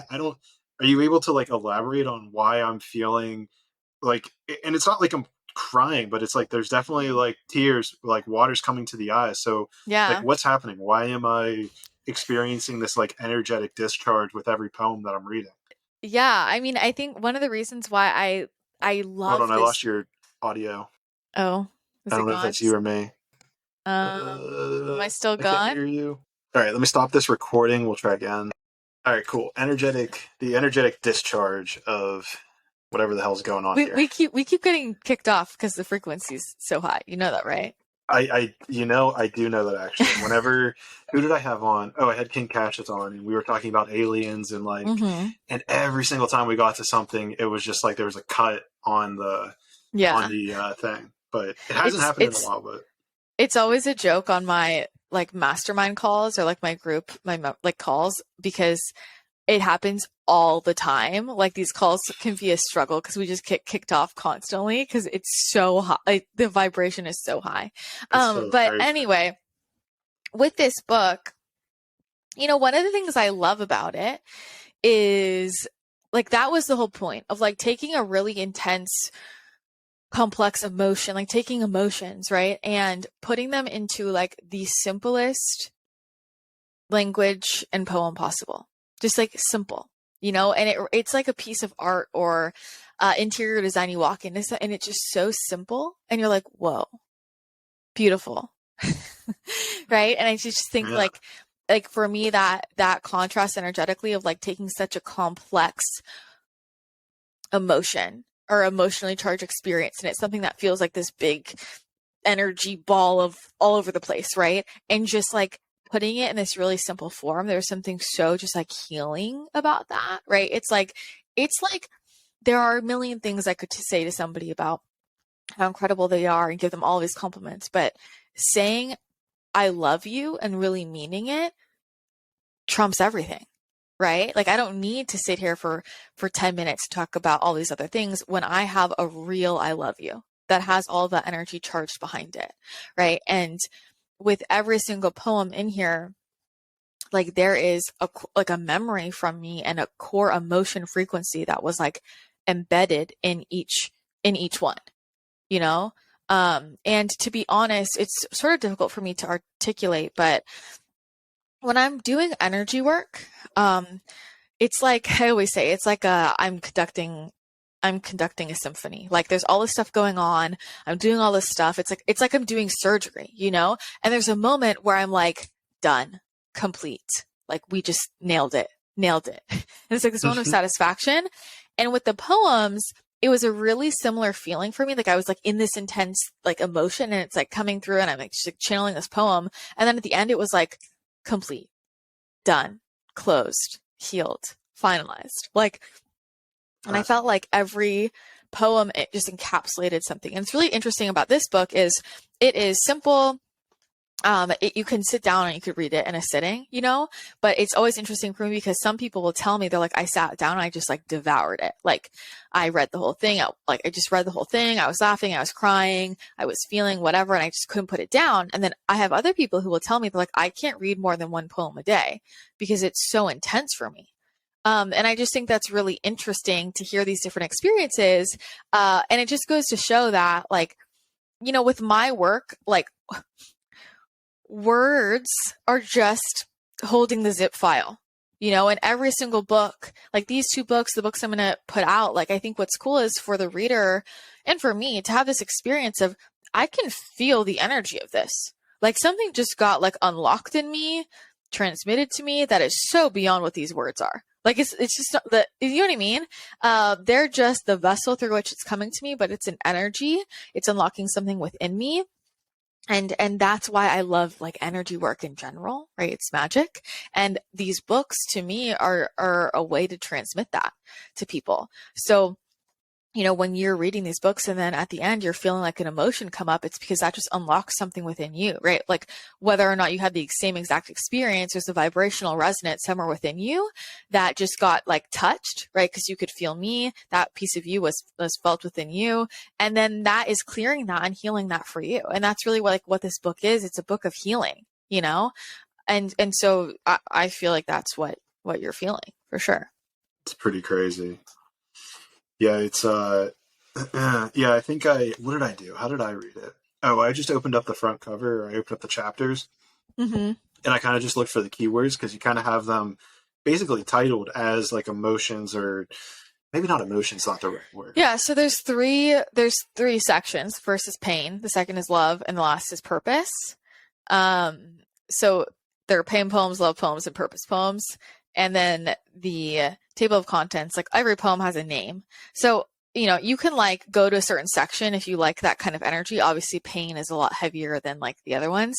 Speaker 1: I don't. Are you able to like elaborate on why I'm feeling like? And it's not like I'm crying, but it's like there's definitely
Speaker 3: Hmm.
Speaker 1: like tears, like water's coming to the eyes. So like,
Speaker 3: Yeah.
Speaker 1: what's happening? Why am I experiencing this like energetic discharge with every poem that I'm reading.
Speaker 3: Yeah, I mean, I think one of the reasons why I
Speaker 1: Hold
Speaker 3: love
Speaker 1: on, I
Speaker 3: this.
Speaker 1: lost your audio.
Speaker 3: Oh,
Speaker 1: I
Speaker 3: is it
Speaker 1: don't know if
Speaker 3: gone?
Speaker 1: that's you or me.
Speaker 3: Am I still
Speaker 1: I can't
Speaker 3: gone?
Speaker 1: hear you. All right, let me stop this recording. We'll try again. All right, cool. The energetic discharge of whatever the hell's going on here.
Speaker 3: We keep getting kicked off because the frequency's so high. You know that, right?
Speaker 1: I do know that actually. Whenever who did I have on? Oh, I had King Cassius on, and we were talking about aliens and like, and every single time we got to something, it was just like there was a cut on the thing. But it hasn't happened in a while. But
Speaker 3: it's always a joke on my like mastermind calls or like my group like calls because it happens all the time. Like these calls can be a struggle because we just get kicked off constantly because it's so high. Like the vibration is so high.
Speaker 1: so
Speaker 3: But
Speaker 1: crazy.
Speaker 3: anyway, with this book, you know, one of the things I love about it is like that was the whole point of like taking a really intense, complex emotion, like taking emotions, right? And putting them into like the simplest language and poem possible. Just like simple, you know, and it's like a piece of art or interior design. You walk in and it's just so simple and you're like, whoa, beautiful. Right. And I just think like for me that contrast energetically of like taking such a complex emotion or emotionally charged experience and it's something that feels like this big energy ball of all over the place, right? And just like putting it in this really simple form, there's something so just like healing about that, right? It's like there are a million things I could say to somebody about how incredible they are and give them all these compliments, but saying I love you and really meaning it trumps everything, right? Like I don't need to sit here for 10 minutes to talk about all these other things when I have a real I love you that has all the energy charged behind it, right? And with every single poem in here, like there is a memory from me and a core emotion frequency that was like embedded in each one, you know? And to be honest, it's sort of difficult for me to articulate, but when I'm doing energy work, it's like I always say, it's like I'm conducting a symphony. Like there's all this stuff going on. I'm doing all this stuff. It's like I'm doing surgery, you know? And there's a moment where I'm like, done, complete. Like we just nailed it. And it's like this moment of satisfaction. And with the poems, it was a really similar feeling for me. Like I was like in this intense like emotion and it's like coming through and I'm like just like channeling this poem. And then at the end, it was like complete, done, closed, healed, finalized. Like, and I felt like every poem, it just encapsulated something. And it's really interesting about this book is it is simple. You can sit down and you could read it in a sitting, you know, but it's always interesting for me because some people will tell me, they're like, I sat down and I just like devoured it. Like I read the whole thing. I just read the whole thing. I was laughing. I was crying. I was feeling whatever. And I just couldn't put it down. And then I have other people who will tell me, they're like, I can't read more than one poem a day because it's so intense for me. And I just think that's really interesting to hear these different experiences. And it just goes to show that like, you know, with my work, like words are just holding the zip file, you know, and every single book, like these two books, the books I'm going to put out, like, I think what's cool is for the reader and for me to have this experience of, I can feel the energy of this. Like something just got like unlocked in me, transmitted to me that is so beyond what these words are. Like it's just you know what I mean? They're just the vessel through which it's coming to me, but it's an energy. It's unlocking something within me. And that's why I love like energy work in general, right? It's magic. And these books to me are a way to transmit that to people. So, you know, when you're reading these books and then at the end you're feeling like an emotion come up, it's because that just unlocks something within you, right? Like whether or not you had the same exact experience, there's a vibrational resonance somewhere within you that just got like touched, right? Because you could feel me, that piece of you was felt within you. And then that is clearing that and healing that for you. And that's really what this book is. It's a book of healing, you know? And so I feel like that's what you're feeling for sure.
Speaker 1: It's pretty crazy. Yeah, it's yeah, I think what did I do? How did I read it? Oh, I just opened up the front cover, or I opened up the chapters.
Speaker 3: Mm-hmm.
Speaker 1: and I kind of just looked for the keywords because you kind of have them basically titled as like emotions, or maybe not emotions, not the right word.
Speaker 3: Yeah, so there's three sections. First is pain, the second is love, and the last is purpose. So there are pain poems, love poems, and purpose poems. And then the table of contents, like every poem has a name. So, you can like go to a certain section if you like that kind of energy. Obviously pain is a lot heavier than like the other ones.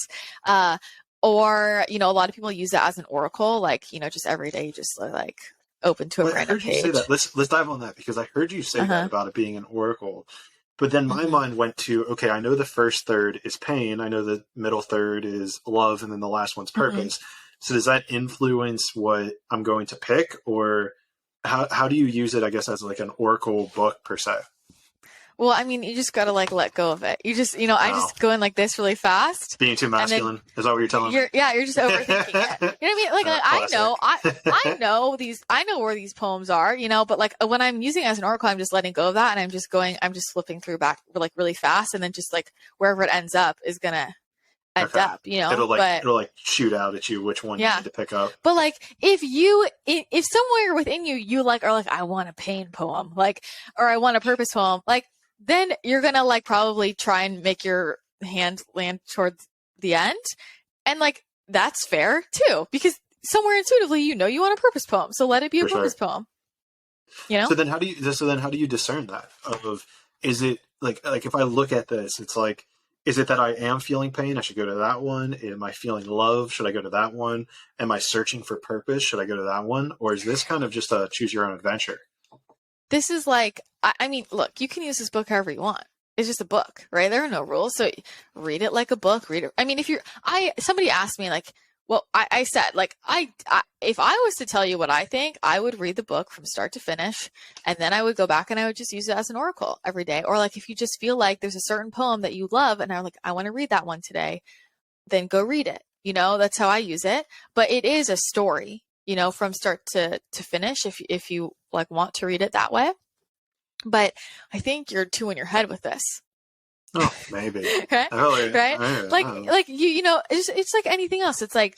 Speaker 3: Or, a lot of people use that as an oracle, like, just every day, just like open to a random page.
Speaker 1: Say that. Let's dive on that, because I heard you say that about it being an oracle. But then my mind went to, okay, I know the first third is pain. I know the middle third is love. And then the last one's purpose. So does that influence what I'm going to pick, or how do you use it, I guess, as like an oracle book per se?
Speaker 3: Well, I mean, you just got to like let go of it. You just, I just go in like this really fast.
Speaker 1: Being too masculine. Is that what you're telling me?
Speaker 3: You're just overthinking it. You know what I mean? Like I know where these poems are, but like when I'm using it as an oracle, I'm just letting go of that. And I'm just flipping through back like really fast. And then just like wherever it ends up is going to end up, It'll
Speaker 1: like shoot out at you which one you need to pick up.
Speaker 3: But like if somewhere within you like are like, I want a pain poem, like, or I want a purpose poem, like, then you're gonna like probably try and make your hand land towards the end, and like that's fair too, because somewhere intuitively you want a purpose poem, so let it be a purpose poem. So then how do you discern that? Is it like if I look at this, it's like, is it that I am feeling pain? I should go to that one. Am I feeling love? Should I go to that one? Am I searching for purpose? Should I go to that one? Or is this kind of just a choose your own adventure? This is like, I mean, look, you can use this book however you want. It's just a book, right? There are no rules. So read it like a book, read it. I mean, somebody asked me like, well, I said like, if I was to tell you what I think, I would read the book from start to finish. And then I would go back and I would just use it as an oracle every day. Or like, if you just feel like there's a certain poem that you love and I'm like, I want to read that one today, then go read it. That's how I use it. But it is a story, from start to finish, if you like want to read it that way. But I think you're too in your head with this.
Speaker 1: Oh, maybe.
Speaker 3: Right? Like it's like anything else. It's like,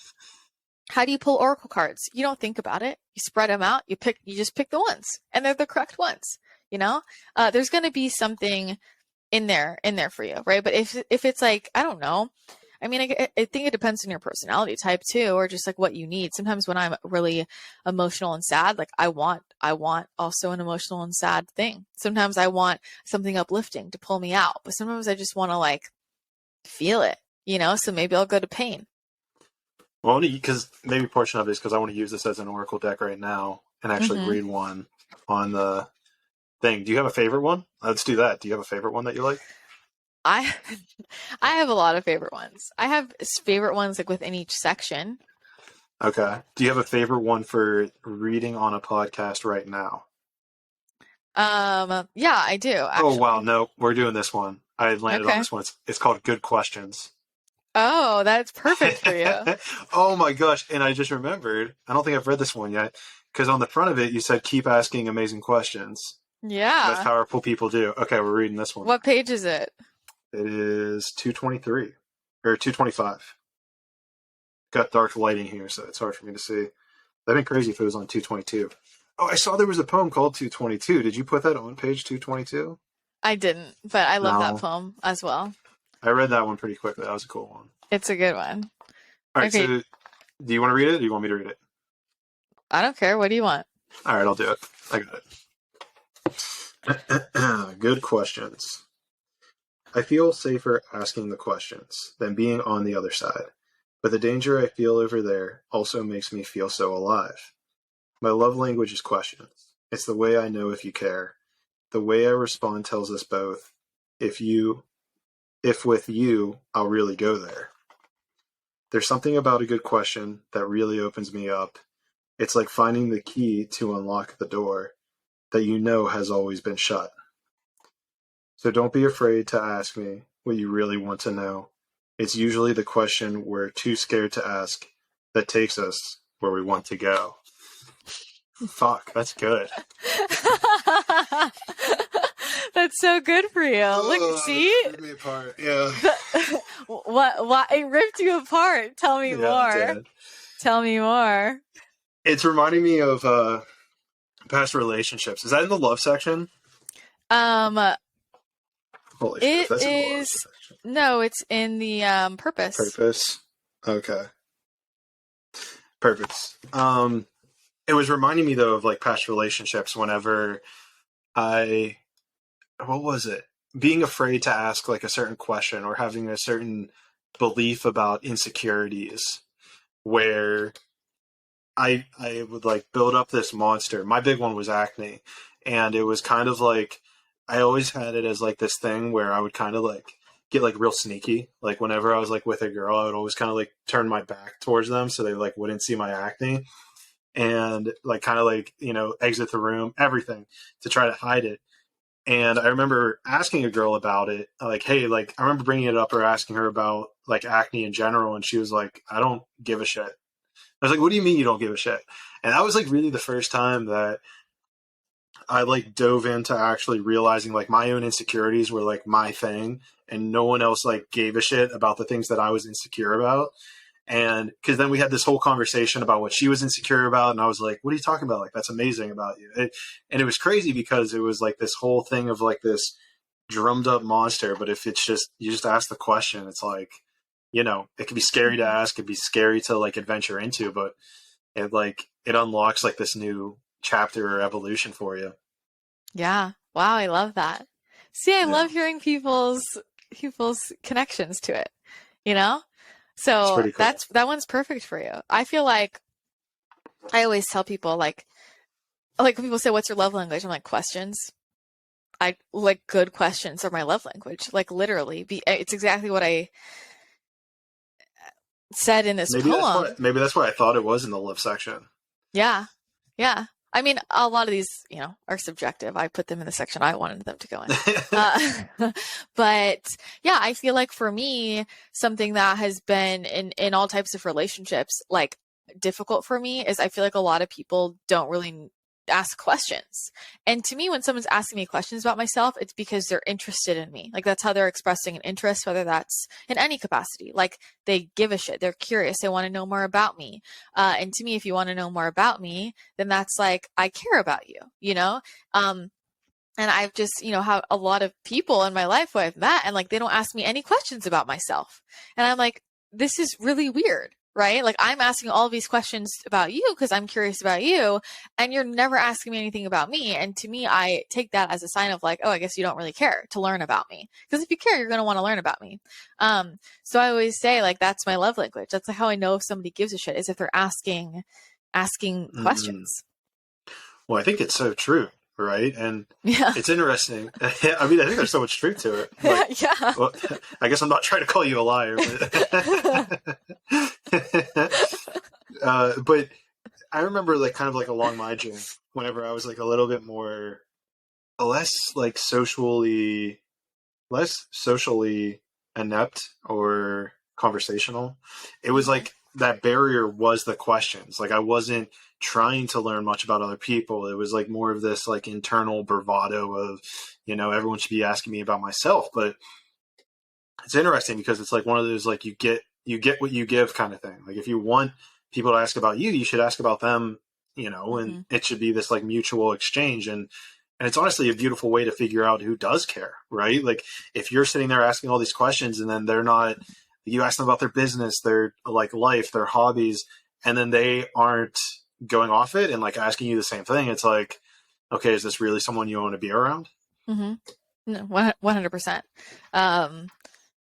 Speaker 3: how do you pull oracle cards? You don't think about it. You spread them out. You just pick the ones, and they're the correct ones. There's going to be something in there for you, right? But if it's like, I don't know. I mean, I think it depends on your personality type too, or just like what you need. Sometimes when I'm really emotional and sad, like I want also an emotional and sad thing. Sometimes I want something uplifting to pull me out, but sometimes I just want to like feel it, so maybe I'll go to pain.
Speaker 1: Well, because maybe portion of it is because I want to use this as an oracle deck right now and actually read one on the thing. Do you have a favorite one? Let's do that. Do you have a favorite one that you like?
Speaker 3: I have a lot of favorite ones. I have favorite ones like within each section.
Speaker 1: Okay. Do you have a favorite one for reading on a podcast right now?
Speaker 3: Yeah, I do. Actually.
Speaker 1: Oh, wow. No, we're doing this one. I landed on this one. It's called Good Questions.
Speaker 3: Oh, that's perfect for you.
Speaker 1: Oh my gosh. And I just remembered, I don't think I've read this one yet, because on the front of it, you said, keep asking amazing questions.
Speaker 3: Yeah.
Speaker 1: That's powerful people do. Okay, we're reading this one.
Speaker 3: What page is it?
Speaker 1: It is 223 or 225. Got dark lighting here, so it's hard for me to see. That'd be crazy if it was on 222. Oh, I saw there was a poem called 222. Did you put that on page 222?
Speaker 3: I didn't, but I love that poem as well.
Speaker 1: I read that one pretty quickly. That was a cool one.
Speaker 3: It's a good one.
Speaker 1: All right, so do you want to read it or do you want me to read it?
Speaker 3: I don't care. What do you want?
Speaker 1: All right, I'll do it. I got it. Good questions. I feel safer asking the questions than being on the other side, but the danger I feel over there also makes me feel so alive. My love language is questions. It's the way I know if you care. The way I respond tells us both, if with you, I'll really go there. There's something about a good question that really opens me up. It's like finding the key to unlock the door that you know has always been shut. So don't be afraid to ask me what you really want to know. It's usually the question we're too scared to ask that takes us where we want to go. Fuck, that's good.
Speaker 3: That's so good for you. Look, see?
Speaker 1: It ripped me apart. Yeah.
Speaker 3: What? It ripped you apart. Tell me more. Tell me more.
Speaker 1: It's reminding me of past relationships. Is that in the love section?
Speaker 3: Holy
Speaker 1: shit, that's in the love
Speaker 3: is.
Speaker 1: section.
Speaker 3: No, it's in the purpose.
Speaker 1: Purpose. Okay. Purpose. It was reminding me though of like past relationships whenever what was it? Being afraid to ask like a certain question or having a certain belief about insecurities where I would like build up this monster. My big one was acne. And it was kind of like, I always had it as like this thing where I would kind of like get like real sneaky. Like whenever I was like with a girl, I would always kind of like turn my back towards them so they like wouldn't see my acne and like kind of like, you know, exit the room, everything to try to hide it. And I remember asking a girl about it, like, hey, like I remember bringing it up or asking her about like acne in general. And she was like, I don't give a shit. I was like, what do you mean you don't give a shit? And that was like really the first time that I like dove into actually realizing like my own insecurities were like my thing and no one else like gave a shit about the things that I was insecure about. And because then we had this whole conversation about what she was insecure about. And I was like, what are you talking about? Like, that's amazing about you. And it was crazy because it was like this whole thing of like this drummed up monster. But if it's just, you just ask the question, it's like, you know, it can be scary to ask. It'd be scary to like adventure into, but it unlocks like this new chapter or evolution for you.
Speaker 3: Yeah. Wow. I love that. See, I love hearing people's connections to it, you know? So
Speaker 1: cool.
Speaker 3: that one's perfect for you. I feel like I always tell people like when people say, what's your love language? I'm like, questions. I like good questions are my love language. Like literally it's exactly what I said in this poem.
Speaker 1: Maybe that's why I thought it was in the love section.
Speaker 3: Yeah. Yeah. I mean, a lot of these, you know, are subjective. I put them in the section I wanted them to go in. But yeah, I feel like for me, something that has been in all types of relationships, like difficult for me is I feel like a lot of people don't really ask questions. And to me, when someone's asking me questions about myself, it's because they're interested in me. Like that's how they're expressing an interest, whether that's in any capacity. Like they give a shit. They're curious. They want to know more about me. And to me, if you want to know more about me, then that's like, I care about you, you know? And I've just, you know, have a lot of people in my life who I've met and like, they don't ask me any questions about myself. And I'm like, this is really weird. Right? Like I'm asking all these questions about you because I'm curious about you and you're never asking me anything about me. And to me, I take that as a sign of like, oh, I guess you don't really care to learn about me. Because if you care, you're going to want to learn about me. So I always say like, that's my love language. That's like how I know if somebody gives a shit is if they're asking questions.
Speaker 1: Well, I think it's so true. Right. And it's interesting. I mean, I think there's so much truth to it. Like,
Speaker 3: yeah.
Speaker 1: Well, I guess I'm not trying to call you a liar, but I remember like kind of like along my journey, whenever I was like a little bit more, less socially inept or conversational. It was like that barrier was the questions. Like I wasn't trying to learn much about other people. It was like more of this like internal bravado of, you know, everyone should be asking me about myself. But it's interesting because it's like one of those like you get what you give kind of thing. Like if you want people to ask about you, you should ask about them, you know, and it should be this like mutual exchange. And it's honestly a beautiful way to figure out who does care, right? Like if you're sitting there asking all these questions and then they're not, you ask them about their business, their like life, their hobbies, and then they aren't going off it and like asking you the same thing. It's like, okay, is this really someone you want to be around?
Speaker 3: No, 100%.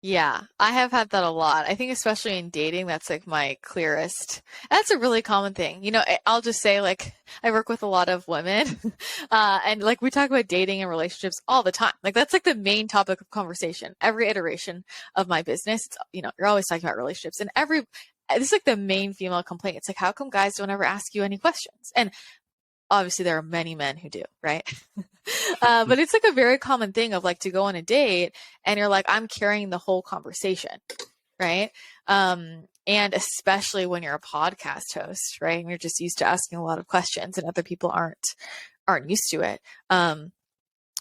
Speaker 3: Yeah, I have had that a lot. I think especially in dating, that's like my clearest. That's a really common thing. You know, I'll just say like I work with a lot of women and like we talk about dating and relationships all the time. Like that's like the main topic of conversation. Every iteration of my business, it's, you know, you're always talking about relationships and this is like the main female complaint. It's like, how come guys don't ever ask you any questions? And obviously there are many men who do, right? But it's like a very common thing of like to go on a date and you're like, I'm carrying the whole conversation, right? And especially when you're a podcast host, right? And you're just used to asking a lot of questions and other people aren't used to it.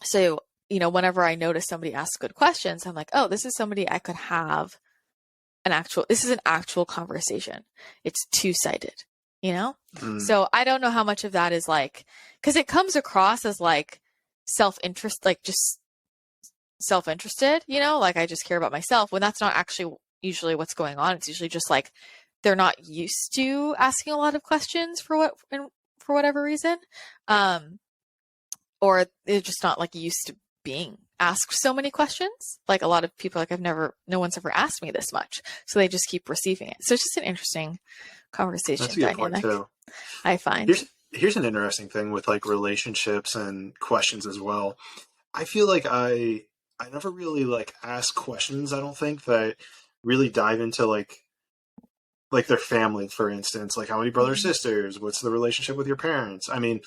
Speaker 3: So whenever I notice somebody asks good questions, I'm like, oh, this is somebody I could have this is an actual conversation. It's two-sided, So I don't know how much of that is like, because it comes across as like self-interest, like just self-interested, like I just care about myself, when that's not actually usually what's going on. It's usually just like they're not used to asking a lot of questions for whatever reason, or they're just not like used to being asked so many questions. Like a lot of people, like no one's ever asked me this much, so they just keep receiving it. So it's just an interesting conversation
Speaker 1: That's a good
Speaker 3: dynamic,
Speaker 1: point too.
Speaker 3: I find.
Speaker 1: Here's an interesting thing with like relationships and questions as well. I feel like I never really like ask questions, I don't think, that really dive into like their family, for instance, like how many brothers, sisters, what's the relationship with your parents? I mean,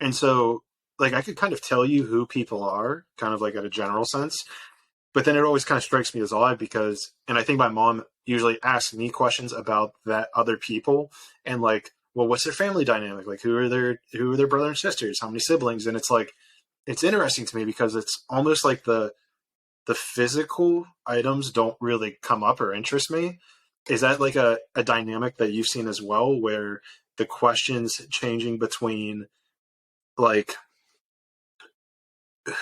Speaker 1: and so like I could kind of tell you who people are, kind of like at a general sense, but then it always kind of strikes me as odd because, and I think my mom usually asks me questions about that other people and like, well, what's their family dynamic? Like who are their brother and sisters? How many siblings? And it's like, it's interesting to me because it's almost like the physical items don't really come up or interest me. Is that like a dynamic that you've seen as well, where the questions changing between like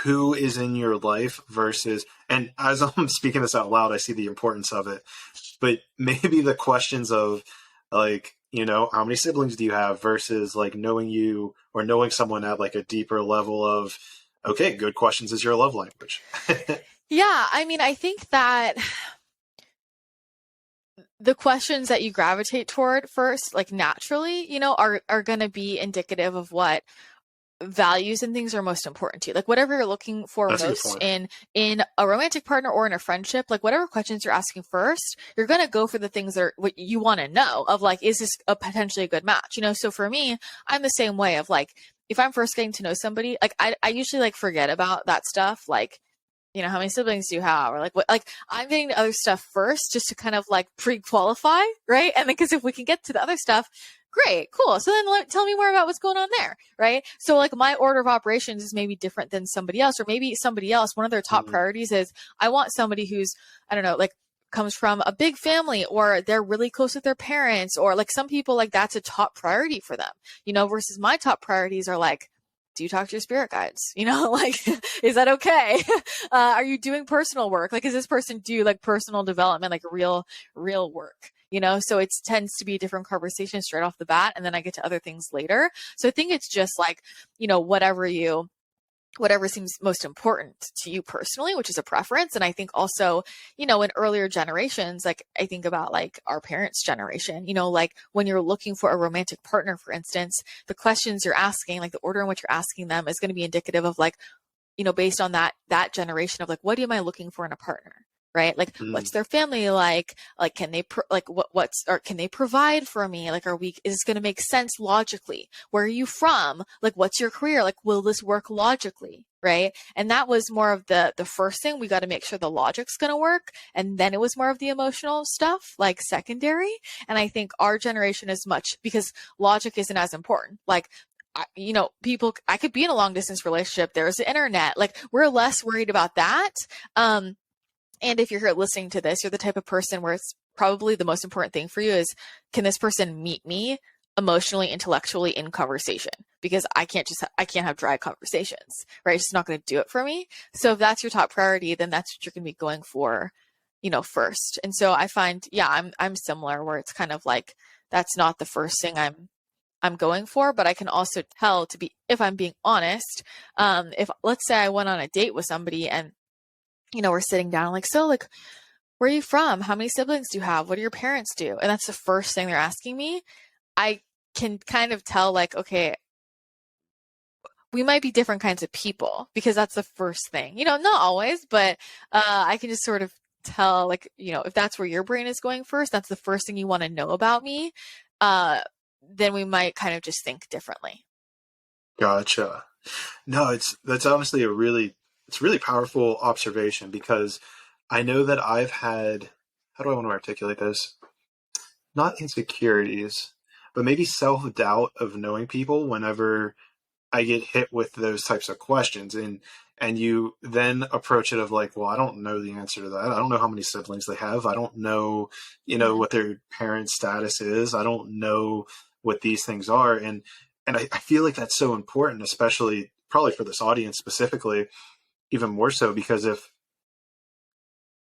Speaker 1: who is in your life versus, and as I'm speaking this out loud, I see the importance of it, but maybe the questions of like, how many siblings do you have versus like knowing you or knowing someone at like a deeper level of, okay, good questions is your love language.
Speaker 3: Yeah. I mean, I think that the questions that you gravitate toward first, like naturally, are going to be indicative of what values and things are most important to you. Like whatever you're looking for most in a romantic partner or in a friendship, like whatever questions you're asking first, you're going to go for the things that are what you want to know of, like, is this a potentially a good match? So for me, I'm the same way of like, if I'm first getting to know somebody, like I usually like forget about that stuff. Like, how many siblings do you have? Or like what, like I'm getting the other stuff first just to kind of like pre-qualify. Right. And then, cause if we can get to the other stuff, great, cool. So then tell me more about what's going on there. Right. So like my order of operations is maybe different than somebody else, or maybe somebody else, one of their top priorities is I want somebody who's, I don't know, like comes from a big family, or they're really close with their parents, or like some people, like that's a top priority for them, versus my top priorities are like, do you talk to your spirit guides? Like, is that okay? Are you doing personal work? Like, is this person do like personal development, like real work? So it tends to be a different conversation straight off the bat. And then I get to other things later. So I think it's just like, whatever seems most important to you personally, which is a preference. And I think also, in earlier generations, like I think about like our parents' generation, like when you're looking for a romantic partner, for instance, the questions you're asking, like the order in which you're asking them is going to be indicative of like, based on that generation of like, what am I looking for in a partner? Right? Like, what's their family like? Like, can they, can they provide for me? Like, is this going to make sense logically? Where are you from? Like, what's your career? Like, will this work logically? Right? And that was more of the first thing. We got to make sure the logic's going to work. And then it was more of the emotional stuff, like secondary. And I think our generation is much, because logic isn't as important. Like, people, I could be in a long distance relationship. There's the internet. Like, we're less worried about that. And if you're here listening to this, you're the type of person where it's probably the most important thing for you is, can this person meet me emotionally, intellectually in conversation? Because I can't have dry conversations, right? It's just not going to do it for me. So if that's your top priority, then that's what you're going to be going for, first. And so I find, I'm similar, where it's kind of like, that's not the first thing I'm going for, but I can also tell if I'm being honest, if let's say I went on a date with somebody and we're sitting down like, so like, where are you from? How many siblings do you have? What do your parents do? And that's the first thing they're asking me. I can kind of tell like, okay, we might be different kinds of people, because that's the first thing, not always, but I can just sort of tell like, if that's where your brain is going first, that's the first thing you want to know about me. Then we might kind of just think differently.
Speaker 1: Gotcha. No, that's honestly it's really powerful observation, because I know that I've had, how do I want to articulate this? Not insecurities, but maybe self-doubt of knowing people whenever I get hit with those types of questions. And and you then approach it of like, well, I don't know the answer to that. I don't know how many siblings they have. I don't know, what their parent status is. I don't know what these things are. And I feel like that's so important, especially probably for this audience specifically, even more so, because if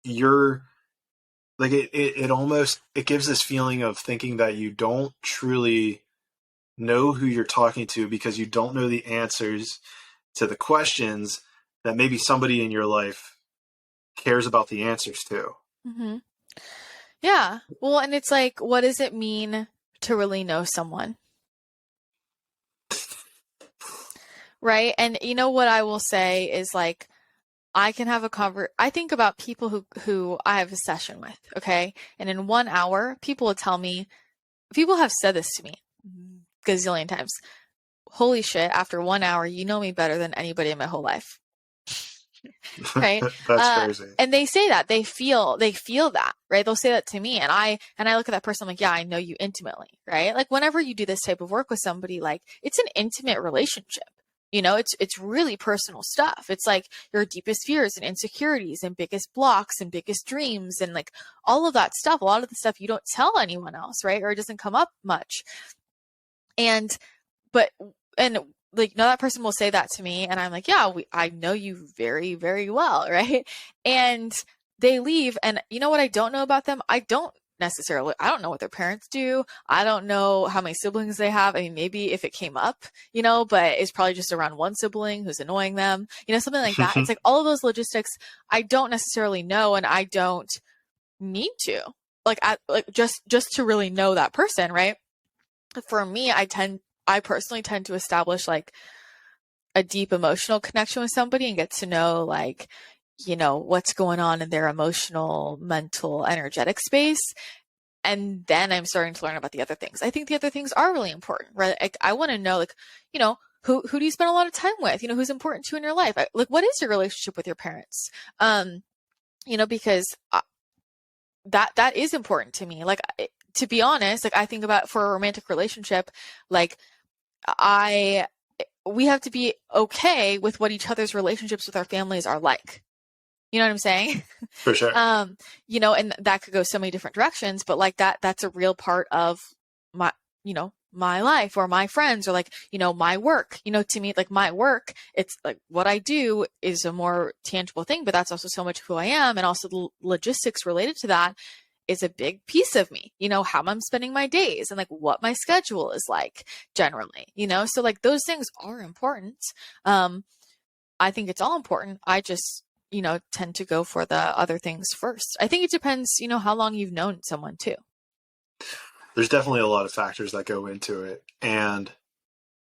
Speaker 1: you're like, it almost, it gives this feeling of thinking that you don't truly know who you're talking to because you don't know the answers to the questions that maybe somebody in your life cares about the answers to.
Speaker 3: Mm-hmm. Yeah. Well, and it's like, what does it mean to really know someone? Right. And you know what I will say is like, I can have I think about people who I have a session with. Okay. And in 1 hour, people will tell me, people have said this to me gazillion times. Holy shit. After 1 hour, you know me better than anybody in my whole life. Right.
Speaker 1: That's crazy.
Speaker 3: And they say that they feel that, right? They'll say that to me. And I look at that person, I'm like, yeah, I know you intimately, right? Like whenever you do this type of work with somebody, like it's an intimate relationship. It's really personal stuff. It's like your deepest fears and insecurities and biggest blocks and biggest dreams and like all of that stuff. A lot of the stuff you don't tell anyone else, right? Or it doesn't come up much. And like, no, that person will say that to me and I'm like, yeah, I know you very, very well. Right. And they leave. And you know what I don't know about them? I don't know what their parents do. I don't know how many siblings they have. I mean, maybe if it came up, but it's probably just around one sibling who's annoying them, something like that. It's like all of those logistics I don't necessarily know, and I don't need to just to really know that person, right? For me, I personally tend to establish like a deep emotional connection with somebody and get to know like, what's going on in their emotional, mental, energetic space. And then I'm starting to learn about the other things. I think the other things are really important, right? Like, I want to know, like, who do you spend a lot of time with? Who's important to you in your life? Like, what is your relationship with your parents? Because that is important to me. Like, to be honest, like I think about for a romantic relationship, like we have to be okay with what each other's relationships with our families are like. You know what I'm saying?
Speaker 1: For sure.
Speaker 3: And that could go so many different directions, but like that's a real part of my, my life or my friends or like, my work, to me, like my work, it's like what I do is a more tangible thing, but that's also so much who I am. And also the logistics related to that is a big piece of me, how I'm spending my days and like what my schedule is like generally, so like those things are important. I think it's all important. I just, tend to go for the other things first. I think it depends, how long you've known someone too.
Speaker 1: There's definitely a lot of factors that go into it. And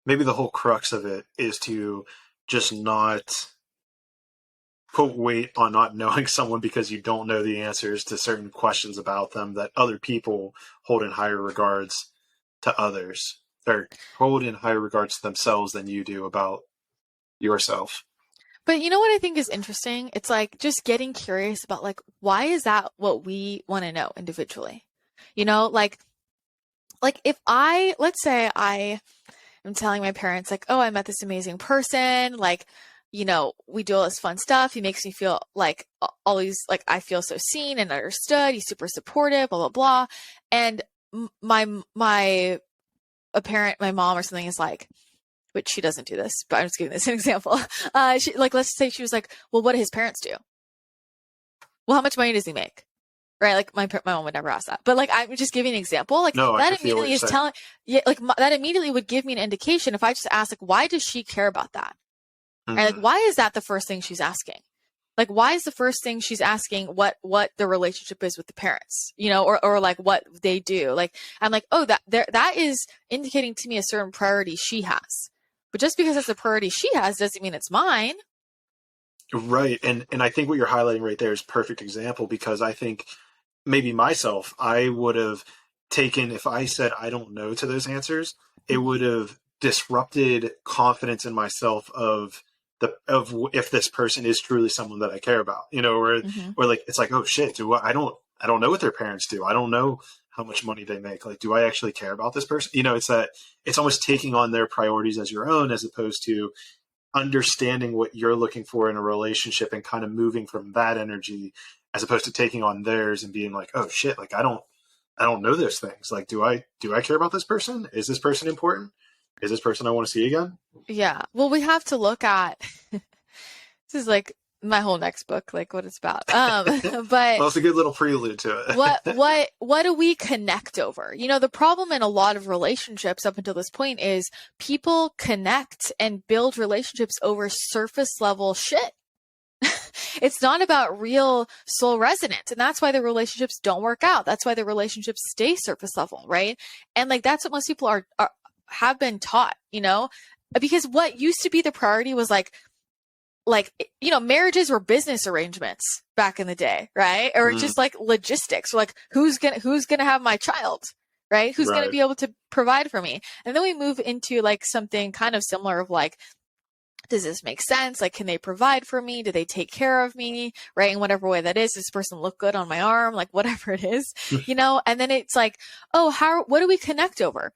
Speaker 1: maybe the whole crux of it is to just not put weight on not knowing someone because you don't know the answers to certain questions about them that other people hold in higher regards to others, or hold in higher regards to themselves than you do about yourself.
Speaker 3: But you know what I think is interesting? It's like just getting curious about like, why is that what we want to know individually? Like if let's say I am telling my parents like, oh, I met this amazing person. Like, we do all this fun stuff. He makes me feel like all these, like, I feel so seen and understood. He's super supportive, blah, blah, blah. And my mom or something is like, which she doesn't do this, but I'm just giving this an example. Let's say she was like, well, what do his parents do? Well, how much money does he make? Right? Like my mom would never ask that, but like, I'm just giving an example. Like
Speaker 1: no,
Speaker 3: that immediately is telling, that immediately would give me an indication if I just ask, like, why does she care about that? Mm-hmm. Right? Like, why is that the first thing she's asking? Like, why is the first thing she's asking what the relationship is with the parents, or like what they do? Like, I'm like, oh, that is indicating to me a certain priority she has. But just because it's a priority she has doesn't mean it's mine.
Speaker 1: Right. And I think what you're highlighting right there is a perfect example, because I think maybe myself, I would have taken, if I said I don't know to those answers, it would have disrupted confidence in myself of if this person is truly someone that I care about, or like, it's like, oh shit, I don't know what their parents do. I don't know how much money they make. Like, do I actually care about this person? It's almost taking on their priorities as your own, as opposed to understanding what you're looking for in a relationship and kind of moving from that energy as opposed to taking on theirs and being like, oh shit, like I don't know those things. Like, do I care about this person? Is this person important? Is this person I want to see again?
Speaker 3: Yeah. Well, we have to look at this is like my whole next book, like what it's about. But
Speaker 1: Well, it's a good little prelude to it.
Speaker 3: what do we connect over? You know, the problem in a lot of relationships up until this point is people connect and build relationships over surface level shit. It's not about real soul resonance. And that's why the relationships don't work out. That's why the relationships stay surface level, right? And like that's what most people have been taught, you know? Because what used to be the priority was like, you know, marriages were business arrangements back in the day, right? Or just like logistics, like who's gonna have my child, right? Who's gonna be able to provide for me? And then we move into like something kind of similar of like, does this make sense? Like, can they provide for me? Do they take care of me? Right? In whatever way that is, does this person look good on my arm? Like whatever it is, you know? And then it's like, oh, what do we connect over?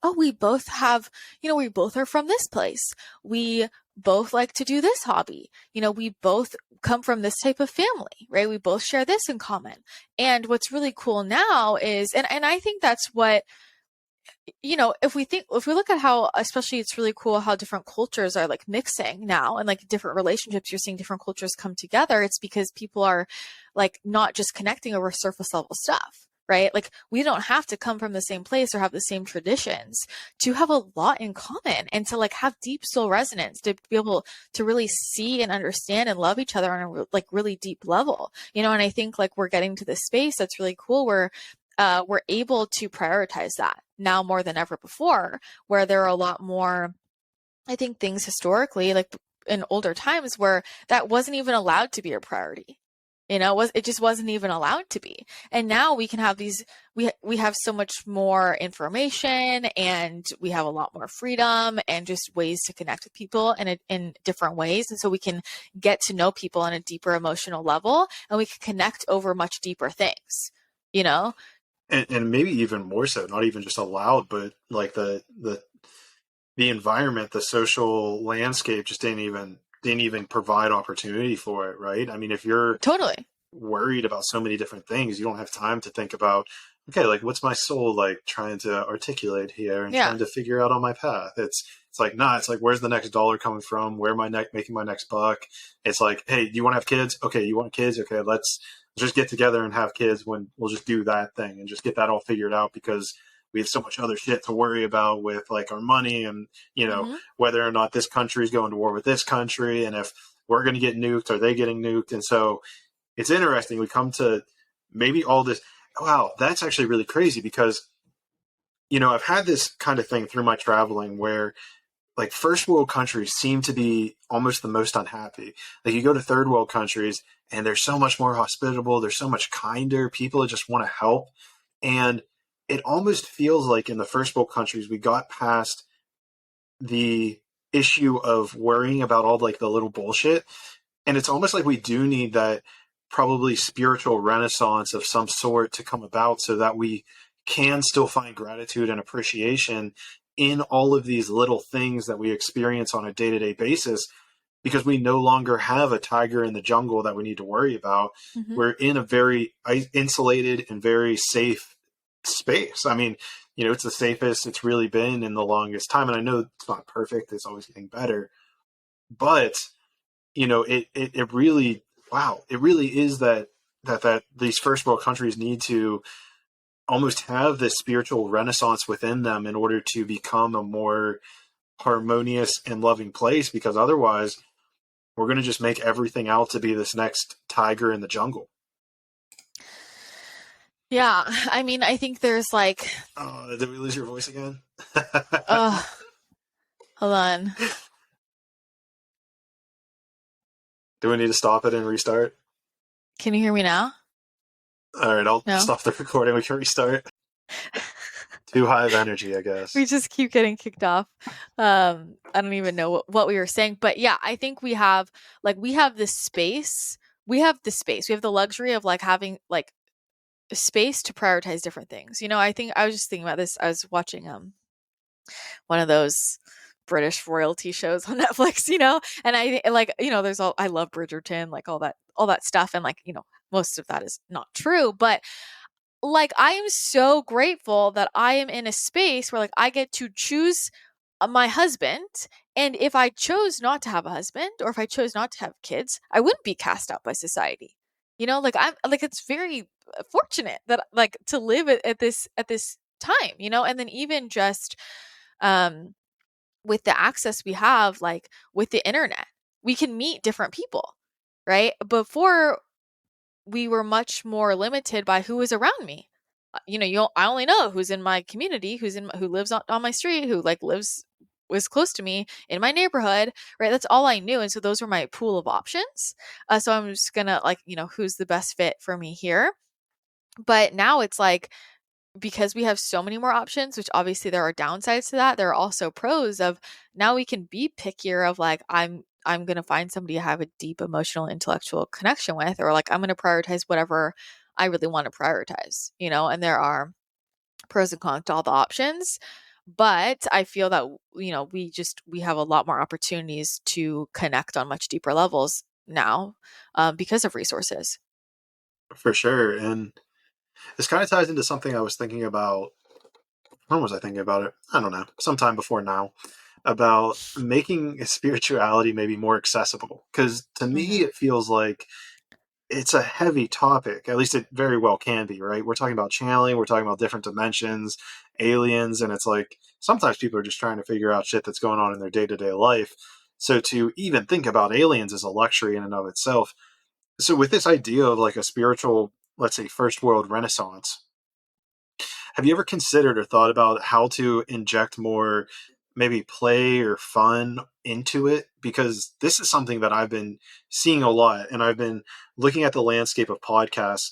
Speaker 3: Oh, we both have, you know, we both are from this place. We both like to do this hobby. You know, we both come from this type of family, right? We both share this in common. And what's really cool now is, and I think that's what, you know, if we look at how, especially it's really cool how different cultures are like mixing now and like different relationships, you're seeing different cultures come together. It's because people are like not just connecting over surface level stuff. Right? Like we don't have to come from the same place or have the same traditions to have a lot in common and to like have deep soul resonance, to be able to really see and understand and love each other on a like really deep level, you know? And I think like we're getting to this space that's really cool where we're able to prioritize that now more than ever before, where there are a lot more, I think, things historically, like in older times where that wasn't even allowed to be a priority. You know, it just wasn't even allowed to be. And now we can have these, we have so much more information and we have a lot more freedom and just ways to connect with people in different ways. And so we can get to know people on a deeper emotional level and we can connect over much deeper things, you know?
Speaker 1: And maybe even more so, not even just allowed, but like the environment, the social landscape just didn't even provide opportunity for it, right? I mean, if you're
Speaker 3: totally
Speaker 1: worried about so many different things, you don't have time to think about, okay, like what's my soul like trying to articulate here and trying to figure out on my path. It's like, nah, it's like, where's the next dollar coming from? Where am I making my next buck? It's like, hey, do you want to have kids? Okay, you want kids? Okay, let's just get together and have kids when we'll just do that thing and just get that all figured out because we have so much other shit to worry about with like our money and, you know, whether or not this country is going to war with this country and if we're going to get nuked or they getting nuked. And so it's interesting. We come to maybe all this. Wow, that's actually really crazy because, you know, I've had this kind of thing through my traveling where like first world countries seem to be almost the most unhappy. Like you go to third world countries and they're so much more hospitable. They're so much kinder. People just want to help. And it almost feels like in the first world countries, we got past the issue of worrying about all like the little bullshit. And it's almost like we do need that probably spiritual renaissance of some sort to come about so that we can still find gratitude and appreciation in all of these little things that we experience on a day-to-day basis, because we no longer have a tiger in the jungle that we need to worry about. We're in a very insulated and very safe space. I mean, you know, it's the safest it's really been in the longest time. And I know it's not perfect. It's always getting better. But, you know, it really, wow, it really is that these first world countries need to almost have this spiritual renaissance within them in order to become a more harmonious and loving place, because otherwise we're going to just make everything out to be this next tiger in the jungle.
Speaker 3: Yeah, I mean, I think there's like...
Speaker 1: did we lose your voice again?
Speaker 3: Hold on.
Speaker 1: Do we need to stop it and restart?
Speaker 3: Can you hear me now?
Speaker 1: All right, I'll stop the recording. We can restart. Too high of energy, I guess.
Speaker 3: We just keep getting kicked off. I don't even know what we were saying. But yeah, I think we have this space. We have the space. We have the luxury of like having like space to prioritize different things. You know, I think I was just thinking about this. I was watching one of those British royalty shows on Netflix, you know? And I like, you know, I love Bridgerton, like all that stuff. And like, you know, most of that is not true, but like, I am so grateful that I am in a space where like I get to choose my husband. And if I chose not to have a husband, or if I chose not to have kids, I wouldn't be cast out by society. You know, like I'm like, it's very fortunate that like to live at this time, you know. And then even just um with the access we have, like with the internet, we can meet different people, right? Before, we were much more limited by who was around me. You know, I only know who's in my community, who lives on my street, who like was close to me in my neighborhood, right? That's all I knew. And so those were my pool of options. So I'm just gonna like, you know, who's the best fit for me here. But now it's like, because we have so many more options, which obviously there are downsides to that, there are also pros of now we can be pickier of like, I'm going to find somebody I have a deep emotional intellectual connection with, or like I'm going to prioritize whatever I really want to prioritize, you know. And there are pros and cons to all the options, but I feel that, you know, we have a lot more opportunities to connect on much deeper levels now, because of resources.
Speaker 1: For sure. And this kind of ties into something I was thinking about. When was I thinking about it? I don't know. Sometime before now, about making spirituality maybe more accessible. Because to me,
Speaker 3: Hmm.
Speaker 1: it feels like it's a heavy topic. At least it very well can be, right? We're talking about channeling, we're talking about different dimensions, aliens, and it's like sometimes people are just trying to figure out shit that's going on in their day to day life. So to even think about aliens is a luxury in and of itself. So with this idea of like a spiritual, let's say, first world renaissance, have you ever considered or thought about how to inject more maybe play or fun into it? Because this is something that I've been seeing a lot, and I've been looking at the landscape of podcasts,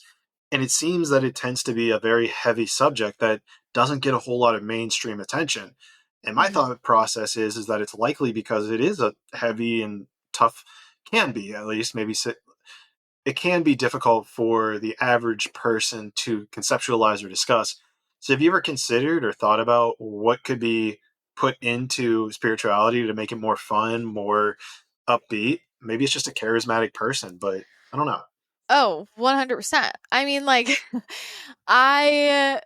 Speaker 1: and it seems that it tends to be a very heavy subject that doesn't get a whole lot of mainstream attention. And my
Speaker 3: Hmm.
Speaker 1: thought process is that it's likely because it is a heavy and tough, can be at least maybe it can be difficult for the average person to conceptualize or discuss. So, have you ever considered or thought about what could be put into spirituality to make it more fun, more upbeat? Maybe it's just a charismatic person, but I don't know.
Speaker 3: Oh, 100%. I mean, like, I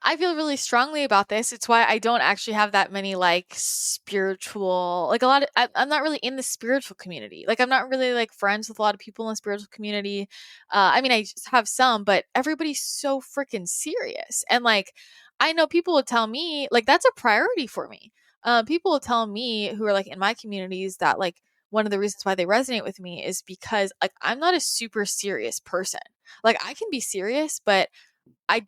Speaker 3: I feel really strongly about this. It's why I don't actually have that many like spiritual, like a lot of, I'm not really in the spiritual community. Like I'm not really like friends with a lot of people in the spiritual community. I mean, I just have some, but everybody's so freaking serious. And like, I know people will tell me like that's a priority for me. People will tell me who are like in my communities that like one of the reasons why they resonate with me is because like I'm not a super serious person. Like I can be serious, but I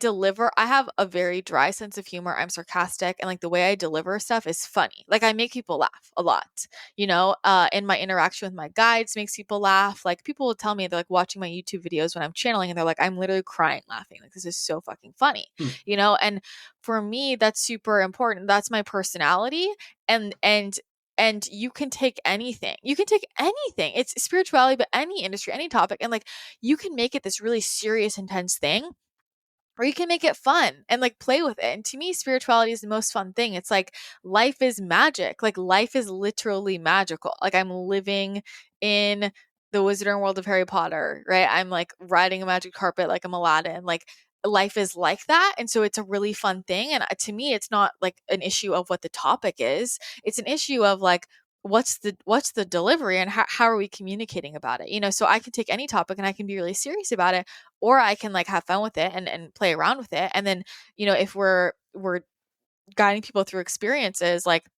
Speaker 3: have a very dry sense of humor. I'm sarcastic, and like the way I deliver stuff is funny. Like I make people laugh a lot, you know, and my interaction with my guides makes people laugh. Like people will tell me they're like watching my YouTube videos when I'm channeling and they're like, I'm literally crying laughing. Like this is so fucking funny,
Speaker 1: Hmm.
Speaker 3: you know? And for me, that's super important. That's my personality. And you can take anything. You can take anything. It's spirituality, but any industry, any topic, and like you can make it this really serious, intense thing, or you can make it fun and like play with it. And to me, spirituality is the most fun thing. It's like life is magic. Like life is literally magical. Like I'm living in the wizarding world of Harry Potter, right? I'm like riding a magic carpet like I'm Aladdin. Like life is like that. And so it's a really fun thing. And to me, it's not like an issue of what the topic is. It's an issue of like, what's the delivery, and how are we communicating about it, you know? So I can take any topic and I can be really serious about it, or I can like have fun with it and play around with it. And then, you know, if we're guiding people through experiences, like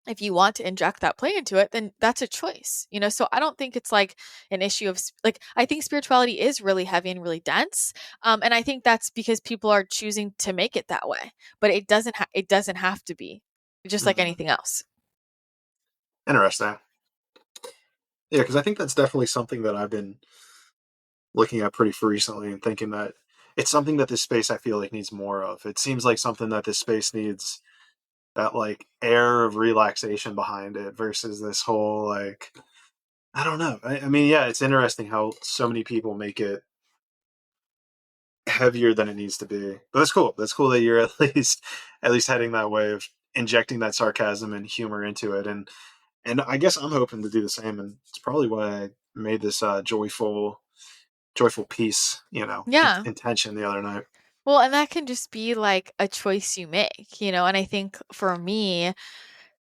Speaker 3: if you want to inject that play into it, then that's a choice, you know? So I don't think it's like an issue of like, I think spirituality is really heavy and really dense. And I think that's because people are choosing to make it that way, but it doesn't have to be, just like
Speaker 1: Mhm.
Speaker 3: anything else.
Speaker 1: Interesting. Yeah, because I think that's definitely something that I've been looking at pretty recently and thinking that it's something that this space I feel like needs more of. It seems like something that this space needs, that like air of relaxation behind it versus this whole like, I don't know. I mean, yeah, it's interesting how so many people make it heavier than it needs to be. But that's cool. That's cool that you're at least heading that way of injecting that sarcasm and humor into it. And I guess I'm hoping to do the same. And it's probably why I made this joyful piece,
Speaker 3: Yeah.
Speaker 1: intention the other night.
Speaker 3: Well, and that can just be like a choice you make, and I think for me,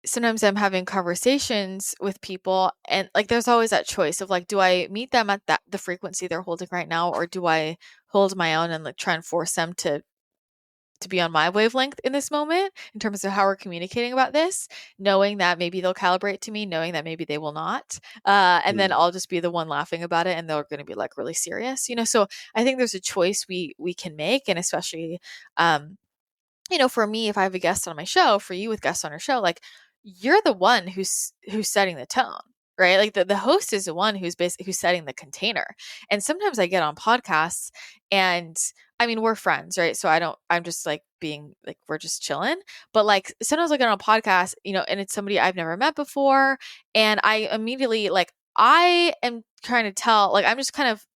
Speaker 3: sometimes I'm having conversations with people and like there's always that choice of like, do I meet them at the frequency they're holding right now, or do I hold my own and like try and force them to be on my wavelength in this moment in terms of how we're communicating about this, knowing that maybe they'll calibrate to me, knowing that maybe they will not. And then I'll just be the one laughing about it and they're going to be like really serious, So I think there's a choice we can make. And especially, for me, if I have a guest on my show, for you with guests on your show, like you're the one who's setting the tone, right? Like the host is the one who's setting the container. And sometimes I get on podcasts and I mean, we're friends, right? So I'm just like being like, we're just chilling. But like sometimes I get on a podcast, and it's somebody I've never met before. And I immediately like, I am trying to tell, like, I'm just kind of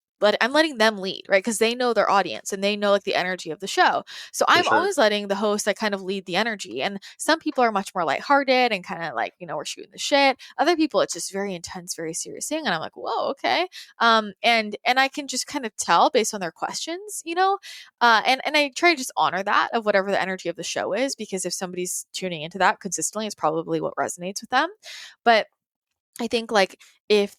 Speaker 3: I'm letting them lead, right? Because they know their audience and they know like the energy of the show. So
Speaker 1: For
Speaker 3: I'm
Speaker 1: sure.
Speaker 3: always letting the host like kind of lead the energy. And some people are much more lighthearted and kind of like, we're shooting the shit. Other people, it's just very intense, very serious thing. And I'm like, whoa, okay. And I can just kind of tell based on their questions, and I try to just honor that of whatever the energy of the show is, because if somebody's tuning into that consistently, it's probably what resonates with them. But I think like if,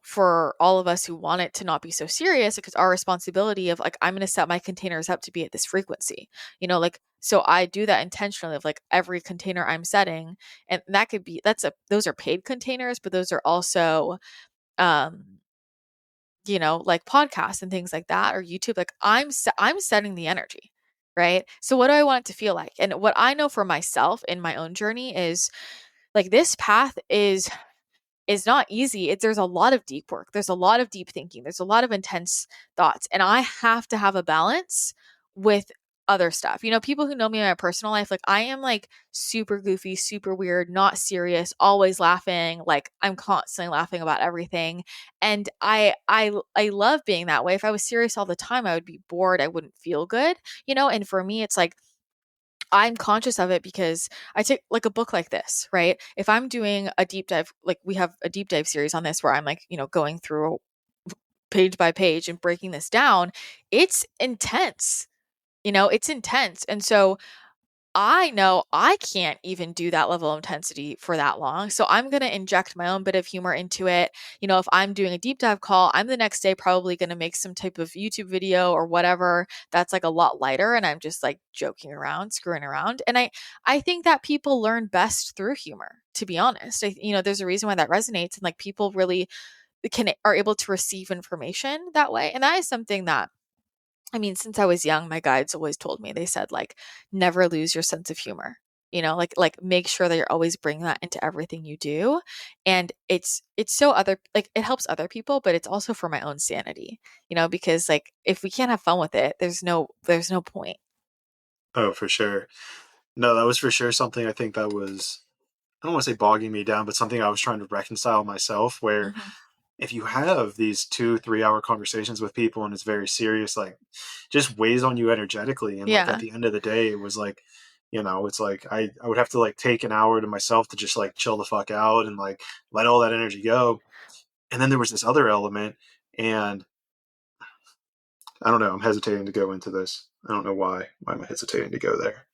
Speaker 3: for all of us who want it to not be so serious, because our responsibility of like, I'm going to set my containers up to be at this frequency, like, so I do that intentionally of like every container I'm setting. And that could be, those are paid containers, but those are also, um, like podcasts and things like that, or YouTube, like I'm setting the energy. Right. So what do I want it to feel like? And what I know for myself in my own journey is like, this path is not easy. There's a lot of deep work. There's a lot of deep thinking. There's a lot of intense thoughts. And I have to have a balance with other stuff. People who know me in my personal life, like I am like super goofy, super weird, not serious, always laughing. Like I'm constantly laughing about everything. And I love being that way. If I was serious all the time, I would be bored. I wouldn't feel good, and for me, it's like I'm conscious of it because I take like a book like this, right? If I'm doing a deep dive, like we have a deep dive series on this where I'm like, going through page by page and breaking this down, it's intense. It's intense. And so I know I can't even do that level of intensity for that long. So I'm going to inject my own bit of humor into it. If I'm doing a deep dive call, I'm the next day probably going to make some type of YouTube video or whatever that's like a lot lighter, and I'm just like joking around, screwing around. And I think that people learn best through humor, to be honest. There's a reason why that resonates, and like people really are able to receive information that way. And that is something that, I mean, since I was young, my guides always told me, they said, like, never lose your sense of humor. Like make sure that you're always bringing that into everything you do. And it's so it helps other people, but it's also for my own sanity, because like if we can't have fun with it, there's no point.
Speaker 1: Oh, for sure. No, that was for sure something I think that was, I don't want to say bogging me down, but something I was trying to reconcile myself, where
Speaker 3: Mm-hmm.
Speaker 1: if you have these 2-3 hour conversations with people and it's very serious, like just weighs on you energetically. And like at
Speaker 3: Yeah.
Speaker 1: the end of the day, it was like, it's like I would have to like take an hour to myself to just like chill the fuck out and like let all that energy go. And then there was this other element, and I don't know, I'm hesitating to go into this. I don't know why. Why am I hesitating to go there?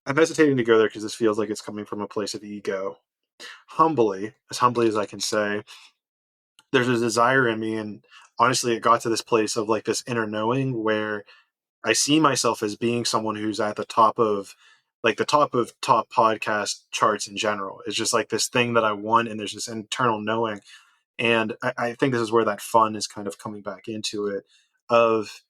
Speaker 1: I'm hesitating to go there because this feels like it's coming from a place of ego. Humbly as I can say, there's a desire in me, and honestly it got to this place of like this inner knowing where I see myself as being someone who's at the top of top podcast charts in general. It's just like this thing that I want, and there's this internal knowing. And I think this is where that fun is kind of coming back into it, of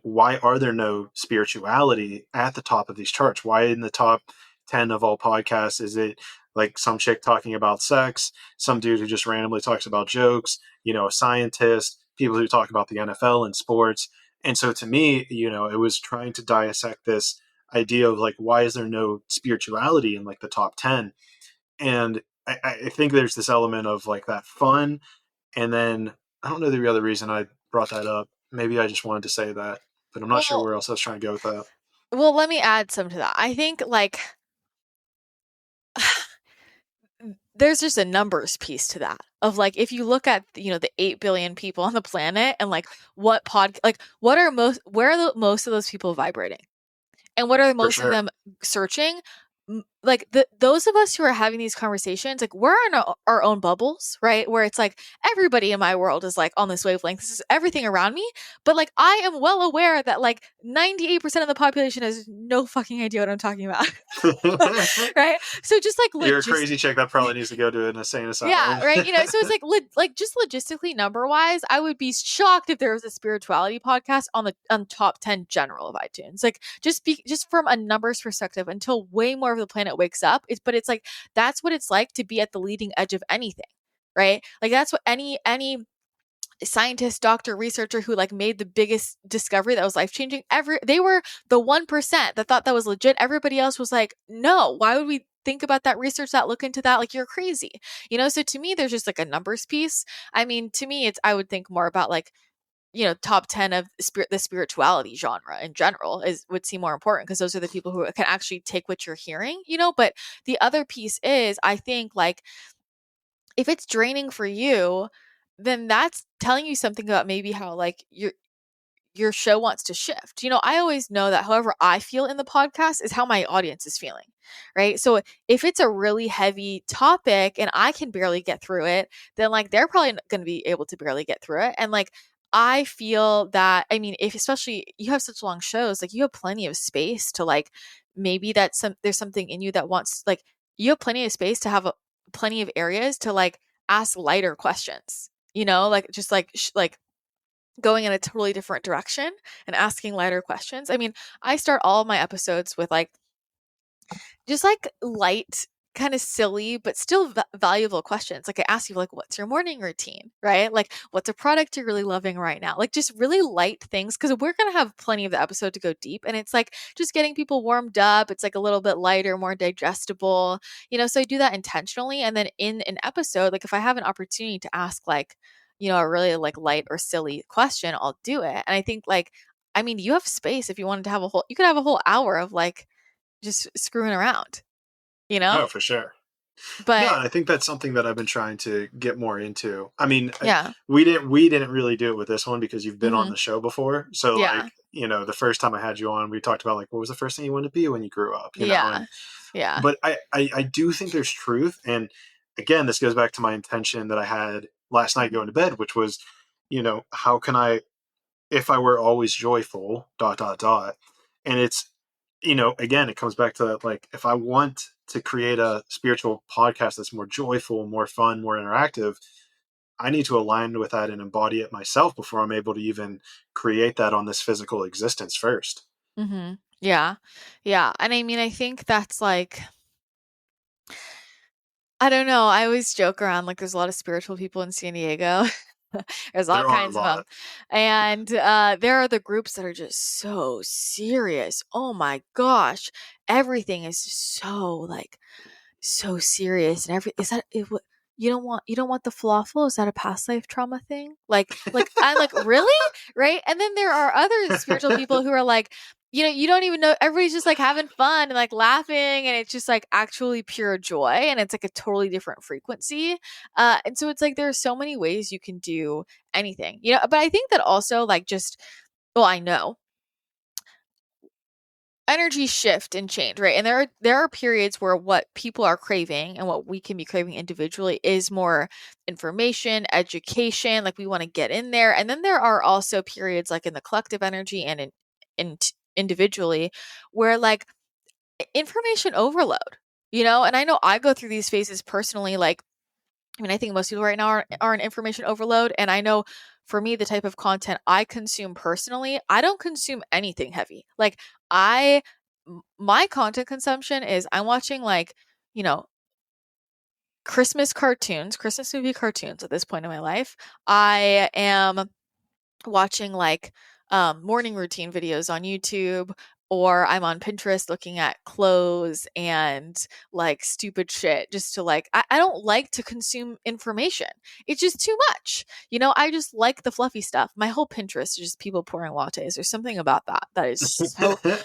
Speaker 1: why are there no spirituality at the top of these charts? Why in the top 10 of all podcasts is it like some chick talking about sex, some dude who just randomly talks about jokes, a scientist, people who talk about the NFL and sports? And so to me, it was trying to dissect this idea of like, why is there no spirituality in like the top 10? And I think there's this element of like that fun. And then I don't know the other reason I brought that up. Maybe I just wanted to say that, but I'm not sure
Speaker 3: Well,
Speaker 1: where else I was trying to go with that.
Speaker 3: let me add some to that. I think like there's just a numbers piece to that of like, if you look at, the 8 billion people on the planet and like where are most of those people vibrating? And what are
Speaker 1: For
Speaker 3: most of
Speaker 1: sure.
Speaker 3: them searching? Like those of us who are having these conversations, like we're in our own bubbles, right? Where it's like everybody in my world is like on this wavelength. This is everything around me. But like I am well aware that like 98% of the population has no fucking idea what I'm talking about. Right? So just like
Speaker 1: You're a crazy chick that probably needs to go to an insane asylum.
Speaker 3: yeah, right. So it's like just logistically, number wise, I would be shocked if there was a spirituality podcast on top 10 general of iTunes. Like just from a numbers perspective, until way more of the planet wakes up. But it's like that's what it's like to be at the leading edge of anything, right? Like that's what any scientist, doctor, researcher who like made the biggest discovery that was life changing ever. They were the 1% that thought that was legit. Everybody else was like, no, why would we think about that, research that, look into that? Like, you're crazy. So to me, there's just like a numbers piece. I mean, to me, I would think more about like, top 10 of the spirituality genre in general would seem more important, because those are the people who can actually take what you're hearing, but the other piece is, I think, like, if it's draining for you, then that's telling you something about maybe how like your show wants to shift. I always know that however I feel in the podcast is how my audience is feeling, right? So if it's a really heavy topic and I can barely get through it, then like they're probably going to be able to barely get through it. And like I feel that, I mean, if especially you have such long shows, like you have plenty of space to like, maybe there's something in you that wants, like, you have plenty of space to have plenty of areas to like ask lighter questions, like just like like going in a totally different direction and asking lighter questions. I mean, I start all of my episodes with like just like light, kind of silly, but still valuable questions. Like I ask you, like, what's your morning routine, right? Like, what's a product you're really loving right now? Like, just really light things, because we're going to have plenty of the episode to go deep. And it's like just getting people warmed up. It's like a little bit lighter, more digestible, so I do that intentionally. And then in an episode, like if I have an opportunity to ask like, a really like light or silly question, I'll do it. And I think like, I mean, you have space if you wanted to have you could have a whole hour of like just screwing around,
Speaker 1: Oh, for sure. No,
Speaker 3: but
Speaker 1: I think that's something that I've been trying to get more into. I mean,
Speaker 3: yeah.
Speaker 1: we didn't really do it with this one because you've been on
Speaker 3: Mm-hmm.
Speaker 1: the show before. So
Speaker 3: Yeah.
Speaker 1: like, the first time I had you on, we talked about like, what was the first thing you wanted to be when you grew up,
Speaker 3: Yeah.
Speaker 1: and
Speaker 3: Yeah.
Speaker 1: but I do think there's truth. And again, this goes back to my intention that I had last night going to bed, which was, how can I, if I were always joyful, ... And it's, again, it comes back to that, like, if I want to create a spiritual podcast that's more joyful, more fun, more interactive, I need to align with that and embody it myself before I'm able to even create that on this physical existence first.
Speaker 3: Mm-hmm. Yeah. Yeah. And I mean, I think that's like, I don't know. I always joke around like there's a lot of spiritual people in San Diego. There's all
Speaker 1: There are a
Speaker 3: kinds of them.
Speaker 1: lot.
Speaker 3: And there are the groups that are just so serious. Oh my gosh. Everything is just so like so serious, and you don't want the falafel? Is that a past life trauma thing? Like I'm like, really? Right? And then there are other spiritual people who are like, you don't even know, everybody's just like having fun and like laughing, and it's just like actually pure joy, and it's like a totally different frequency. And so it's like there are so many ways you can do anything. But I think that also like just, well, I know energy shift and change, right? And there are periods where what people are craving and what we can be craving individually is more information, education, like we want to get in there. And then there are also periods like in the collective energy and individually where like information overload, and I know I go through these phases personally. Like, I mean, I think most people right now are in information overload. And I know for me, the type of content I consume personally, I don't consume anything heavy. Like my content consumption is I'm watching like, Christmas movie cartoons at this point in my life. I am watching like morning routine videos on YouTube, or I'm on Pinterest looking at clothes and like stupid shit just to like, I don't like to consume information. It's just too much. I just like the fluffy stuff. My whole Pinterest is just people pouring lattes. There's something about that is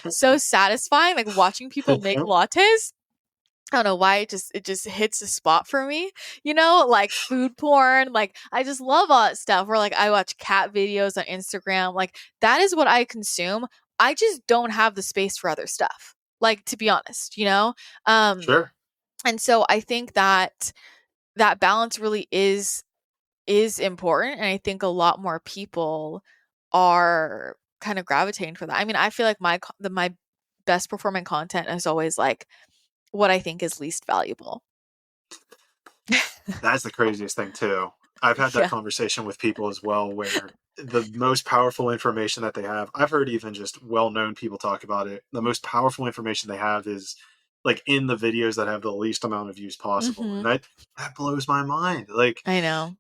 Speaker 3: so satisfying. Like watching people make lattes. I don't know why it just hits a spot for me, like food porn. Like I just love all that stuff where like I watch cat videos on Instagram. Like that is what I consume. I just don't have the space for other stuff. Like to be honest,
Speaker 1: Sure.
Speaker 3: and so I think that that balance really is important, and I think a lot more people are kind of gravitating for that. I mean, I feel like my best performing content is always like what I think is least valuable.
Speaker 1: That's the craziest thing too. I've had that
Speaker 3: Yeah.
Speaker 1: conversation with people as well, where the most powerful information that they have, I've heard even just well-known people talk about it. The most powerful information they have is like in the videos that have the least amount of views possible. And
Speaker 3: Mhm.
Speaker 1: that blows my mind. Like,
Speaker 3: I know.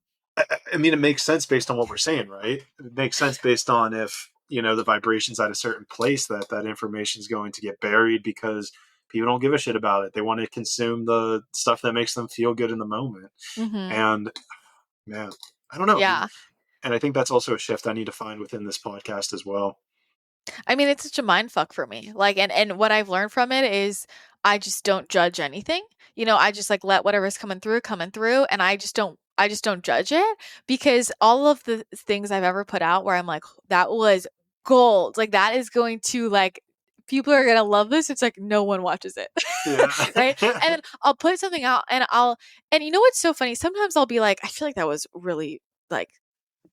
Speaker 1: I mean, it makes sense based on what we're saying, right? It makes sense based on if, the vibration's at a certain place that information is going to get buried because people don't give a shit about it. They want to consume the stuff that makes them feel good in the moment.
Speaker 3: Mhm.
Speaker 1: And man, I don't know.
Speaker 3: Yeah.
Speaker 1: And I think that's also a shift I need to find within this podcast as well.
Speaker 3: I mean, it's such a mind fuck for me. Like, and what I've learned from it is I just don't judge anything. I just like let whatever's coming through, and I just don't judge it, because all of the things I've ever put out where I'm like, that was gold. Like that is going to like people are gonna love this. It's like no one watches it.
Speaker 1: Yeah.
Speaker 3: Right. And then I'll put something out and you know what's so funny? Sometimes I'll be like, I feel like that was really like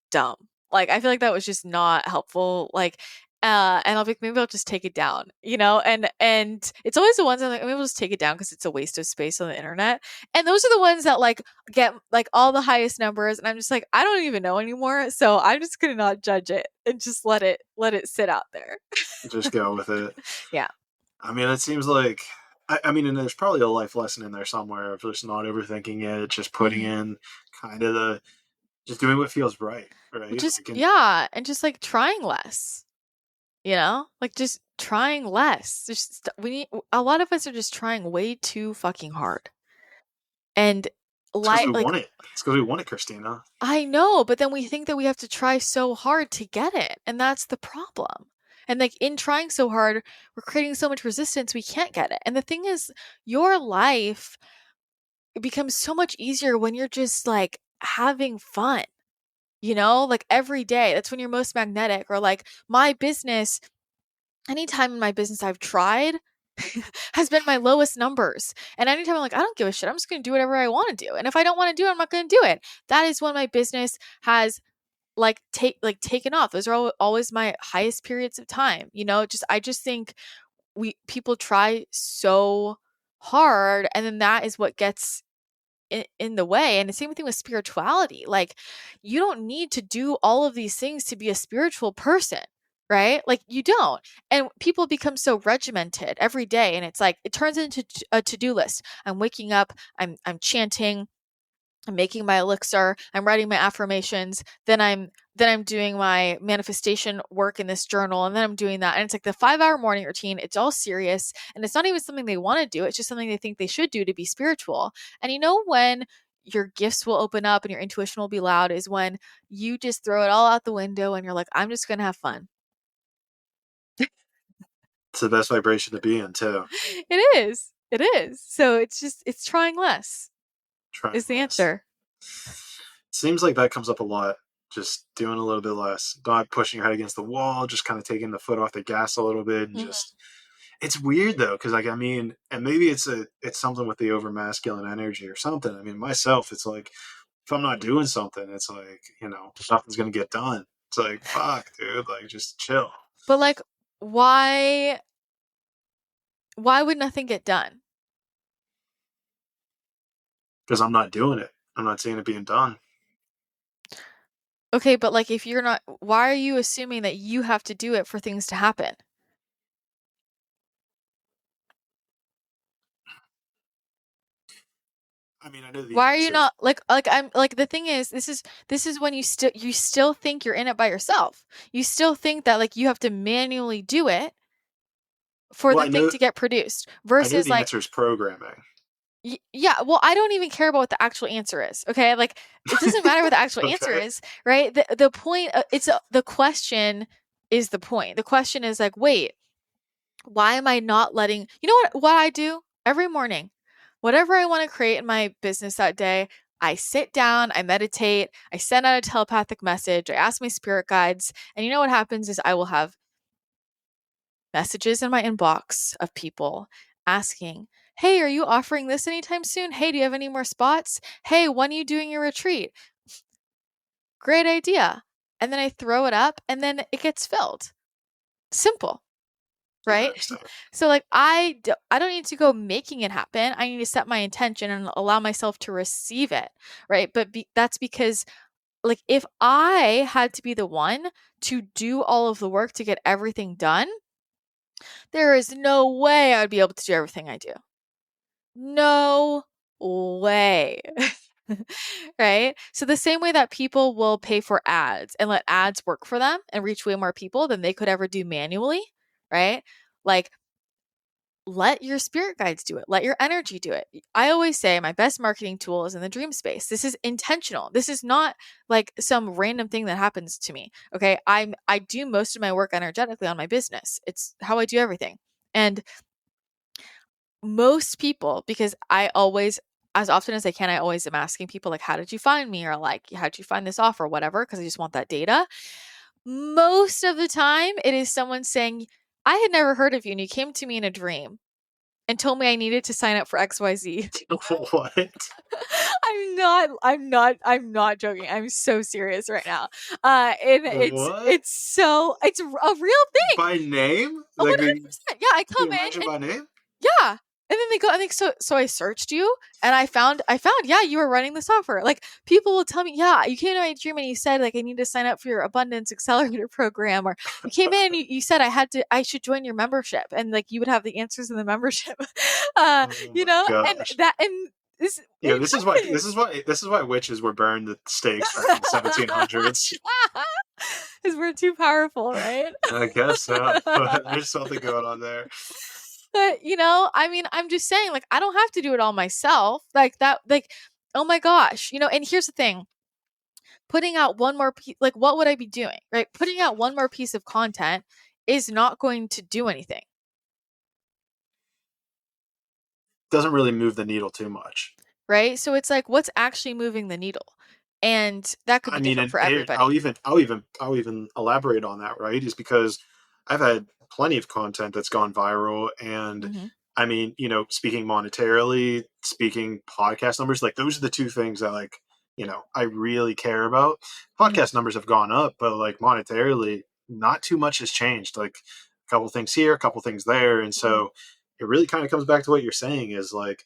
Speaker 3: dumb. Like I feel like that was just not helpful. Like and I'll be like, maybe I'll just take it down, and it's always the ones I'm like, maybe I'll just take it down because it's a waste of space on the internet. And those are the ones that like get like all the highest numbers, and I'm just like, I don't even know anymore. So I'm just gonna not judge it and just let it sit out there.
Speaker 1: Just go with it.
Speaker 3: Yeah.
Speaker 1: I mean, it seems like, I mean, and there's probably a life lesson in there somewhere of just not overthinking it, just putting
Speaker 3: Mhm.
Speaker 1: in kind of just doing what feels right, right?
Speaker 3: Just
Speaker 1: Like,
Speaker 3: yeah, and just like trying less. Like just trying less. Just we need a lot of us are just trying way too fucking hard. And
Speaker 1: it's because we
Speaker 3: like
Speaker 1: want it. It's because we want it, Christina.
Speaker 3: I know, but then we think that we have to try so hard to get it, and that's the problem. And like in trying so hard, we're creating so much resistance we can't get it. And the thing is, your life becomes so much easier when you're just like having fun. Like every day. That's when you're most magnetic. Or like my business, anytime in my business I've tried has been my lowest numbers. And anytime I'm like, I don't give a shit. I'm just going to do whatever I want to do. And if I don't want to do it, I'm not going to do it. That is when my business has taken off. Those are always my highest periods of time. I just think people try so hard, and then that is what gets in the way. And the same thing with spirituality. Like you don't need to do all of these things to be a spiritual person, right? Like you don't. And people become so regimented every day, and it's like it turns into a to-do list. I'm waking up, I'm chanting, I'm making my elixir, I'm writing my affirmations, then I'm doing my manifestation work in this journal, and then I'm doing that. And it's like the 5-hour morning routine. It's all serious, and it's not even something they want to do. It's just something they think they should do to be spiritual. And when your gifts will open up and your intuition will be loud is when you just throw it all out the window and you're like, I'm just going to have fun.
Speaker 1: It's the best vibration to be in, too.
Speaker 3: It is. It is. So it's trying less
Speaker 1: Trying
Speaker 3: is the
Speaker 1: less.
Speaker 3: answer.
Speaker 1: Seems like that comes up a lot. Just doing a little bit less, not pushing your head against the wall, just kind of taking the foot off the gas a little bit, and just. It's weird though, because like I mean, and maybe it's something with the over masculine energy or something. I mean, myself, it's like if I'm not doing something, it's like nothing's gonna get done. It's like fuck, dude, like just chill.
Speaker 3: But like, why would nothing get done?
Speaker 1: Because I'm not doing it. I'm not seeing it being done.
Speaker 3: Okay, but like if you're not, why are you assuming that you have to do it for things to happen?
Speaker 1: I mean, I know the
Speaker 3: Why are you
Speaker 1: answer.
Speaker 3: not like I'm like the thing is this is when you still think you're in it by yourself. You still think that like you have to manually do it for
Speaker 1: Well,
Speaker 3: the thing to get produced
Speaker 1: I know
Speaker 3: versus
Speaker 1: the
Speaker 3: like
Speaker 1: answer is programming.
Speaker 3: yeah, well, I don't even care about what the actual answer is. Okay, like it doesn't matter what the actual answer
Speaker 1: Okay.
Speaker 3: is, right? The point the question is the point. The question is like, wait, why am I not letting what I do every morning? whatever I want to create in my business that day, I sit down, I meditate, I send out a telepathic message, I ask my spirit guides, and you know what happens is I will have messages in my inbox of people asking, "Hey, are you offering this anytime soon? Hey, do you have any more spots? Hey, when are you doing your retreat?" Great idea. And then I throw it up and then it gets filled. Simple,
Speaker 1: Yeah, I
Speaker 3: right?
Speaker 1: understand.
Speaker 3: So like I don't need to go making it happen. I need to set my intention and allow myself to receive it, right? But that's because like if I had to be the one to do all of the work to get everything done, there is no way I would be able to do everything I do. No way. Right? So the same way that people will pay for ads and let ads work for them and reach way more people than they could ever do manually, right? Like let your spirit guides do it. Let your energy do it. I always say my best marketing tool is in the dream space. This is intentional. This is not like some random thing that happens to me. Okay? I do most of my work energetically on my business. It's how I do everything. And most people, because I always, as often as I can, I always am asking people like, how did you find me? Or like, how did you find this offer? Whatever, because I just want that data. Most of the time it is someone saying, I had never heard of you and you came to me in a dream and told me I needed to sign up for XYZ.
Speaker 1: What?
Speaker 3: I'm not joking. I'm so serious right now. And
Speaker 1: What?
Speaker 3: it's a real thing.
Speaker 1: By name?
Speaker 3: Oh,
Speaker 1: Like
Speaker 3: 100%. Yeah, I come
Speaker 1: you
Speaker 3: in
Speaker 1: mention
Speaker 3: and
Speaker 1: by name?
Speaker 3: yeah. And then they go, I think so I searched you and I found, yeah, you were running this offer. Like people will tell me, yeah, you came to my dream and you said like I need to sign up for your abundance accelerator program, or you came in and you said I should join your membership and like you would have the answers in the membership.
Speaker 1: Oh
Speaker 3: You
Speaker 1: my
Speaker 3: know,
Speaker 1: gosh.
Speaker 3: and this
Speaker 1: Yeah,
Speaker 3: it happens.
Speaker 1: this is why witches were burned at the stakes back in the 1700s.
Speaker 3: Because we're too powerful, right?
Speaker 1: I guess so. But there's something going on there.
Speaker 3: But, you know, I mean, I'm just saying, like, I don't have to do it all myself. Like, that, like, oh my gosh, you know, and here's the thing, putting out one more piece, like, what would I be doing, right? Putting out one more piece of content is not going to do anything.
Speaker 1: Doesn't really move the needle too much.
Speaker 3: Right? So it's like, what's actually moving the needle? And that could
Speaker 1: I
Speaker 3: be
Speaker 1: mean,
Speaker 3: different
Speaker 1: and
Speaker 3: for
Speaker 1: here,
Speaker 3: everybody.
Speaker 1: I'll even elaborate on that, right? Is because I've had plenty of content that's gone viral, and
Speaker 3: Mm-hmm.
Speaker 1: I mean, speaking monetarily, speaking podcast numbers, like those are the two things that like, I really care about.
Speaker 3: Mm-hmm.
Speaker 1: Podcast numbers have gone up, but like monetarily, not too much has changed. Like a couple things here, a couple things there, and
Speaker 3: Mm-hmm.
Speaker 1: so it really kind of comes back to what you're saying is like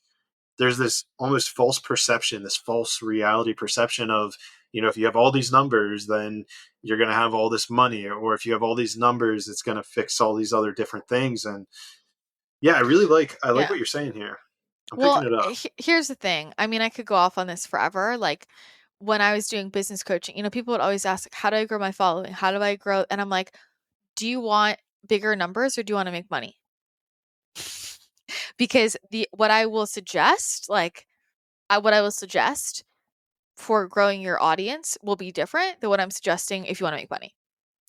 Speaker 1: there's this almost false perception, this false reality perception of, if you have all these numbers, then you're going to have all this money, or if you have all these numbers, it's going to fix all these other different things. And yeah, I like
Speaker 3: Yeah.
Speaker 1: what you're saying here. I'm
Speaker 3: Well,
Speaker 1: picking it up.
Speaker 3: here's the thing. I mean, I could go off on this forever. Like when I was doing business coaching, you know, people would always ask, like, how do I grow my following? How do I grow? And I'm like, do you want bigger numbers or do you want to make money? Because what I will suggest, what I will suggest for growing your audience will be different than what I'm suggesting if you want to make money.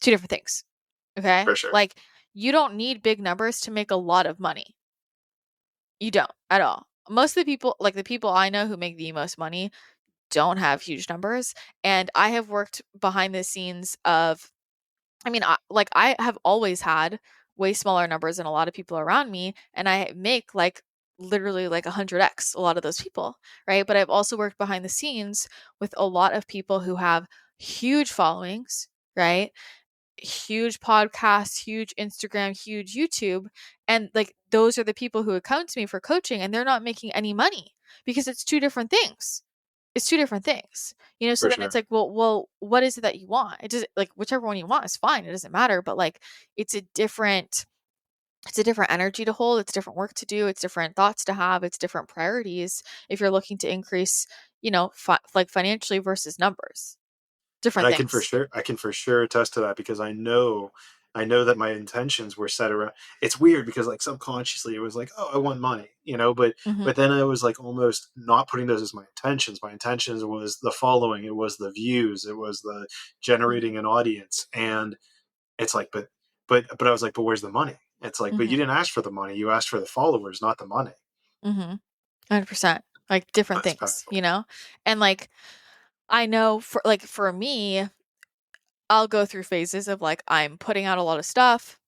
Speaker 3: Two different things. Okay?
Speaker 1: For sure.
Speaker 3: Like you don't need big numbers to make a lot of money. You don't at all. Most of the people, like the people I know who make the most money, don't have huge numbers. And I have worked behind the scenes of, I mean, I have always had way smaller numbers than a lot of people around me. And I make like literally like 100x a lot of those people, right? But I've also worked behind the scenes with a lot of people who have huge followings, right? Huge podcasts, huge Instagram, huge YouTube. And like those are the people who would come to me for coaching and they're not making any money because it's two different things. It's two different things. You know, so
Speaker 1: For
Speaker 3: then it's
Speaker 1: sure.
Speaker 3: like, well, what is it that you want? It does like whichever one you want is fine. It doesn't matter. But like it's a different energy to hold, it's different work to do, it's different thoughts to have, it's different priorities if you're looking to increase, you know, like financially versus numbers.
Speaker 1: And
Speaker 3: Different things.
Speaker 1: I can for sure attest to that because I know that my intentions were set around. It's weird because like subconsciously it was like, oh, I want money, but
Speaker 3: Mhm.
Speaker 1: but then I was like almost not putting those as my intentions. My intentions was the following, it was the views, it was the generating an audience. And it's like, but I was like, but where's the money? It's like, but you
Speaker 3: Mhm.
Speaker 1: didn't ask for the money, you asked for the followers, not the money.
Speaker 3: Mhm. 100%. Like different
Speaker 1: That's
Speaker 3: things,
Speaker 1: powerful.
Speaker 3: you know? And like, I know for me, I'll go through phases of like, I'm putting out a lot of stuff,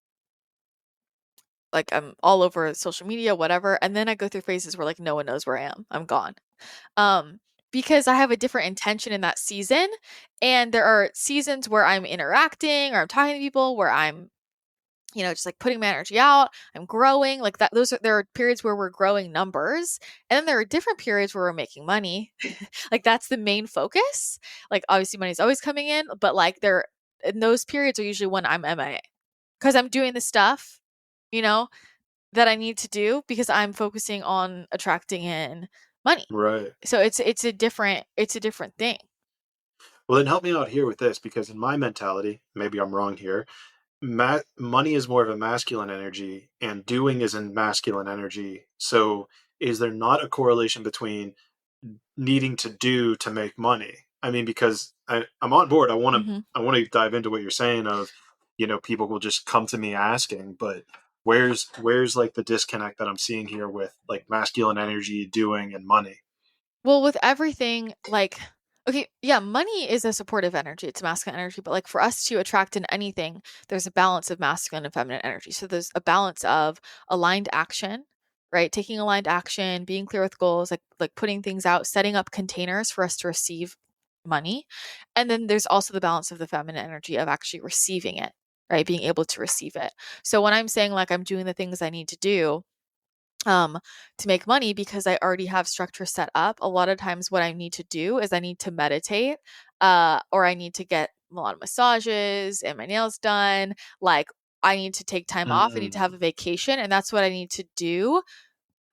Speaker 3: like I'm all over social media, whatever. And then I go through phases where like no one knows where I am. I'm gone. Um, because I have a different intention in that season. And there are seasons where I'm interacting or I'm talking to people where I'm, just like putting my energy out. I'm growing like that. There are periods where we're growing numbers. And then there are different periods where we're making money. Like that's the main focus. Like obviously money's always coming in, but like in those periods are usually when I'm MIA because I'm doing the stuff, you know, that I need to do because I'm focusing on attracting in money.
Speaker 1: Right.
Speaker 3: So it's a different thing.
Speaker 1: Well, then help me out here with this, because in my mentality, maybe I'm wrong here, money is more of a masculine energy and doing is in masculine energy. So is there not a correlation between needing to do to make money? I mean, because I'm on board.
Speaker 3: Mhm.
Speaker 1: I want to dive into what you're saying of, people will just come to me asking, but where's like the disconnect that I'm seeing here with like masculine energy, doing, and money?
Speaker 3: Well, with everything, like, okay, yeah, money is a supportive energy. It's masculine energy, but like for us to attract in anything, there's a balance of masculine and feminine energy. So there's a balance of aligned action, right? Taking aligned action, being clear with goals, like putting things out, setting up containers for us to receive money. And then there's also the balance of the feminine energy of actually receiving it, right? Being able to receive it. So when I'm saying like I'm doing the things I need to do, um to make money because I already have structure set up. A lot of times what I need to do is I need to meditate, or I need to get a lot of massages and my nails done. Like I need to take time off. I need to
Speaker 1: Mm,
Speaker 3: have a vacation, and that's what I need to do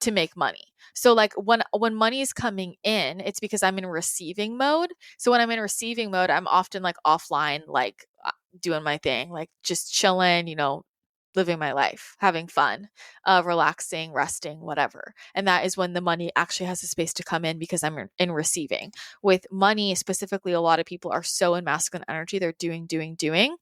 Speaker 3: to make money. So like when money is coming in, it's because I'm in receiving mode. So when I'm in receiving mode, I'm often like offline, like doing my thing, like just chilling, living my life, having fun, relaxing, resting, whatever. And that is when the money actually has the space to come in because I'm in receiving. With money specifically, a lot of people are so in masculine energy, they're doing, doing, doing,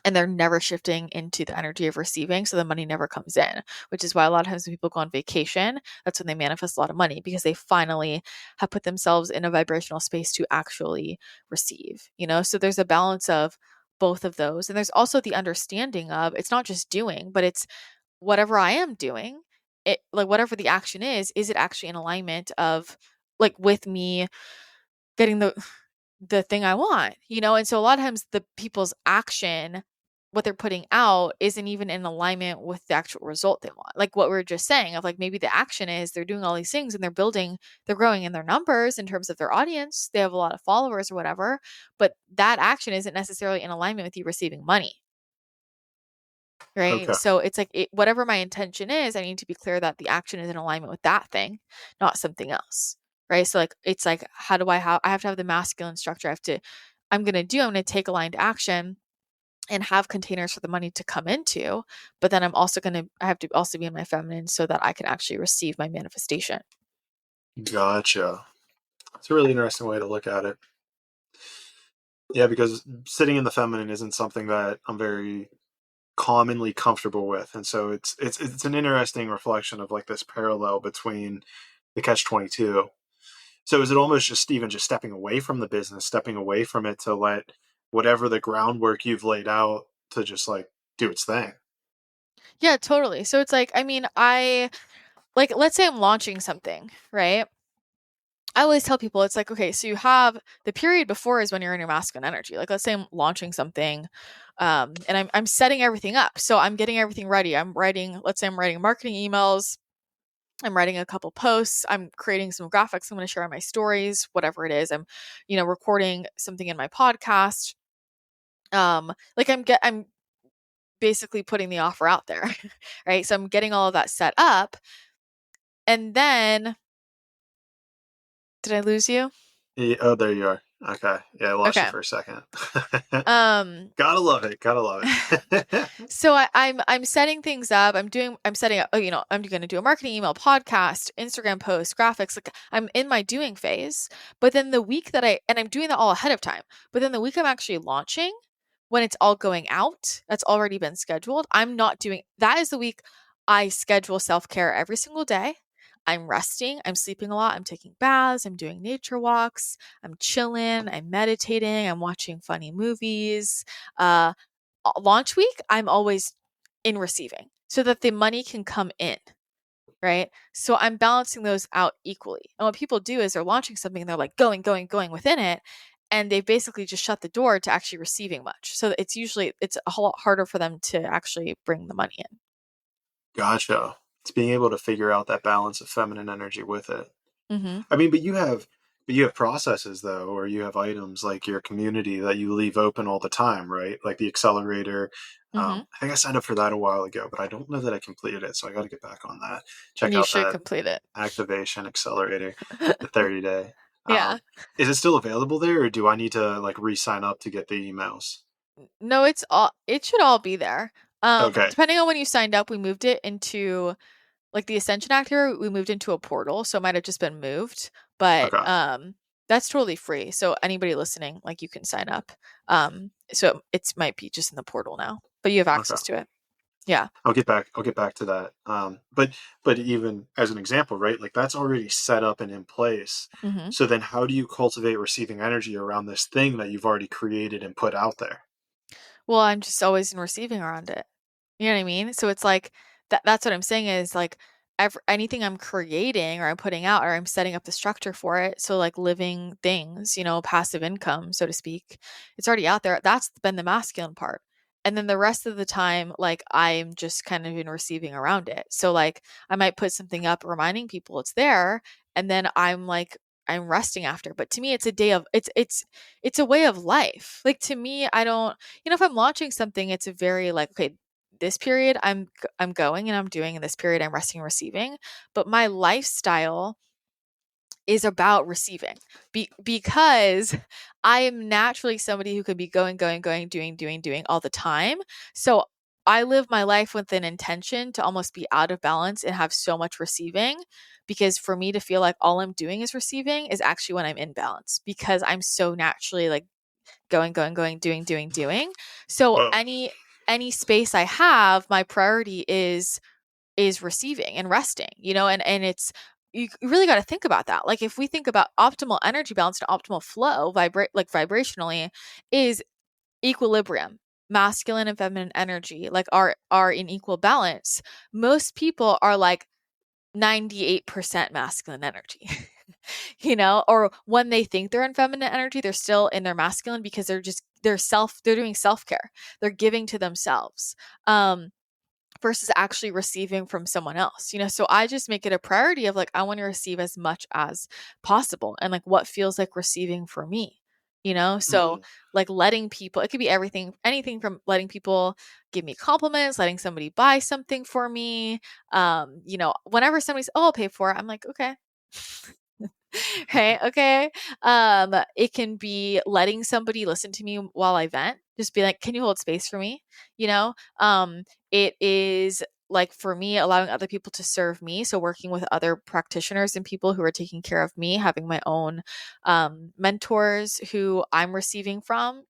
Speaker 3: and they're never shifting into the energy of receiving, so the money never comes in, which is why a lot of times when people go on vacation, that's when they manifest a lot of money because they finally have put themselves in a vibrational space to actually receive, so there's a balance of both of those, and there's also the understanding of it's not just doing, but it's whatever I am doing, it like whatever the action is it actually in alignment of like with me getting the thing I want, And so a lot of times the people's action, what they're putting out isn't even in alignment with the actual result they want. Like what we are just saying of like maybe the action is they're doing all these things and they're growing in their numbers in terms of their audience. They have a lot of followers or whatever, but that action isn't necessarily in alignment with you receiving money. Right.
Speaker 1: okay.
Speaker 3: So it's like whatever my intention is, I need to be clear that the action is in alignment with that thing, not something else. Right. So like it's like I have to have the masculine structure. I'm gonna take aligned action and have containers for the money to come into, but then I have to also be in my feminine so that I can actually receive my manifestation.
Speaker 1: Gotcha. It's a really interesting way to look at it. Yeah, because sitting in the feminine isn't something that I'm very commonly comfortable with, and so it's an interesting reflection of like this parallel between the catch 22. So is it almost just even just stepping away from the business, stepping away from it to let whatever the groundwork you've laid out to just like do its thing?
Speaker 3: Yeah, totally. So it's like, I mean, I like let's say I'm launching something, right? I always tell people it's like, okay, so you have the period before is when you're in your masculine energy. Like let's say I'm launching something, and I'm setting everything up. So I'm getting everything ready. Let's say I'm writing marketing emails, I'm writing a couple posts, I'm creating some graphics I'm going to share on my stories, whatever it is. I'm, recording something in my podcast. Like I'm basically putting the offer out there, right? So I'm getting all of that set up, and then did I lose you?
Speaker 1: Yeah, oh, there you are. Okay. Yeah, I lost you
Speaker 3: Okay.
Speaker 1: for a second.
Speaker 3: Um
Speaker 1: Gotta love it. Gotta love it.
Speaker 3: So I'm setting things up. I'm setting up. I'm going to do a marketing email, podcast, Instagram post, graphics. Like I'm in my doing phase. But then the week I'm doing that all ahead of time. But then the week I'm actually launching, when it's all going out, that's already been scheduled. I'm not doing that. Is the week I schedule self care every single day. I'm resting, I'm sleeping a lot, I'm taking baths, I'm doing nature walks, I'm chilling, I'm meditating, I'm watching funny movies. Launch week, I'm always in receiving so that the money can come in, right? So I'm balancing those out equally. And what people do is they're launching something and they're like going within it. And they've basically just shut the door to actually receiving much. So it's a whole lot harder for them to actually bring the money in.
Speaker 1: Gotcha. It's being able to figure out that balance of feminine energy with it.
Speaker 3: Mm-hmm.
Speaker 1: I mean, but you have processes though, or you have items like your community that you leave open all the time, right? Like the accelerator.
Speaker 3: Mm-hmm.
Speaker 1: I think I signed up for that a while ago, but I don't know that I completed it, so I got to get back on that. Check
Speaker 3: You
Speaker 1: out
Speaker 3: should
Speaker 1: that
Speaker 3: complete it.
Speaker 1: activation accelerator, the 30-day.
Speaker 3: Yeah.
Speaker 1: Is it still available there, or do I need to like re-sign up to get the emails?
Speaker 3: No, it should all be there.
Speaker 1: Okay.
Speaker 3: Depending on when you signed up, we moved it into like the Ascension Actor, we moved into a portal, so it might have just been moved, but
Speaker 1: Okay.
Speaker 3: that's totally free. So anybody listening, like you can sign up. So it might be just in the portal now, but you have
Speaker 1: Okay.
Speaker 3: access to it. Yeah.
Speaker 1: I'll get back to that. But even as an example, right? Like that's already set up and in place.
Speaker 3: Mm-hmm.
Speaker 1: So then how do you cultivate receiving energy around this thing that you've already created and put out there?
Speaker 3: Well, I'm just always in receiving around it. You know what I mean? So it's like that's what I'm saying is like anything I'm creating or I'm putting out or I'm setting up the structure for it. So like living things, passive income, so to speak, it's already out there. That's been the masculine part. And then the rest of the time, like I'm just kind of in receiving around it. So like I might put something up reminding people it's there, and then I'm resting after. But to me, it's a day of it's a way of life. Like to me, I don't, if I'm launching something, it's a very like, okay, this period I'm going and I'm doing, in this period I'm resting and receiving, but my lifestyle is about receiving because I am naturally somebody who could be going, doing all the time. So I live my life with an intention to almost be out of balance and have so much receiving, because for me to feel like all I'm doing is receiving is actually when I'm in balance, because I'm so naturally like going, doing. So
Speaker 1: Whoa.
Speaker 3: any space I have, my priority is receiving and resting, and it's you really got to think about that. Like if we think about optimal energy balance and optimal flow, vibrationally, is equilibrium. Masculine and feminine energy like are in equal balance. Most people are like 98% masculine energy. Or when they think they're in feminine energy, they're still in their masculine because they're doing self-care. They're giving to themselves. Versus actually receiving from someone else. So I just make it a priority of like, I want to receive as much as possible, and like what feels like receiving for me. So
Speaker 1: Mhm.
Speaker 3: like letting people, it could be anything from letting people give me compliments, letting somebody buy something for me. Whenever somebody's, oh, I'll pay for it, I'm like, okay. Right. Okay. It can be letting somebody listen to me while I vent. Just be like, can you hold space for me? You know, it is like for me, allowing other people to serve me. So working with other practitioners and people who are taking care of me, having my own mentors who I'm receiving from,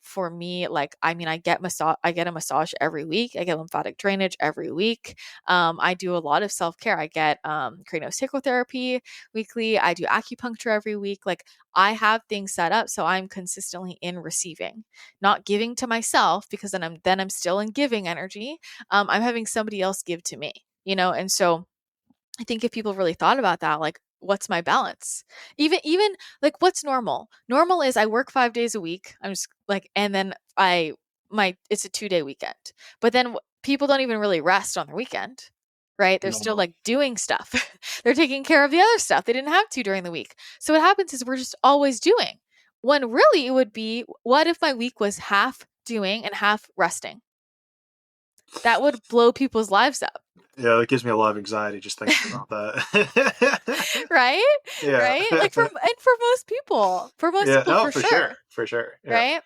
Speaker 3: for me, like, I mean, I get a massage every week. I get lymphatic drainage every week. I do a lot of self-care. I get craniosacral therapy weekly. I do acupuncture every week. Like I have things set up so I'm consistently in receiving, not giving to myself, because then I'm still in giving energy. I'm having somebody else give to me, and so I think if people really thought about that, like what's my balance? Even like what's normal? Normal is I work 5 days a week. I'm just like, and then it's a 2-day weekend. But then people don't even really rest on their weekend, right? They're still
Speaker 1: No.
Speaker 3: like doing stuff. They're taking care of the other stuff they didn't have to during the week. So what happens is we're just always doing. When really it would be, what if my week was half doing and half resting? That would blow people's lives up.
Speaker 1: Yeah, that gives me a lot of anxiety just thinking about that.
Speaker 3: Right?
Speaker 1: Yeah.
Speaker 3: Right? Like for most
Speaker 1: Yeah,
Speaker 3: people
Speaker 1: no,
Speaker 3: for
Speaker 1: for sure.
Speaker 3: sure,
Speaker 1: For sure. Yeah.
Speaker 3: right?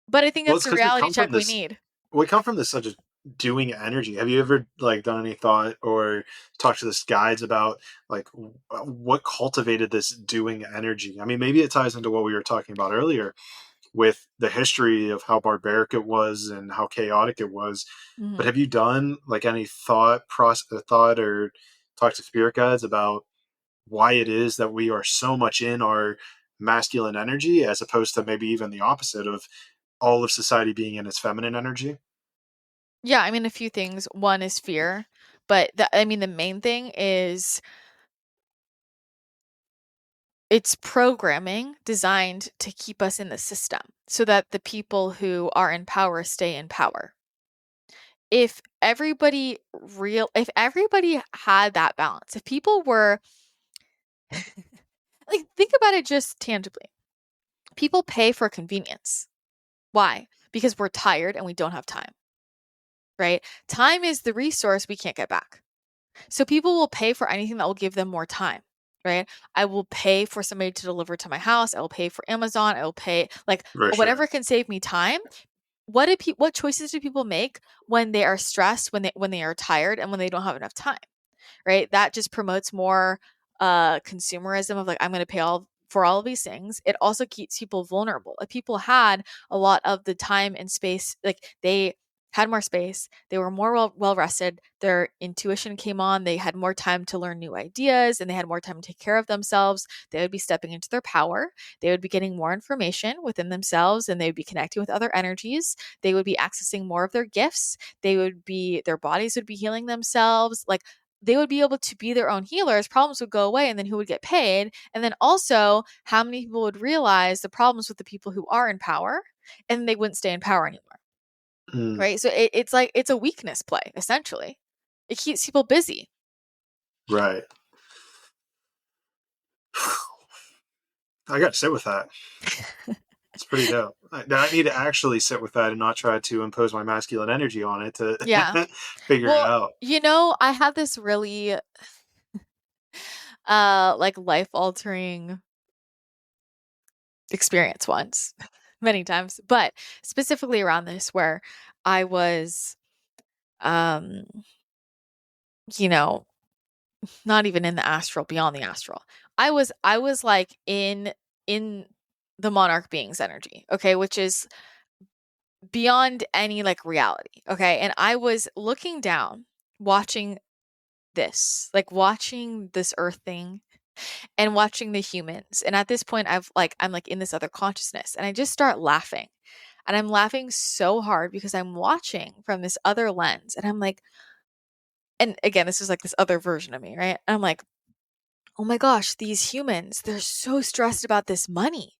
Speaker 3: But I think
Speaker 1: Well,
Speaker 3: that's
Speaker 1: it's
Speaker 3: the
Speaker 1: because we
Speaker 3: reality
Speaker 1: come from
Speaker 3: check we
Speaker 1: this
Speaker 3: need.
Speaker 1: such a doing energy. Have you ever like done any thought or talked to this guides about like what cultivated this doing energy? I mean, maybe it ties into what we were talking about earlier with the history of how barbaric it was and how chaotic it was. But
Speaker 3: Mhm.
Speaker 1: have you done like any thought or talk to spirit guides about why it is that we are so much in our masculine energy as opposed to maybe even the opposite of all of society being in its feminine energy?
Speaker 3: Yeah, I mean, a few things. One is fear, but the main thing is it's programming designed to keep us in the system so that the people who are in power stay in power. If everybody had that balance, if people were like, think about it just tangibly. People pay for convenience. Why? Because we're tired and we don't have time, right? Time is the resource we can't get back. So people will pay for anything that will give them more time, right? I will pay for somebody to deliver to my house. I will pay for Amazon. I will pay like
Speaker 1: For sure.
Speaker 3: whatever can save me time. What choices do people make when they are stressed, when they are tired, and when they don't have enough time? Right? That just promotes more consumerism of like, I'm going to pay all for all of these things. It also keeps people vulnerable. If people had a lot of the time and space, like they had more space, they were more well rested, their intuition came on, they had more time to learn new ideas, and they had more time to take care of themselves, they would be stepping into their power, they would be getting more information within themselves, and they would be connecting with other energies, they would be accessing more of their gifts, their bodies would be healing themselves, like they would be able to be their own healers, problems would go away, and then who would get paid? And then also, how many people would realize the problems with the people who are in power, and they wouldn't stay in power anymore, right? So it's like, it's a weakness play, essentially. It keeps people busy.
Speaker 1: Right. I got to sit with that. It's pretty dope. I need to actually sit with that and not try to impose my masculine energy on it to figure it out.
Speaker 3: I had this really like life-altering experience once, many times, but specifically around this, where I was you know, not even in the astral, beyond the astral. I was like in the monarch being's energy, okay, which is beyond any like reality, okay? And I was looking down, watching watching this earth thing and watching the humans. And at this point I'm like in this other consciousness, and I just start laughing. And I'm laughing so hard because I'm watching from this other lens, and I'm like, and again, this is like this other version of me, right? And I'm like, oh my gosh, these humans, they're so stressed about this money.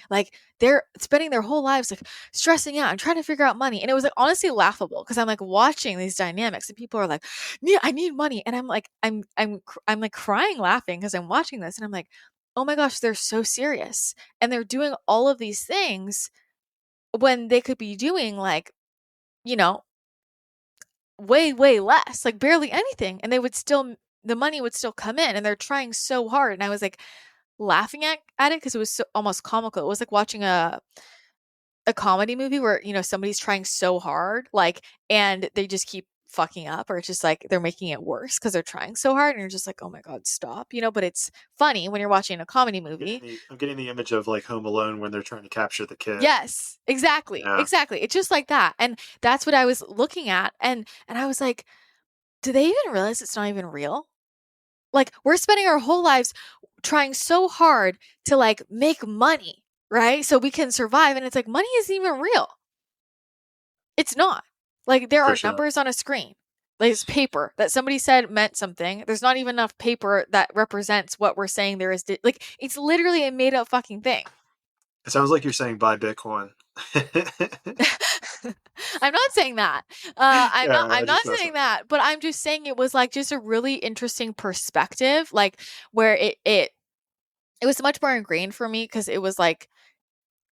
Speaker 3: Like they're spending their whole lives like stressing out and trying to figure out money. And it was like honestly laughable because I'm like watching these dynamics, and people are like, yeah, I need money. And I'm like, I'm like crying laughing because I'm watching this, and I'm like, oh my gosh, they're so serious. And they're doing all of these things when they could be doing like, you know, way, way less, like barely anything. And the money would still come in, and they're trying so hard. And I was like laughing at it because it was so almost comical. It was like watching a comedy movie where, somebody's trying so hard, like, and they just keep fucking up, or it's just like they're making it worse because they're trying so hard, and you're just like, oh my God, stop, but it's funny when you're watching a comedy movie.
Speaker 1: I'm getting the image of like Home Alone when they're trying to capture the kid.
Speaker 3: Yes, exactly.
Speaker 1: Yeah.
Speaker 3: Exactly. It's just like that. And that's what I was looking at. And I was like, do they even realize it's not even real? Like, we're spending our whole lives trying so hard to like make money, right? So we can survive. And it's like, money isn't even real. It's not. Like, there are numbers on a screen. Like, it's paper that somebody said meant something. There's not even enough paper that represents what we're saying there is. Like, it's literally a made up fucking thing.
Speaker 1: It sounds like you're saying buy Bitcoin.
Speaker 3: I'm not saying that. I'm not saying that, but I'm just saying it was like just a really interesting perspective, like where it was much more ingrained for me because it was like,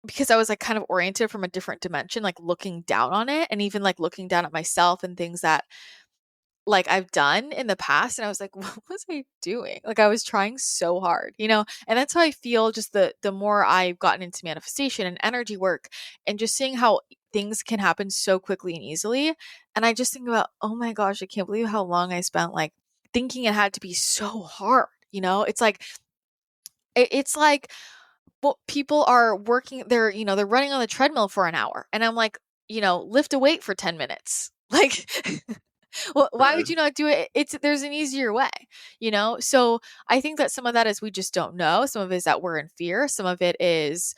Speaker 3: because I was like kind of oriented from a different dimension, like looking down on it, and even like looking down at myself and things that like I've done in the past, and I was like, what was I doing? Like I was trying so hard, and that's how I feel just the more I've gotten into manifestation and energy work and just seeing how things can happen so quickly and easily. And I just think about, oh my gosh, I can't believe how long I spent like thinking it had to be so hard. It's like, well, people are working, they're running on the treadmill for an hour, and I'm like, lift a weight for 10 minutes. Like, Well, why would
Speaker 1: Right.
Speaker 3: you not do it? There's an easier way, So I think that some of that is we just don't know. Some of it is that we're in fear. Some of it is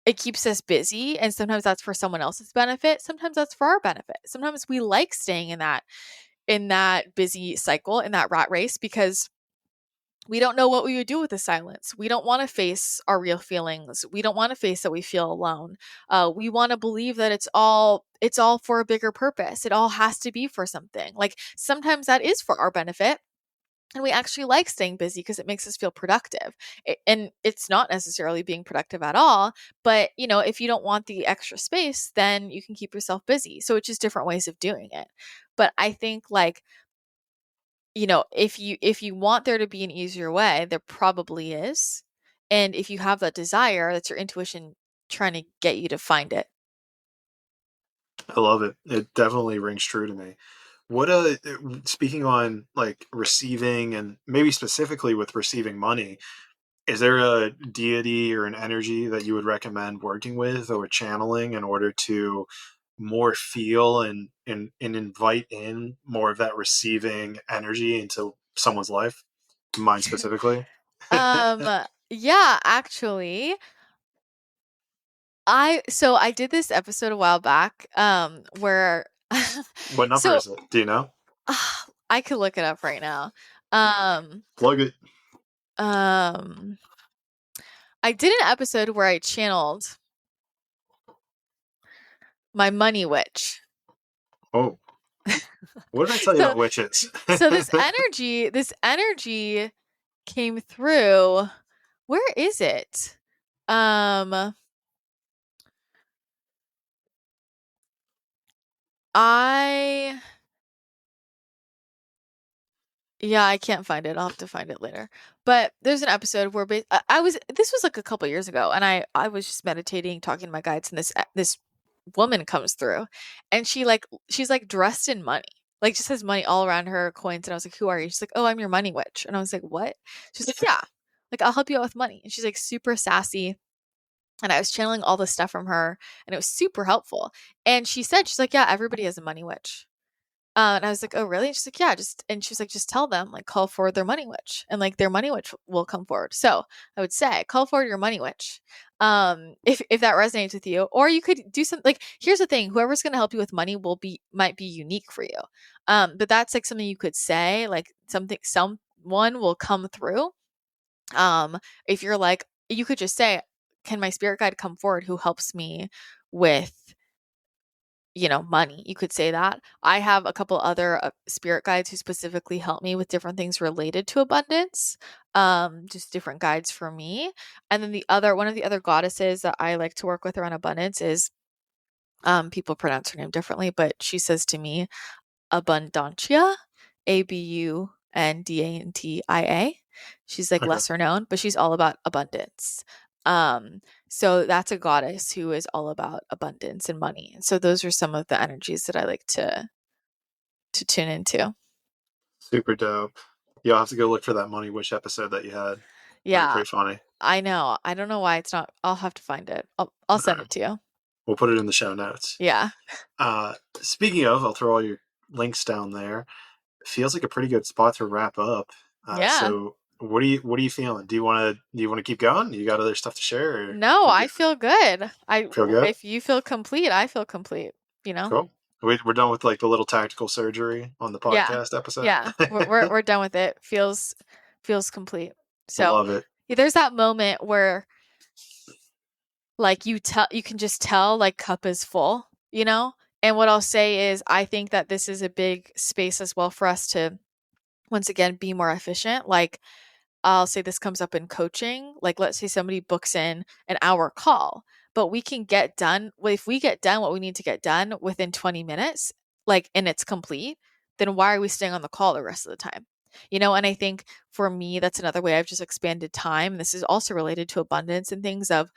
Speaker 3: it keeps us busy, and sometimes that's for someone else's benefit. Sometimes that's for our benefit. Sometimes we like staying in that busy cycle, in that rat race, because we don't know what we would do with the silence. We don't want to face our real feelings. We don't want to face that we feel alone. We want to believe that it's all for a bigger purpose. It all has to be for something. Like sometimes that is for our benefit. And we actually like staying busy because it makes us feel productive. And it's not necessarily being productive at all. But, if you don't want the extra space, then you can keep yourself busy. So it's just different ways of doing it. But I think like, if you want there to be an easier way, there probably is. And if you have that desire, that's your intuition trying to get you to find it.
Speaker 1: I love it. It definitely rings true to me. What speaking on like receiving and maybe specifically with receiving money, is there a deity or an energy that you would recommend working with or channeling in order to more feel and invite in more of that receiving energy into someone's life? Mine specifically.
Speaker 3: Yeah, actually, I did this episode a while back, where
Speaker 1: What number
Speaker 3: so
Speaker 1: is it? Do you know?
Speaker 3: I could look it up right now. Um,
Speaker 1: Plug it.
Speaker 3: um, I did an episode where I channeled my money witch.
Speaker 1: Oh, what did I tell you
Speaker 3: So,
Speaker 1: about witches?
Speaker 3: so this energy came through. Where is it? Um, I Yeah, I can't find it. I'll have to find it later. But there's an episode where this was like a couple years ago, and I was just meditating, talking to my guides, and this woman comes through, and she's like dressed in money, like just has money all around her, coins, and I was like, "Who are you?" She's like, "Oh, I'm your money witch," and I was like, "What?" She's like, "Yeah, like I'll help you out with money," and she's like super sassy. And I was channeling all this stuff from her, and it was super helpful. And she's like, "Yeah, everybody has a money witch." And I was like, "Oh, really?" And she's like, "Yeah, and she's like, just tell them, like, call forward their money witch, and like their money witch will come forward." So I would say, call forward your money witch. If that resonates with you, or you could do something like, here's the thing: whoever's going to help you with money might be unique for you. But that's like something you could say, like someone will come through. If you're like, you could just say, "Can my spirit guide come forward who helps me with money?" You could say that. I have a couple other spirit guides who specifically help me with different things related to abundance, just different guides for me. And then one of the other goddesses that I like to work with around abundance is, people pronounce her name differently, but she says to me, Abundantia, Abundantia. She's like
Speaker 1: Okay.
Speaker 3: lesser known, but she's all about abundance. So that's a goddess who is all about abundance and money. And so those are some of the energies that I like to tune into.
Speaker 1: Super dope. You'll have to go look for that Money Wish episode that you had.
Speaker 3: Yeah,
Speaker 1: Pretty funny.
Speaker 3: I know. I don't know why it's not. I'll have to find it. I'll
Speaker 1: All
Speaker 3: send
Speaker 1: right.
Speaker 3: it to you.
Speaker 1: We'll put it in the show notes.
Speaker 3: Yeah.
Speaker 1: Speaking of, I'll throw all your links down there. Feels like a pretty good spot to wrap up.
Speaker 3: Yeah.
Speaker 1: So what are you feeling? Do you want to keep going? You got other stuff to share? Or
Speaker 3: No,
Speaker 1: you
Speaker 3: I
Speaker 1: good?
Speaker 3: feel good.
Speaker 1: Feel good?
Speaker 3: If you feel complete, I feel complete,
Speaker 1: Cool. We're done with like the little tactical surgery on the
Speaker 3: Yeah.
Speaker 1: podcast episode.
Speaker 3: Yeah. We're done with it. Feels complete. So
Speaker 1: Love it.
Speaker 3: there's that moment where like you can just tell like cup is full, And what I'll say is I think that this is a big space as well for us to once again be more efficient. Like I'll say this comes up in coaching. Like let's say somebody books in an hour call, but we can get done if we get done what we need to get done within 20 minutes, like and it's complete, then why are we staying on the call the rest of the time? And I think for me, that's another way I've just expanded time. This is also related to abundance and things of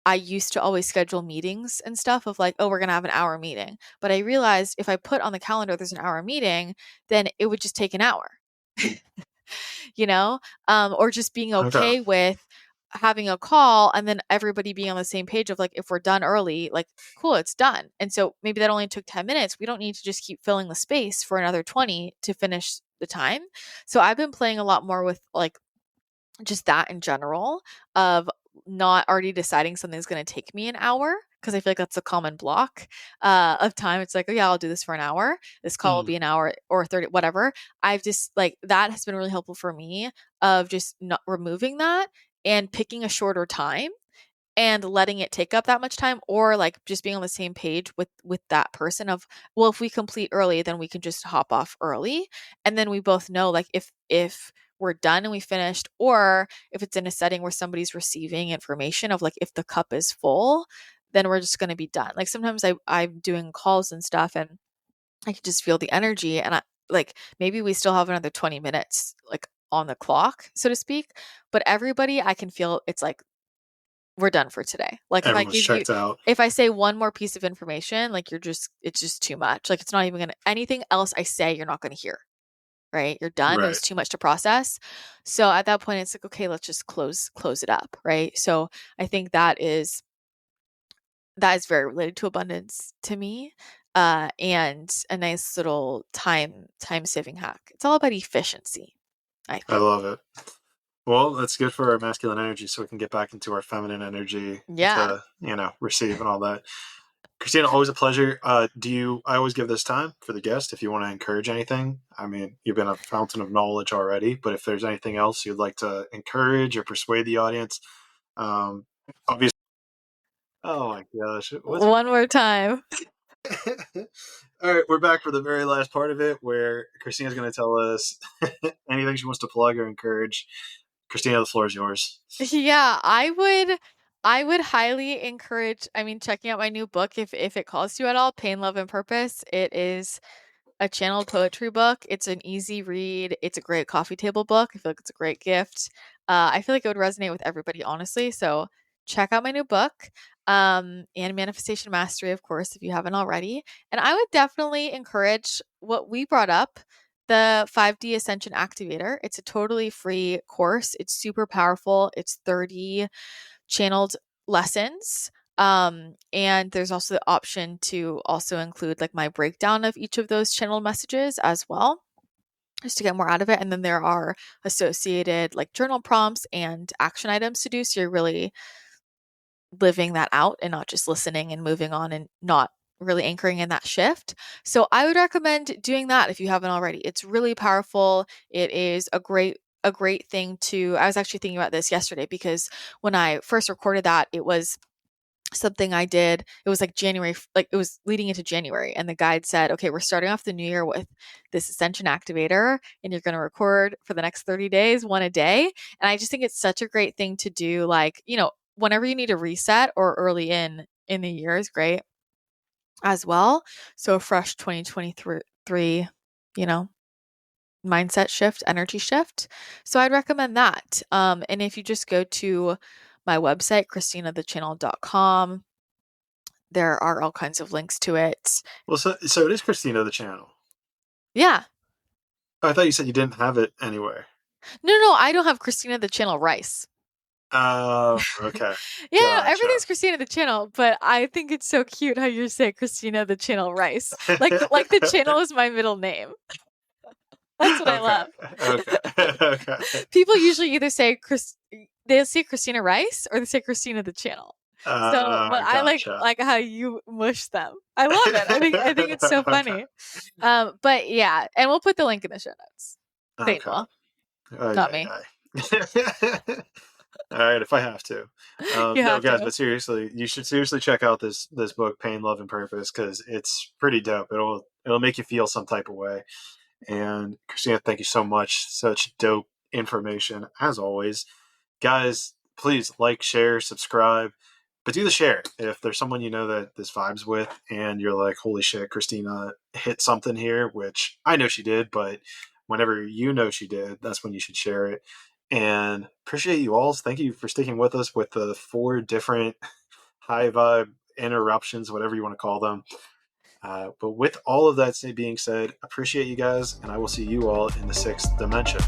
Speaker 3: I used to always schedule meetings and stuff of like, oh, we're going to have an hour meeting. But I realized if I put on the calendar there's an hour meeting, then it would just take an hour. Or just being
Speaker 1: Okay.
Speaker 3: okay with having a call and then everybody being on the same page of like, if we're done early, like, cool, it's done. And so maybe that only took 10 minutes. We don't need to just keep filling the space for another 20 to finish the time. So I've been playing a lot more with like just that in general, of not already deciding something's going to take me an hour, because I feel like that's a common block of time. It's like, oh yeah, I'll do this for an hour. This call will be an hour or 30, whatever. I've just like, that has been really helpful for me, of just not removing that and picking a shorter time and letting it take up that much time, or like just being on the same page with that person of, well, if we complete early, then we can just hop off early, and then we both know like if we're done and we finished, or if it's in a setting where somebody's receiving information of like, if the cup is full, then we're just going to be done. Like sometimes I'm doing calls and stuff and I can just feel the energy, and I like, maybe we still have another 20 minutes like on the clock, so to speak, but everybody, I can feel it's like, we're done for today. Like
Speaker 1: Everyone's checked out.
Speaker 3: if I say one more piece of information, like it's just too much. Like it's not even anything else I say, you're not gonna hear. Right? You're done. It was too much to process. So at that point, it's like, okay, let's just close it up. Right. So I think that is very related to abundance to me. And a nice little time saving hack. It's all about efficiency, I think.
Speaker 1: I love it. Well, that's good for our masculine energy, so we can get back into our feminine energy to, receive and all that. Christina, always a pleasure. I always give this time for the guest if you want to encourage anything. I mean, you've been a fountain of knowledge already, but if there's anything else you'd like to encourage or persuade the audience, obviously. Oh my gosh.
Speaker 3: One more time.
Speaker 1: All right, we're back for the very last part of it, where Christina's going to tell us anything she wants to plug or encourage. Christina, the floor is yours.
Speaker 3: Yeah, I would highly encourage, checking out my new book if it calls to you at all, Pain, Love, and Purpose. It is a channeled poetry book. It's an easy read. It's a great coffee table book. I feel like it's a great gift. I feel like it would resonate with everybody, honestly. So check out my new book, and Manifestation Mastery, of course, if you haven't already. And I would definitely encourage what we brought up, the 5D Ascension Activator. It's a totally free course. It's super powerful. It's 30 channeled lessons. And there's also the option to also include like my breakdown of each of those channeled messages as well, just to get more out of it. And then there are associated like journal prompts and action items to do. So you're really living that out and not just listening and moving on and not really anchoring in that shift. So I would recommend doing that if you haven't already. It's really powerful. It is a great thing to, I was actually thinking about this yesterday, because when I first recorded that, it was something I did. It was like January, like it was leading into January, and the guide said, okay, we're starting off the new year with this Ascension Activator, and you're going to record for the next 30 days, one a day. And I just think it's such a great thing to do. Like, whenever you need a reset or early in the year is great as well. So a fresh 2023, mindset shift, energy shift. So I'd recommend that. And if you just go to my website, ChristinaTheChannel.com, there are all kinds of links to it.
Speaker 1: Well, so it is Christina the Channel.
Speaker 3: Yeah.
Speaker 1: I thought you said you didn't have it anywhere.
Speaker 3: No, I don't have Christina the Channel Rice.
Speaker 1: Oh, okay.
Speaker 3: Yeah, gotcha. Everything's Christina the Channel, but I think it's so cute how you say Christina the Channel Rice. Like the channel is my middle name. That's what I love.
Speaker 1: Okay.
Speaker 3: People usually either say they say Christina Rice or they say Christina the Channel. But I like how you mush them. I love it. I think it's so funny. But yeah, and we'll put the link in the show notes. Painful. Not me.
Speaker 1: All right, if I have to. No, guys, but seriously, you should seriously check out this book, Pain, Love, and Purpose, because it's pretty dope. It'll make you feel some type of way. And Christina, thank you so much. Such dope information, as always. Guys, please like, share, subscribe, but do the share. If there's someone you know that this vibes with and you're like, holy shit, Christina hit something here, which I know she did, but whenever you know she did, that's when you should share it. And appreciate you all. Thank you for sticking with us with the 4 different high vibe interruptions, whatever you want to call them. But with all of that being said, appreciate you guys, and I will see you all in the 6th dimension.